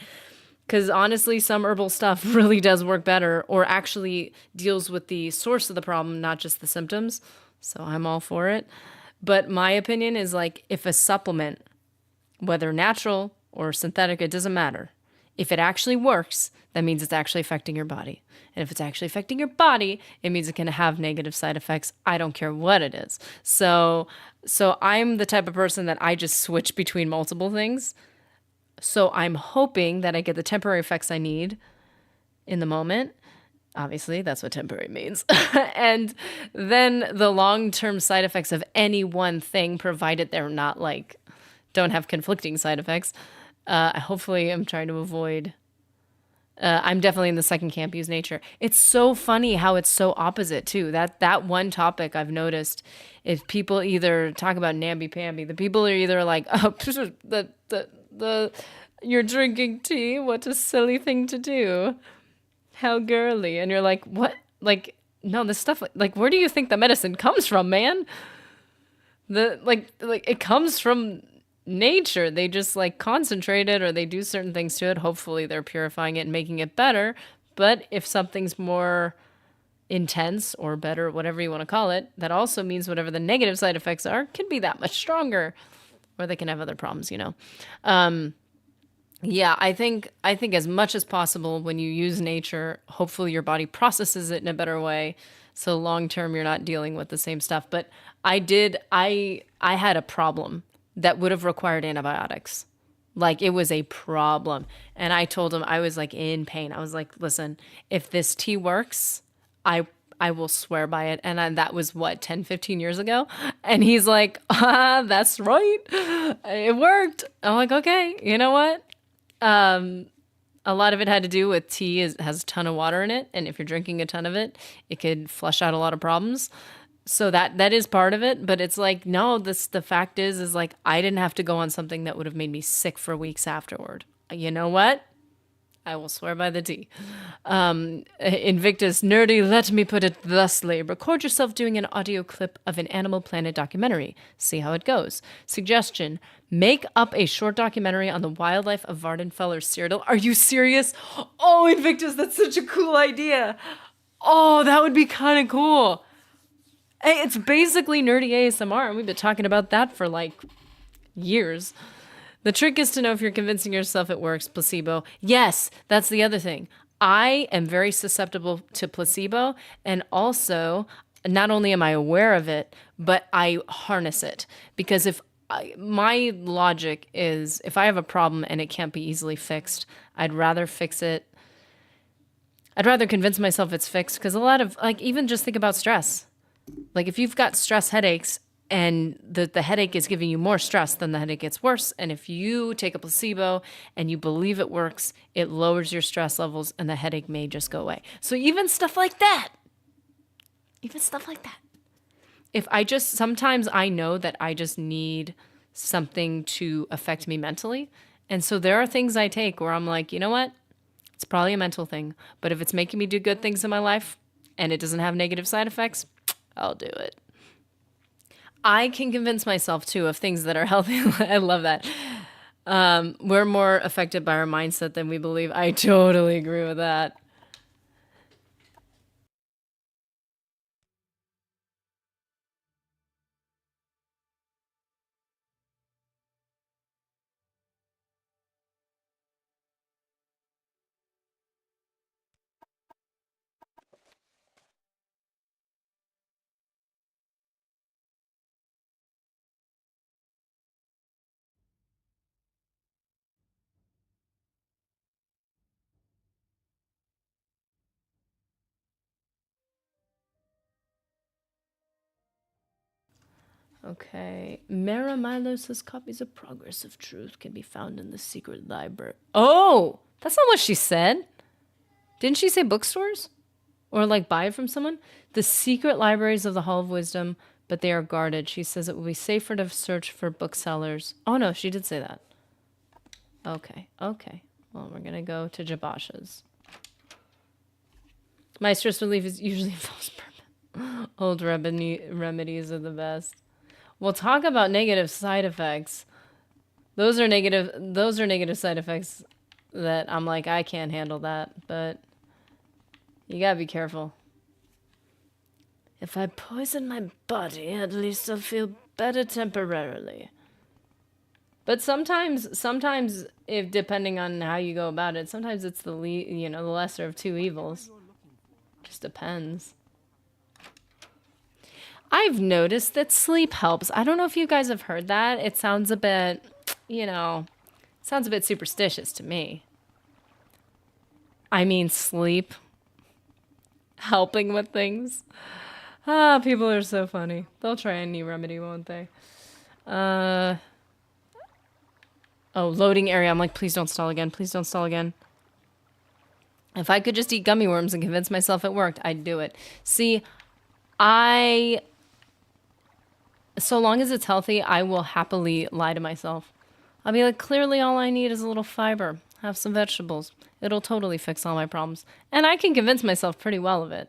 Because honestly, some herbal stuff really does work better, or actually deals with the source of the problem, not just the symptoms. So I'm all for it. But my opinion is like, if a supplement, whether natural or synthetic, it doesn't matter. If it actually works, that means it's actually affecting your body. And if it's actually affecting your body, it means it can have negative side effects. I don't care what it is. So I'm the type of person that I just switch between multiple things. So I'm hoping that I get the temporary effects I need in the moment. Obviously, that's what temporary means. And then the long-term side effects of any one thing, provided they're not like, don't have conflicting side effects. Hopefully, I'm trying to avoid. I'm definitely in the second camp, use nature. It's so funny how it's so opposite too. That one topic I've noticed, if people either talk about namby-pamby, the people are either like, oh, the you're drinking tea, what a silly thing to do. How girly. And you're like, what? Like, no, this stuff, like, where do you think the medicine comes from, man? Like it comes from nature. They just like concentrate it, or they do certain things to it. Hopefully they're purifying it and making it better. But if something's more intense or better, whatever you want to call it, that also means whatever the negative side effects are can be that much stronger, or they can have other problems, you know. Yeah, I think as much as possible, when you use nature, hopefully your body processes it in a better way, so long term you're not dealing with the same stuff. But I had a problem that would have required antibiotics. Like, it was a problem. And I told him, I was like in pain. I was like, "Listen, if this tea works, I will swear by it." And that was what, 10, 15 years ago? And he's like, "That's right. It worked." I'm like, "Okay, you know what?" A lot of it had to do with tea has a ton of water in it. And if you're drinking a ton of it, it could flush out a lot of problems. So that is part of it. But it's like, no, the fact is like, I didn't have to go on something that would have made me sick for weeks afterward. You know what? I will swear by the tea. Invictus Nerdy, let me put it thusly. Record yourself doing an audio clip of an Animal Planet documentary. See how it goes. Suggestion, make up a short documentary on the wildlife of Vardenfeller Cyrodiil. Are you serious? Oh, Invictus, that's such a cool idea. Oh, that would be kind of cool. Hey, it's basically nerdy ASMR, and we've been talking about that for like years. The trick is to know if you're convincing yourself it works. Placebo. Yes, that's the other thing. I am very susceptible to placebo, and also not only am I aware of it, but I harness it. Because my logic is, if I have a problem and it can't be easily fixed, I'd rather fix it. I'd rather convince myself it's fixed, because a lot of, like, even just think about stress. Like, if you've got stress headaches, and the headache is giving you more stress, then the headache gets worse. And if you take a placebo and you believe it works, it lowers your stress levels and the headache may just go away. So even stuff like that. Sometimes I know that I just need something to affect me mentally. And so there are things I take where I'm like, you know what? It's probably a mental thing. But if it's making me do good things in my life and it doesn't have negative side effects, I'll do it. I can convince myself, too, of things that are healthy. I love that. We're more affected by our mindset than we believe. I totally agree with that. Okay. Mara Milo says copies of Progress of Truth can be found in the secret library. Oh, that's not what she said. Didn't she say bookstores? Or like buy it from someone? The secret libraries of the Hall of Wisdom, but they are guarded. She says it will be safer to search for booksellers. Oh no, she did say that. Okay. Well, we're going to go to Jabasha's. My stress relief is usually false purpose. Old remedies are the best. We'll talk about negative side effects. Those are negative side effects that I'm like, I can't handle that, but you gotta be careful. If I poison my body, at least I'll feel better temporarily. But sometimes, if depending on how you go about it, sometimes it's the lesser of two evils. Just depends. I've noticed that sleep helps. I don't know if you guys have heard that. It sounds a bit, sounds a bit superstitious to me. I mean, sleep helping with things. Ah, people are so funny. They'll try any remedy, won't they? Oh, loading area. I'm like, please don't stall again. Please don't stall again. If I could just eat gummy worms and convince myself it worked, I'd do it. See, so long as it's healthy, I will happily lie to myself. I'll be like, clearly all I need is a little fiber. Have some vegetables. It'll totally fix all my problems. And I can convince myself pretty well of it.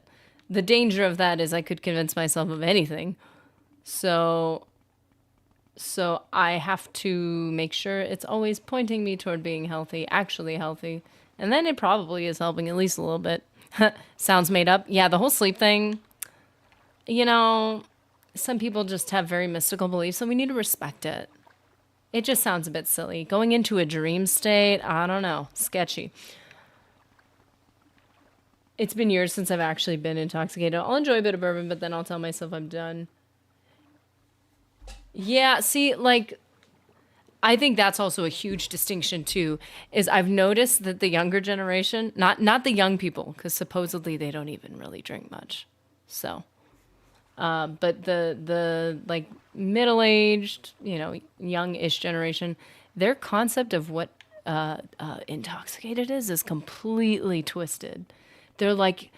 The danger of that is I could convince myself of anything. So I have to make sure it's always pointing me toward being healthy, actually healthy. And then it probably is helping at least a little bit. Sounds made up. Yeah, the whole sleep thing, some people just have very mystical beliefs and we need to respect it. It just sounds a bit silly. Going into a dream state, I don't know, sketchy. It's been years since I've actually been intoxicated. I'll enjoy a bit of bourbon, but then I'll tell myself I'm done. Yeah, see, like, I think that's also a huge distinction too, is I've noticed that the younger generation, not the young people, because supposedly they don't even really drink much. So, but the like middle-aged, young-ish generation, their concept of what intoxicated is completely twisted. They're like,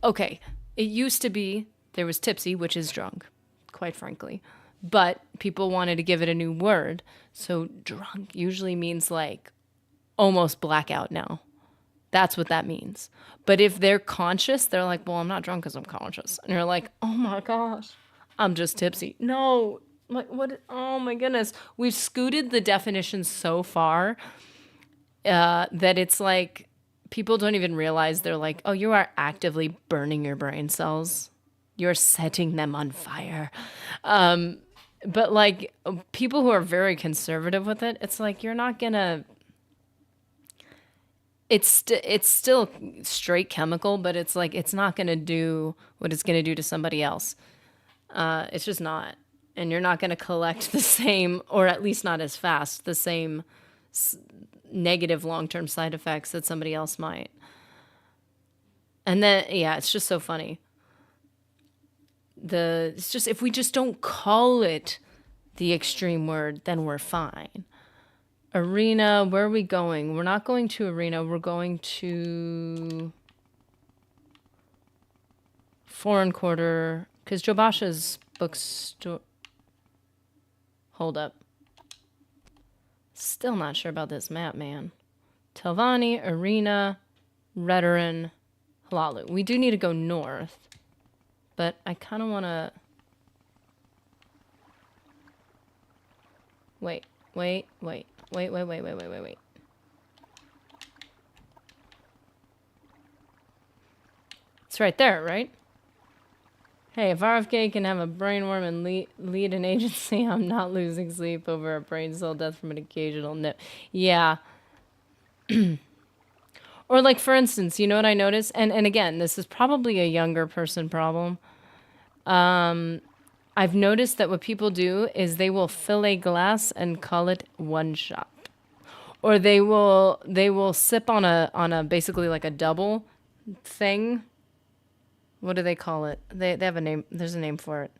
okay, it used to be there was tipsy, which is drunk, quite frankly. But people wanted to give it a new word. So drunk usually means like almost blackout now. That's what that means. But if they're conscious, they're like, well, I'm not drunk because I'm conscious. And you're like, oh my gosh, I'm just tipsy. No, like what? Oh my goodness. We've scooted the definition so far that it's like people don't even realize they're like, oh, you are actively burning your brain cells. You're setting them on fire. But like people who are very conservative with it, it's like you're not gonna. It's still straight chemical, but it's like it's not gonna do what it's gonna do to somebody else. It's just not, and you're not gonna collect the same, or at least not as fast, the same negative long-term side effects that somebody else might. And then yeah, it's just so funny. It's just if we just don't call it the extreme word, then we're fine. Arena, where are we going? We're not going to Arena. We're going to Foreign Quarter because Jobasha's bookstore. Hold up. Still not sure about this map, man. Telvanni, Arena, Redoran, Halalu. We do need to go north. But I kind of want to... Wait. It's right there, right? Hey, if RFK can have a brainworm and lead an agency, I'm not losing sleep over a brain cell death from an occasional nip. Yeah. Or like, for instance, you know what I noticed? And again, this is probably a younger person problem. I've noticed that what people do is they will fill a glass and call it one shot. Or they will sip on a basically like a double thing. What do they call it? They have a name. There's a name for it.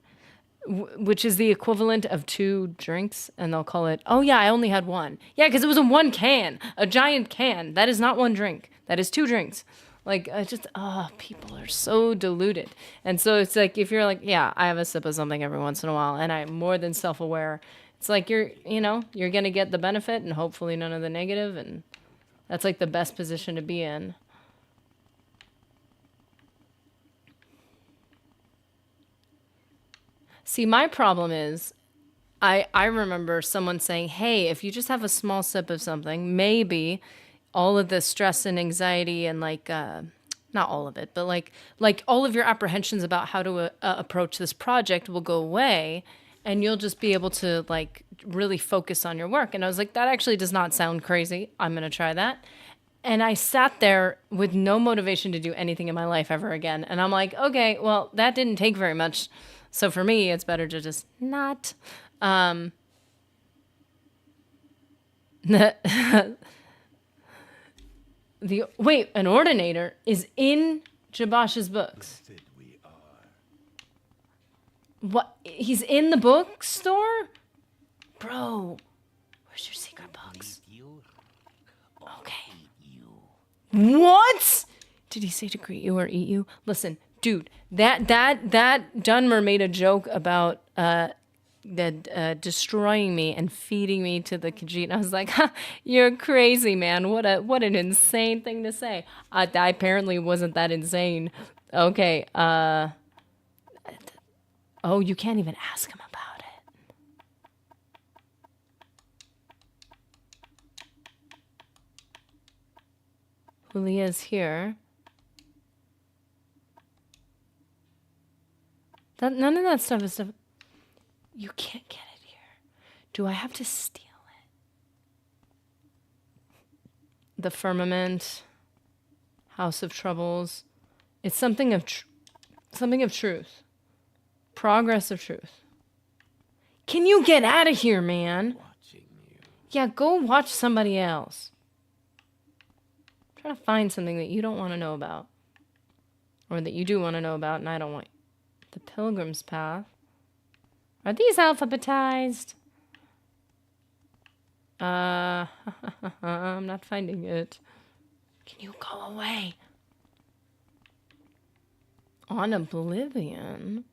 Which is the equivalent of 2 drinks, and they'll call it, oh yeah, I only had 1. Yeah, because it was in 1 can, a giant can. That is not 1 drink. That is 2 drinks. Like, people are so deluded. And so it's like, if you're like, yeah, I have a sip of something every once in a while, and I'm more than self-aware, it's like you're going to get the benefit and hopefully none of the negative, and that's like the best position to be in. See, my problem is I remember someone saying, hey, if you just have a small sip of something, maybe all of the stress and anxiety and like, not all of it, but like all of your apprehensions about how to approach this project will go away and you'll just be able to like really focus on your work. And I was like, that actually does not sound crazy. I'm going to try that. And I sat there with no motivation to do anything in my life ever again. And I'm like, okay, well, that didn't take very much. So for me, it's better to just not. Wait, an ordinator is in Jabash's books. Said we are. What? He's in the bookstore? Bro, where's your secret books? Eat you. Okay. Eat you. What? Did he say to greet you or eat you? Listen, dude, that Dunmer made a joke about destroying me and feeding me to the Khajiit. And I was like, huh, you're crazy, man. What an insane thing to say. I apparently wasn't that insane. Okay. Oh, you can't even ask him about it. Julia's here. None of that stuff is stuff. You can't get it here. Do I have to steal it? The Firmament, House of Troubles. It's something of truth. Progress of truth. Can you get out of here, man? Watching you. Yeah, go watch somebody else. I'm trying to find something that you don't want to know about. Or that you do want to know about and I don't want. The Pilgrim's Path. Are these alphabetized? I'm not finding it. Can you go away? On Oblivion.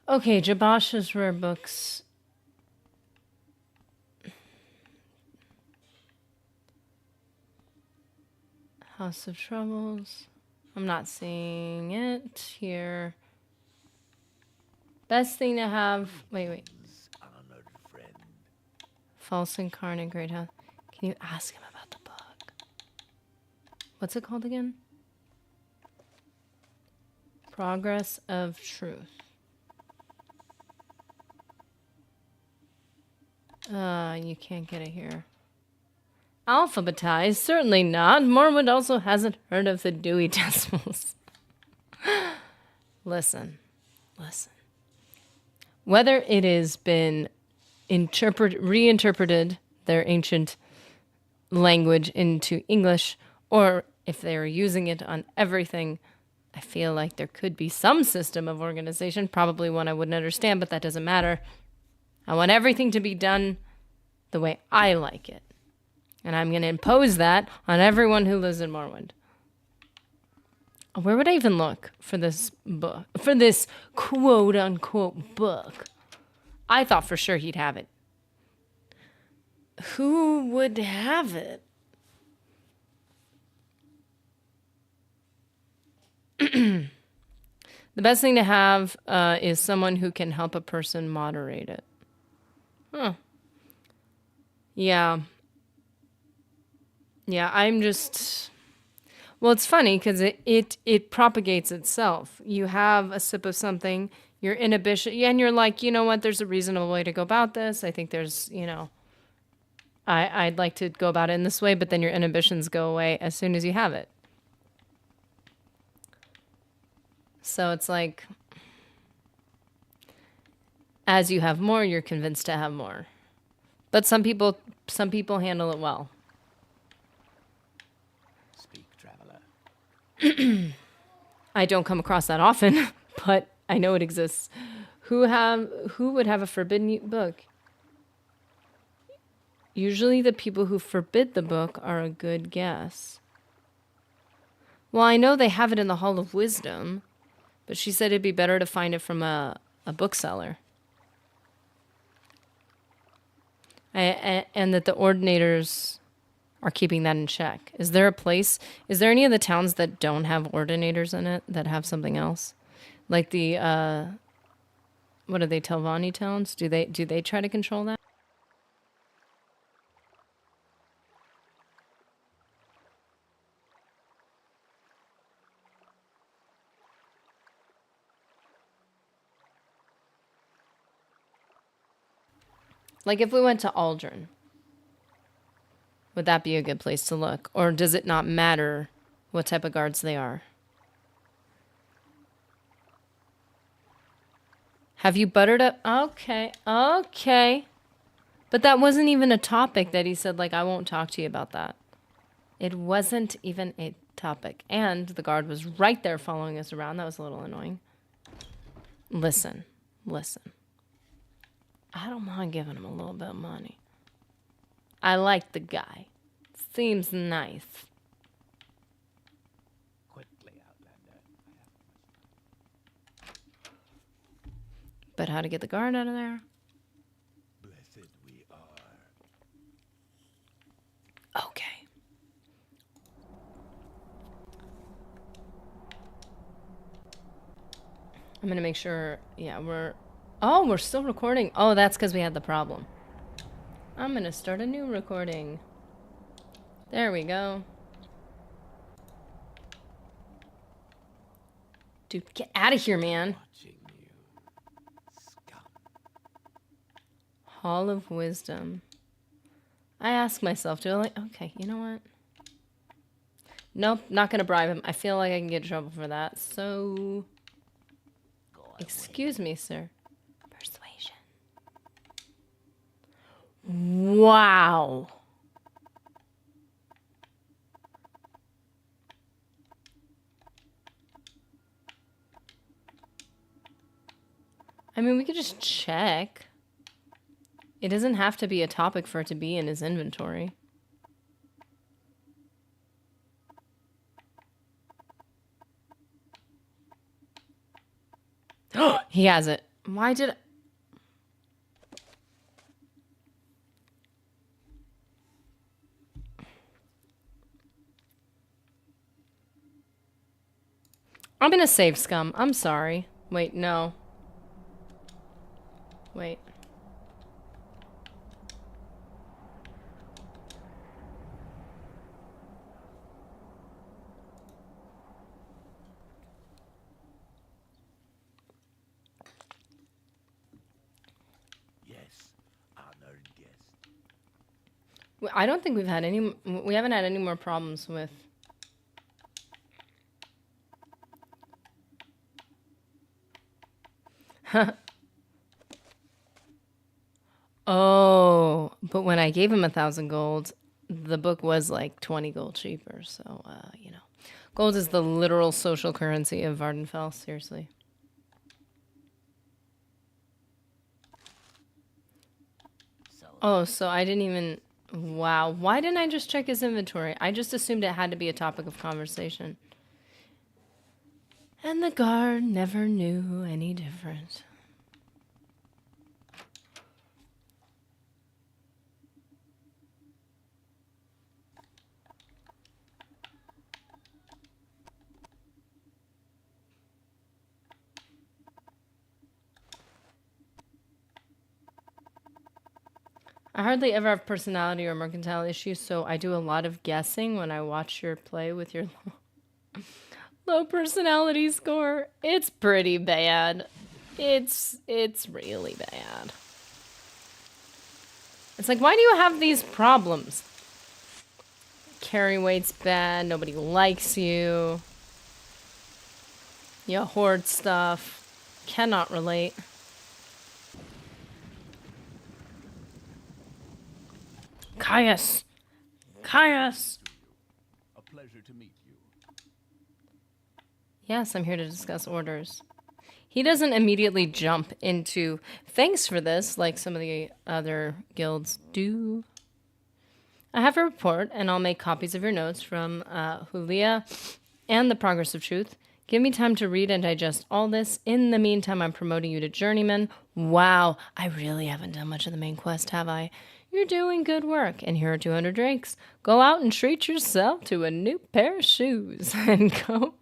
Okay, Jabash's rare books. House of Troubles. I'm not seeing it here. Best thing to have. Wait. Honored friend. False Incarnate Great House. Can you ask him about the book? What's it called again? Progress of Truth. You can't get it here. Alphabetized? Certainly not. Morwood also hasn't heard of the Dewey Decimals. Listen. Whether it has been reinterpreted, their ancient language, into English, or if they are using it on everything, I feel like there could be some system of organization, probably one I wouldn't understand, but that doesn't matter. I want everything to be done the way I like it. And I'm going to impose that on everyone who lives in Morrowind. Where would I even look for this book? For this quote-unquote book? I thought for sure he'd have it. Who would have it? The best thing to have is someone who can help a person moderate it. Huh. Yeah. Yeah, I'm just... Well, it's funny because it propagates itself. You have a sip of something, your inhibition, and you're like, you know what, there's a reasonable way to go about this. I think there's, I'd like to go about it in this way, but then your inhibitions go away as soon as you have it. So it's like, as you have more, you're convinced to have more. But some people handle it well. Speak, traveler. I don't come across that often, but I know it exists. Who would have a forbidden book? Usually the people who forbid the book are a good guess. Well, I know they have it in the Hall of Wisdom, but she said it'd be better to find it from a bookseller. And that the ordinators are keeping that in check. Is there a place? Is there any of the towns that don't have ordinators in it that have something else, like the what are they, Telvanni towns? Do they try to control that? Like if we went to Aldrin, would that be a good place to look? Or does it not matter what type of guards they are? Have you buttered up? Okay, okay. But that wasn't even a topic that he said, like, I won't talk to you about that. It wasn't even a topic. And the guard was right there following us around. That was a little annoying. Listen. I don't mind giving him a little bit of money. I like the guy. Seems nice. Quickly, Outlander. But how to get the guard out of there? Blessed we are. Okay. I'm gonna make sure, yeah, we're still recording. Oh, that's because we had the problem. I'm gonna start a new recording. There we go. Dude, get out of here, man. Watching you. Scum. Hall of Wisdom. I ask myself, do I like, okay, you know what? Nope, not gonna bribe him. I feel like I can get in trouble for that. So, excuse me, sir. Persuasion. Wow. I mean, we could just check. It doesn't have to be a topic for it to be in his inventory. He has it. Why did I... I'm gonna save scum. I'm sorry. Wait, no. Wait. Yes, honored guest. I don't think we've had any... We haven't had any more problems with... Oh, but when I gave him 1,000 gold, the book was like 20 gold cheaper. So, you know, gold is the literal social currency of Vardenfell. Seriously. Oh, so I didn't even... Wow. Why didn't I just check his inventory? I just assumed it had to be a topic of conversation. And the guard never knew any different. I hardly ever have personality or mercantile issues, so I do a lot of guessing when I watch your play with your low personality score. It's pretty bad. It's really bad. It's like, why do you have these problems? Carry weight's bad, nobody likes you. You hoard stuff. Cannot relate. Caius! Caius! A pleasure to meet you. Yes, I'm here to discuss orders. He doesn't immediately jump into thanks for this like some of the other guilds do. I have a report, and I'll make copies of your notes from Julia and the Progress of Truth. Give me time to read and digest all this. In the meantime, I'm promoting you to journeyman. Wow, I really haven't done much of the main quest, have I? You're doing good work, and here are 200 drinks. Go out and treat yourself to a new pair of shoes and go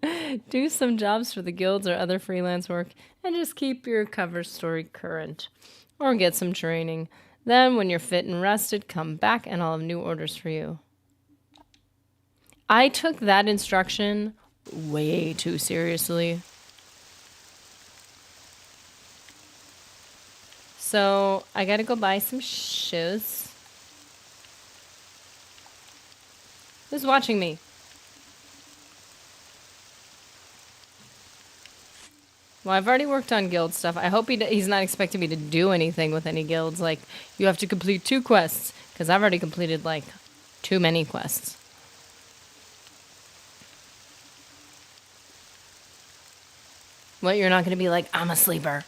do some jobs for the guilds or other freelance work and just keep your cover story current. Or get some training. Then, when you're fit and rested, come back and I'll have new orders for you. I took that instruction way too seriously. So, I gotta go buy some shoes. Who's watching me? Well, I've already worked on guild stuff. I hope he's not expecting me to do anything with any guilds. Like, you have to complete 2 quests. Because I've already completed, like, too many quests. What, you're not going to be like, I'm a sleeper.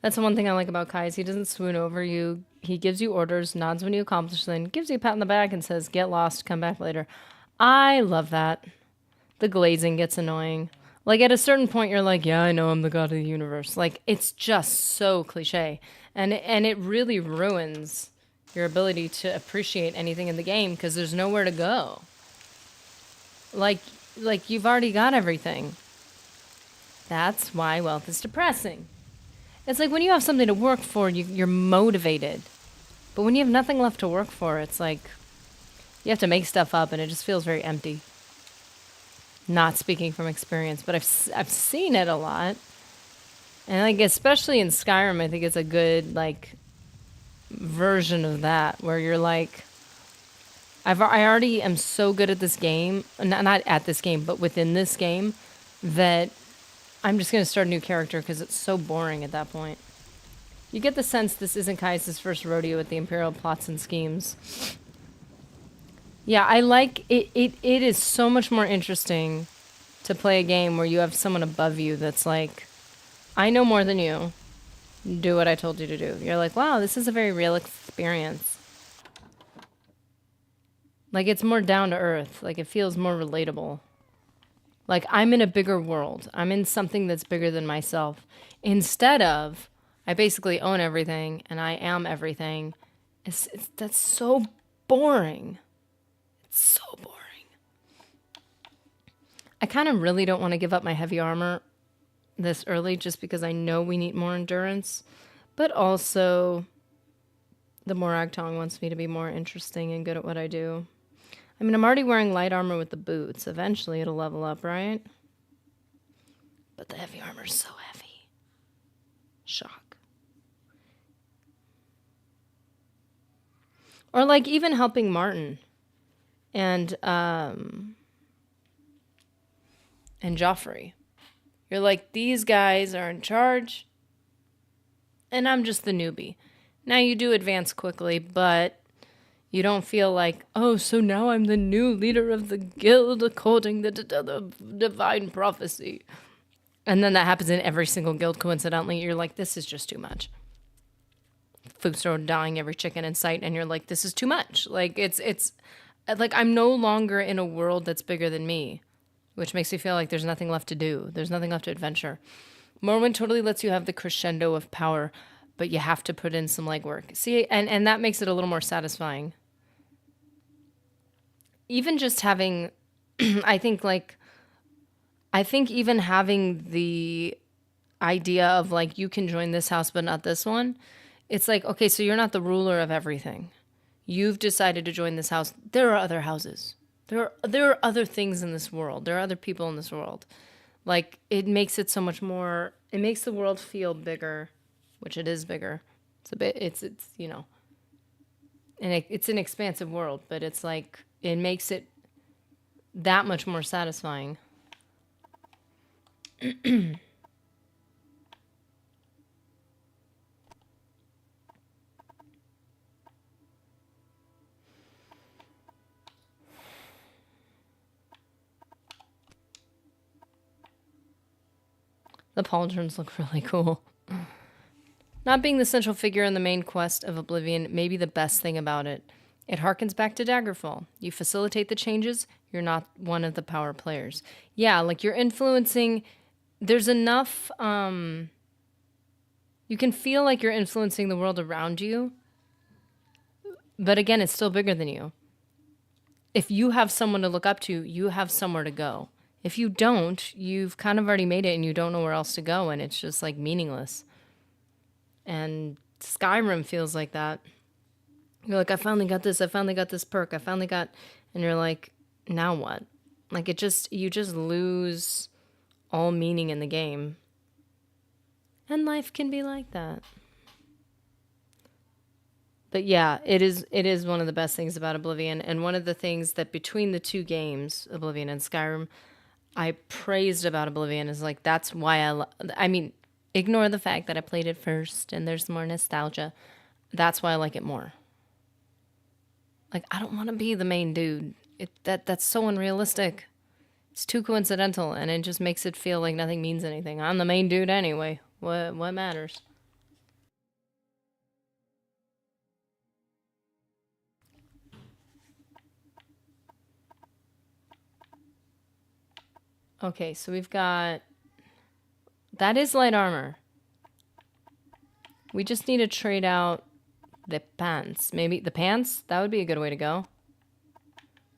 That's the one thing I like about Kai is he doesn't swoon over you. He gives you orders, nods when you accomplish them, gives you a pat on the back and says, get lost, come back later. I love that. The glazing gets annoying. Like, at a certain point, you're like, yeah, I know I'm the god of the universe. Like, it's just so cliche. And it really ruins your ability to appreciate anything in the game because there's nowhere to go. Like you've already got everything. That's why wealth is depressing. It's like when you have something to work for, you're motivated. But when you have nothing left to work for, it's like you have to make stuff up and it just feels very empty. Not speaking from experience, but I've seen it a lot. And like especially in Skyrim, I think it's a good like version of that where you're like I already am so good at this game, not at this game, but within this game that I'm just going to start a new character because it's so boring at that point. You get the sense this isn't Kai's first rodeo with the Imperial plots and schemes. Yeah, I like it. It is so much more interesting to play a game where you have someone above you that's like, I know more than you. Do what I told you to do. You're like, wow, this is a very real experience. Like, it's more down to earth. Like, it feels more relatable. Like, I'm in a bigger world. I'm in something that's bigger than myself. Instead of, I basically own everything and I am everything. That's so boring. It's so boring. I kind of really don't want to give up my heavy armor this early just because I know we need more endurance. But also, the Morag Tong wants me to be more interesting and good at what I do. I mean, I'm already wearing light armor with the boots. Eventually, it'll level up, right? But the heavy armor's so heavy. Shock. Or, like, even helping Martin and Joffrey. You're like, these guys are in charge, and I'm just the newbie. Now, you do advance quickly, but you don't feel like, oh, so now I'm the new leader of the guild according to the divine prophecy. And then that happens in every single guild, coincidentally. You're like, this is just too much. Foodstore dying every chicken in sight, and you're like, this is too much. Like, it's like I'm no longer in a world that's bigger than me, which makes me feel like there's nothing left to do. There's nothing left to adventure. Morrowind totally lets you have the crescendo of power, but you have to put in some legwork. See, and that makes it a little more satisfying. Even just having, I think even having the idea of like, you can join this house, but not this one. It's like, okay, so you're not the ruler of everything. You've decided to join this house. There are other houses. There are other things in this world. There are other people in this world. Like, it makes it so much more, it makes the world feel bigger, which it is bigger. It's you know, and it's an expansive world, but it's like, it makes it that much more satisfying. The pauldrons look really cool. Not being the central figure in the main quest of Oblivion may be the best thing about it. It harkens back to Daggerfall. You facilitate the changes, you're not one of the power players. Yeah, like you're influencing. There's enough. You can feel like you're influencing the world around you. But again, it's still bigger than you. If you have someone to look up to, you have somewhere to go. If you don't, you've kind of already made it and you don't know where else to go, and it's just like meaningless. And Skyrim feels like that. You're like, I finally got this perk, and you're like, now what? Like you just lose all meaning in the game. And life can be like that. But yeah, it is one of the best things about Oblivion, and one of the things that between the two games, Oblivion and Skyrim, I praised about Oblivion is like that's why I mean, ignore the fact that I played it first and there's more nostalgia. That's why I like it more. Like I don't want to be the main dude. That's so unrealistic. It's too coincidental, and it just makes it feel like nothing means anything. I'm the main dude anyway. What matters? Okay, so we've got... That is light armor. We just need to trade out the pants. Maybe the pants? That would be a good way to go.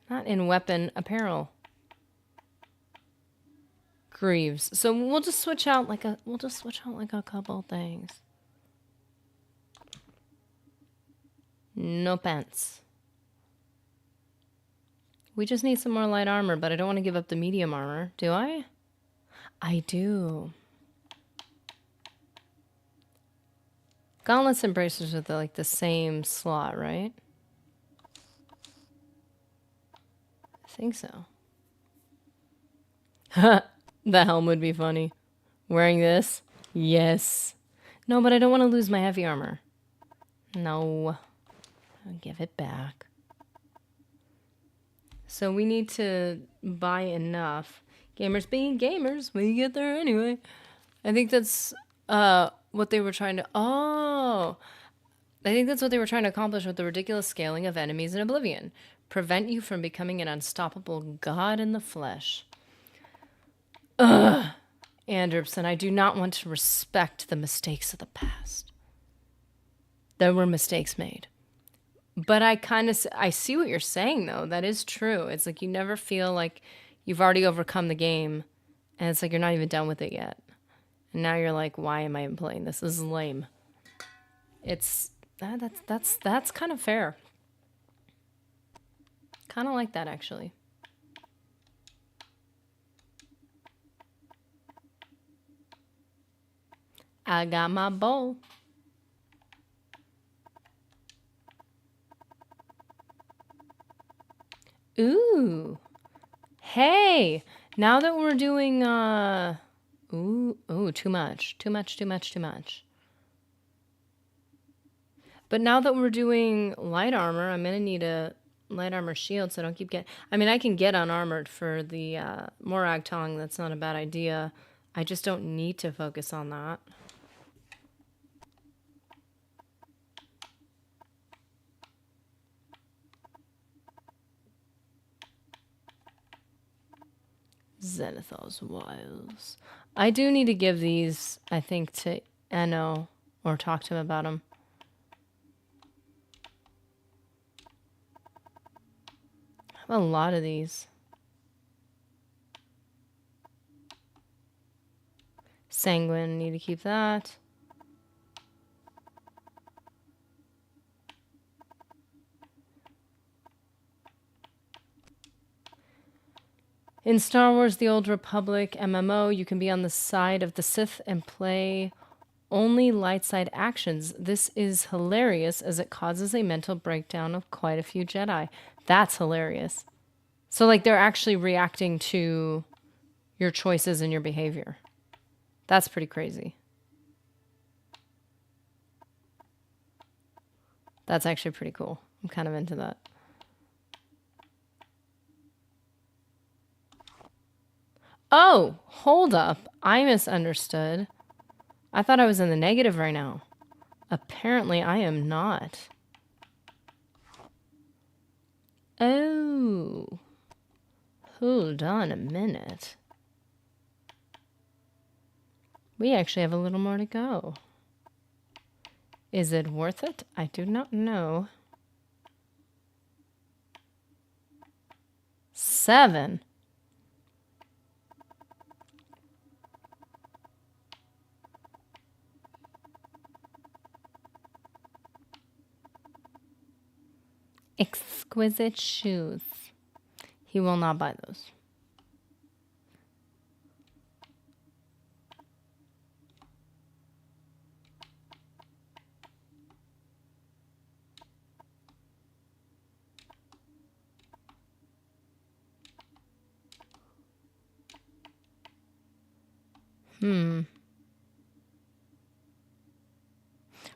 Not in weapon apparel. Greaves. So we'll just switch out like a couple things. No pants. We just need some more light armor, but I don't want to give up the medium armor. Do I? I do. Gauntlets and bracers with like the same slot, right? I think so. The helm would be funny. Wearing this? Yes. No, but I don't want to lose my heavy armor. No. I'll give it back. So we need to buy enough. Gamers being gamers, we get there anyway. I think that's what they were trying to... Oh! I think that's what they were trying to accomplish with the ridiculous scaling of enemies in Oblivion. Prevent you from becoming an unstoppable god in the flesh. Ugh! Anderson, I do not want to respect the mistakes of the past. There were mistakes made. But I see what you're saying, though. That is true. It's like you never feel like you've already overcome the game, and it's like you're not even done with it yet. And now you're like, why am I even playing this? This is lame. It's that's kind of fair. Kind of like that, actually. I got my bowl. Ooh. Hey, now that we're doing ooh, too much. But now that we're doing light armor, I'm gonna need a light armor shield so I don't keep getting... I mean, I can get unarmored for the Morag Tong. That's not a bad idea. I just don't need to focus on that. Zenithar's Wiles. I do need to give these, I think, to Enno or talk to him about them. I have a lot of these. Sanguine, need to keep that. In Star Wars The Old Republic MMO, you can be on the side of the Sith and play only light side actions. This is hilarious as it causes a mental breakdown of quite a few Jedi. That's hilarious. So like they're actually reacting to your choices and your behavior. That's pretty crazy. That's actually pretty cool. I'm kind of into that. Oh, hold up. I misunderstood. I thought I was in the negative right now. Apparently, I am not. Oh. Hold on a minute. We actually have a little more to go. Is it worth it? I do not know. 7. Exquisite shoes. He will not buy those.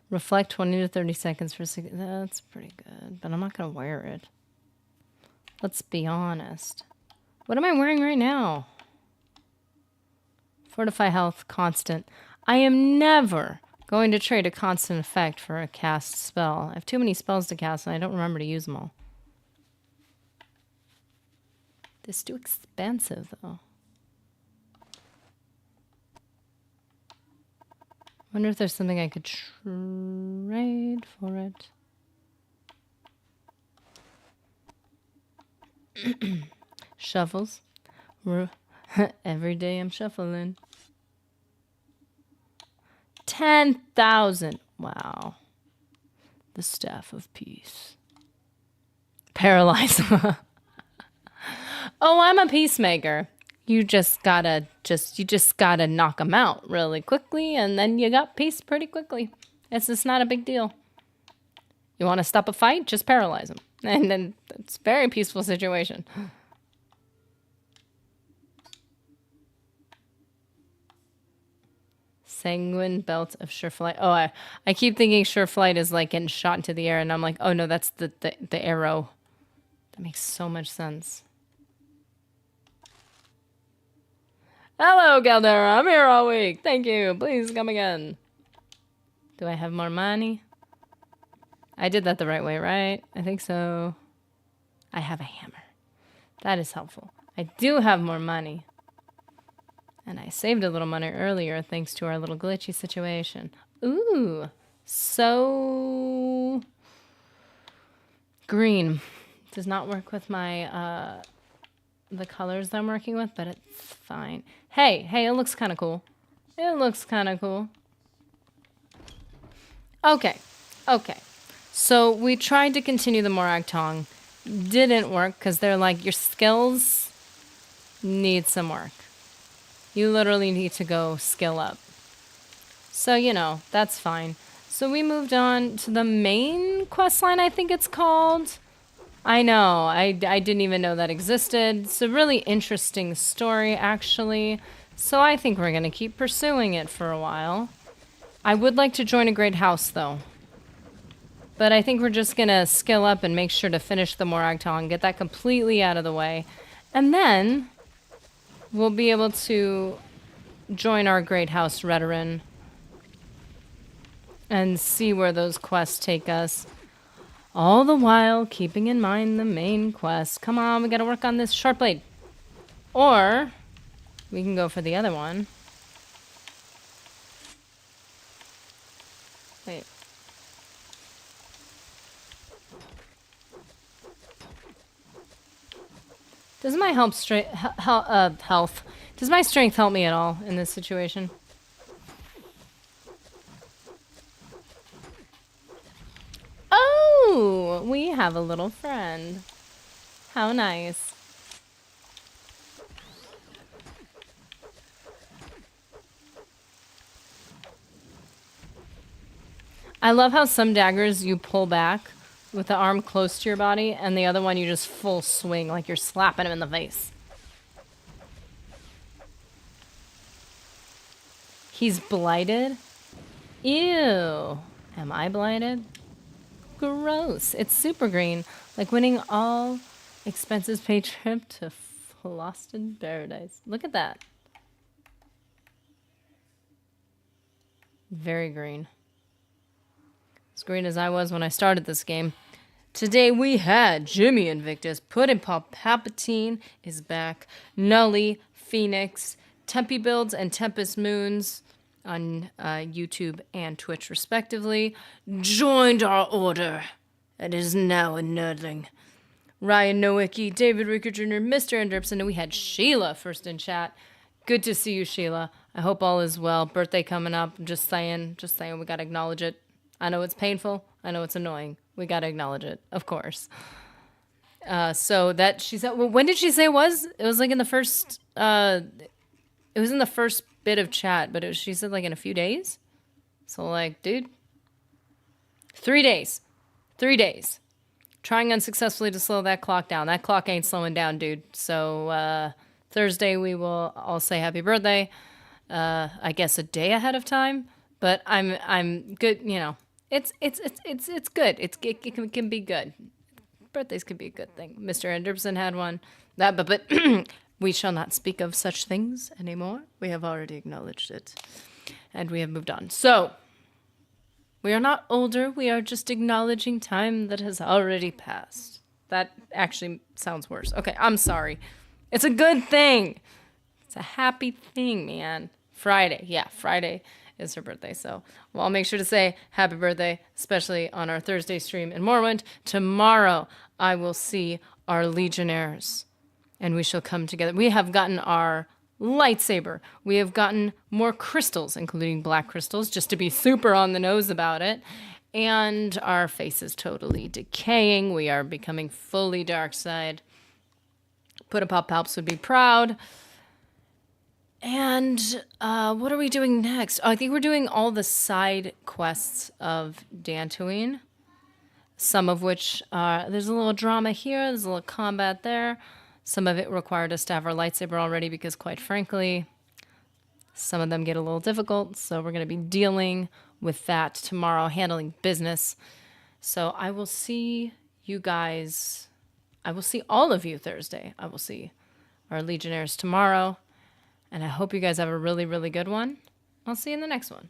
Reflect 20 to 30 seconds for 6. That's pretty good, but I'm not going to wear it. Let's be honest. What am I wearing right now? Fortify health, constant. I am never going to trade a constant effect for a cast spell. I have too many spells to cast and I don't remember to use them all. This is too expensive though. Wonder if there's something I could trade for it. Shuffles. Every day I'm shuffling. 10,000. Wow. The Staff of Peace. Paralyze. Oh, I'm a peacemaker. You just gotta knock them out really quickly, and then you got peace pretty quickly. It's just not a big deal. You want to stop a fight? Just paralyze them, and then it's a very peaceful situation. Sanguine belt of sure flight. Oh, I keep thinking sure flight is like getting shot into the air, and I'm like, oh no, that's the arrow. That makes so much sense. Hello, Caldera. I'm here all week. Thank you. Please come again. Do I have more money? I did that the right way, right? I think so. I have a hammer. That is helpful. I do have more money. And I saved a little money earlier thanks to our little glitchy situation. Ooh. So... green. Does not work with my... the colors that I'm working with, but it's fine. Hey, it looks kind of cool. It looks kind of cool. Okay. So we tried to continue the Morag Tong. Didn't work because they're like, your skills need some work. You literally need to go skill up. So, you know, that's fine. So we moved on to the main quest line, I think it's called. I know, I didn't even know that existed. It's a really interesting story, actually. So I think we're going to keep pursuing it for a while. I would like to join a great house, though. But I think we're just going to skill up and make sure to finish the Morag Tong, get that completely out of the way. And then we'll be able to join our great house, Redoran, and see where those quests take us. All the while, keeping in mind the main quest. Come on, we gotta work on this short blade. Or, we can go for the other one. Wait. Does my health... Does my strength help me at all in this situation? Oh, we have a little friend. How nice. I love how some daggers you pull back with the arm close to your body, and the other one you just full swing like you're slapping him in the face. He's blighted? Ew. Am I blighted? Gross. It's super green. Like winning all expenses paid trip to Frosted Paradise. Look at that. Very green. As green as I was when I started this game. Today we had Jimmy Invictus, Puddin' Pop Palpatine is back, Nully, Phoenix, Tempe Builds, and Tempest Moons on YouTube and Twitch respectively, joined our order and is now a nerdling. Ryan Nowicki, David Ricker Jr., Mr. Anderson, and we had Sheila first in chat. Good to see you, Sheila. I hope all is well. Birthday coming up. Just saying, we gotta acknowledge it. I know it's painful. I know it's annoying. We gotta acknowledge it, of course. So that she said, well, when did she say it was? It was like in the first, it was in the first bit of chat, but she said like in a few days. So like, dude, 3 days. 3 days. Trying unsuccessfully to slow that clock down. That clock ain't slowing down, dude. So Thursday we will all say happy birthday. I guess a day ahead of time, but I'm good. You know, it's good. It can be good. Birthdays can be a good thing. Mr. Anderson had one. But we shall not speak of such things anymore. We have already acknowledged it, and we have moved on. So. We are not older, we are just acknowledging time that has already passed. That actually sounds worse. Okay, I'm sorry. It's a good thing. It's a happy thing, man. Friday. Yeah, Friday is her birthday. So we'll all make sure to say happy birthday, especially on our Thursday stream in Morrowind. Tomorrow, I will see our Legionnaires, and we shall come together. We have gotten our lightsaber. We have gotten more crystals, including black crystals, just to be super on the nose about it. And our face is totally decaying. We are becoming fully dark side. Put a Pop Palps would be proud. And what are we doing next? Oh, I think we're doing all the side quests of Dantooine. Some of which, there's a little drama here, there's a little combat there. Some of it required us to have our lightsaber already because, quite frankly, some of them get a little difficult. So we're going to be dealing with that tomorrow, handling business. So I will see you guys. I will see all of you Thursday. I will see our Legionnaires tomorrow. And I hope you guys have a really, really good one. I'll see you in the next one.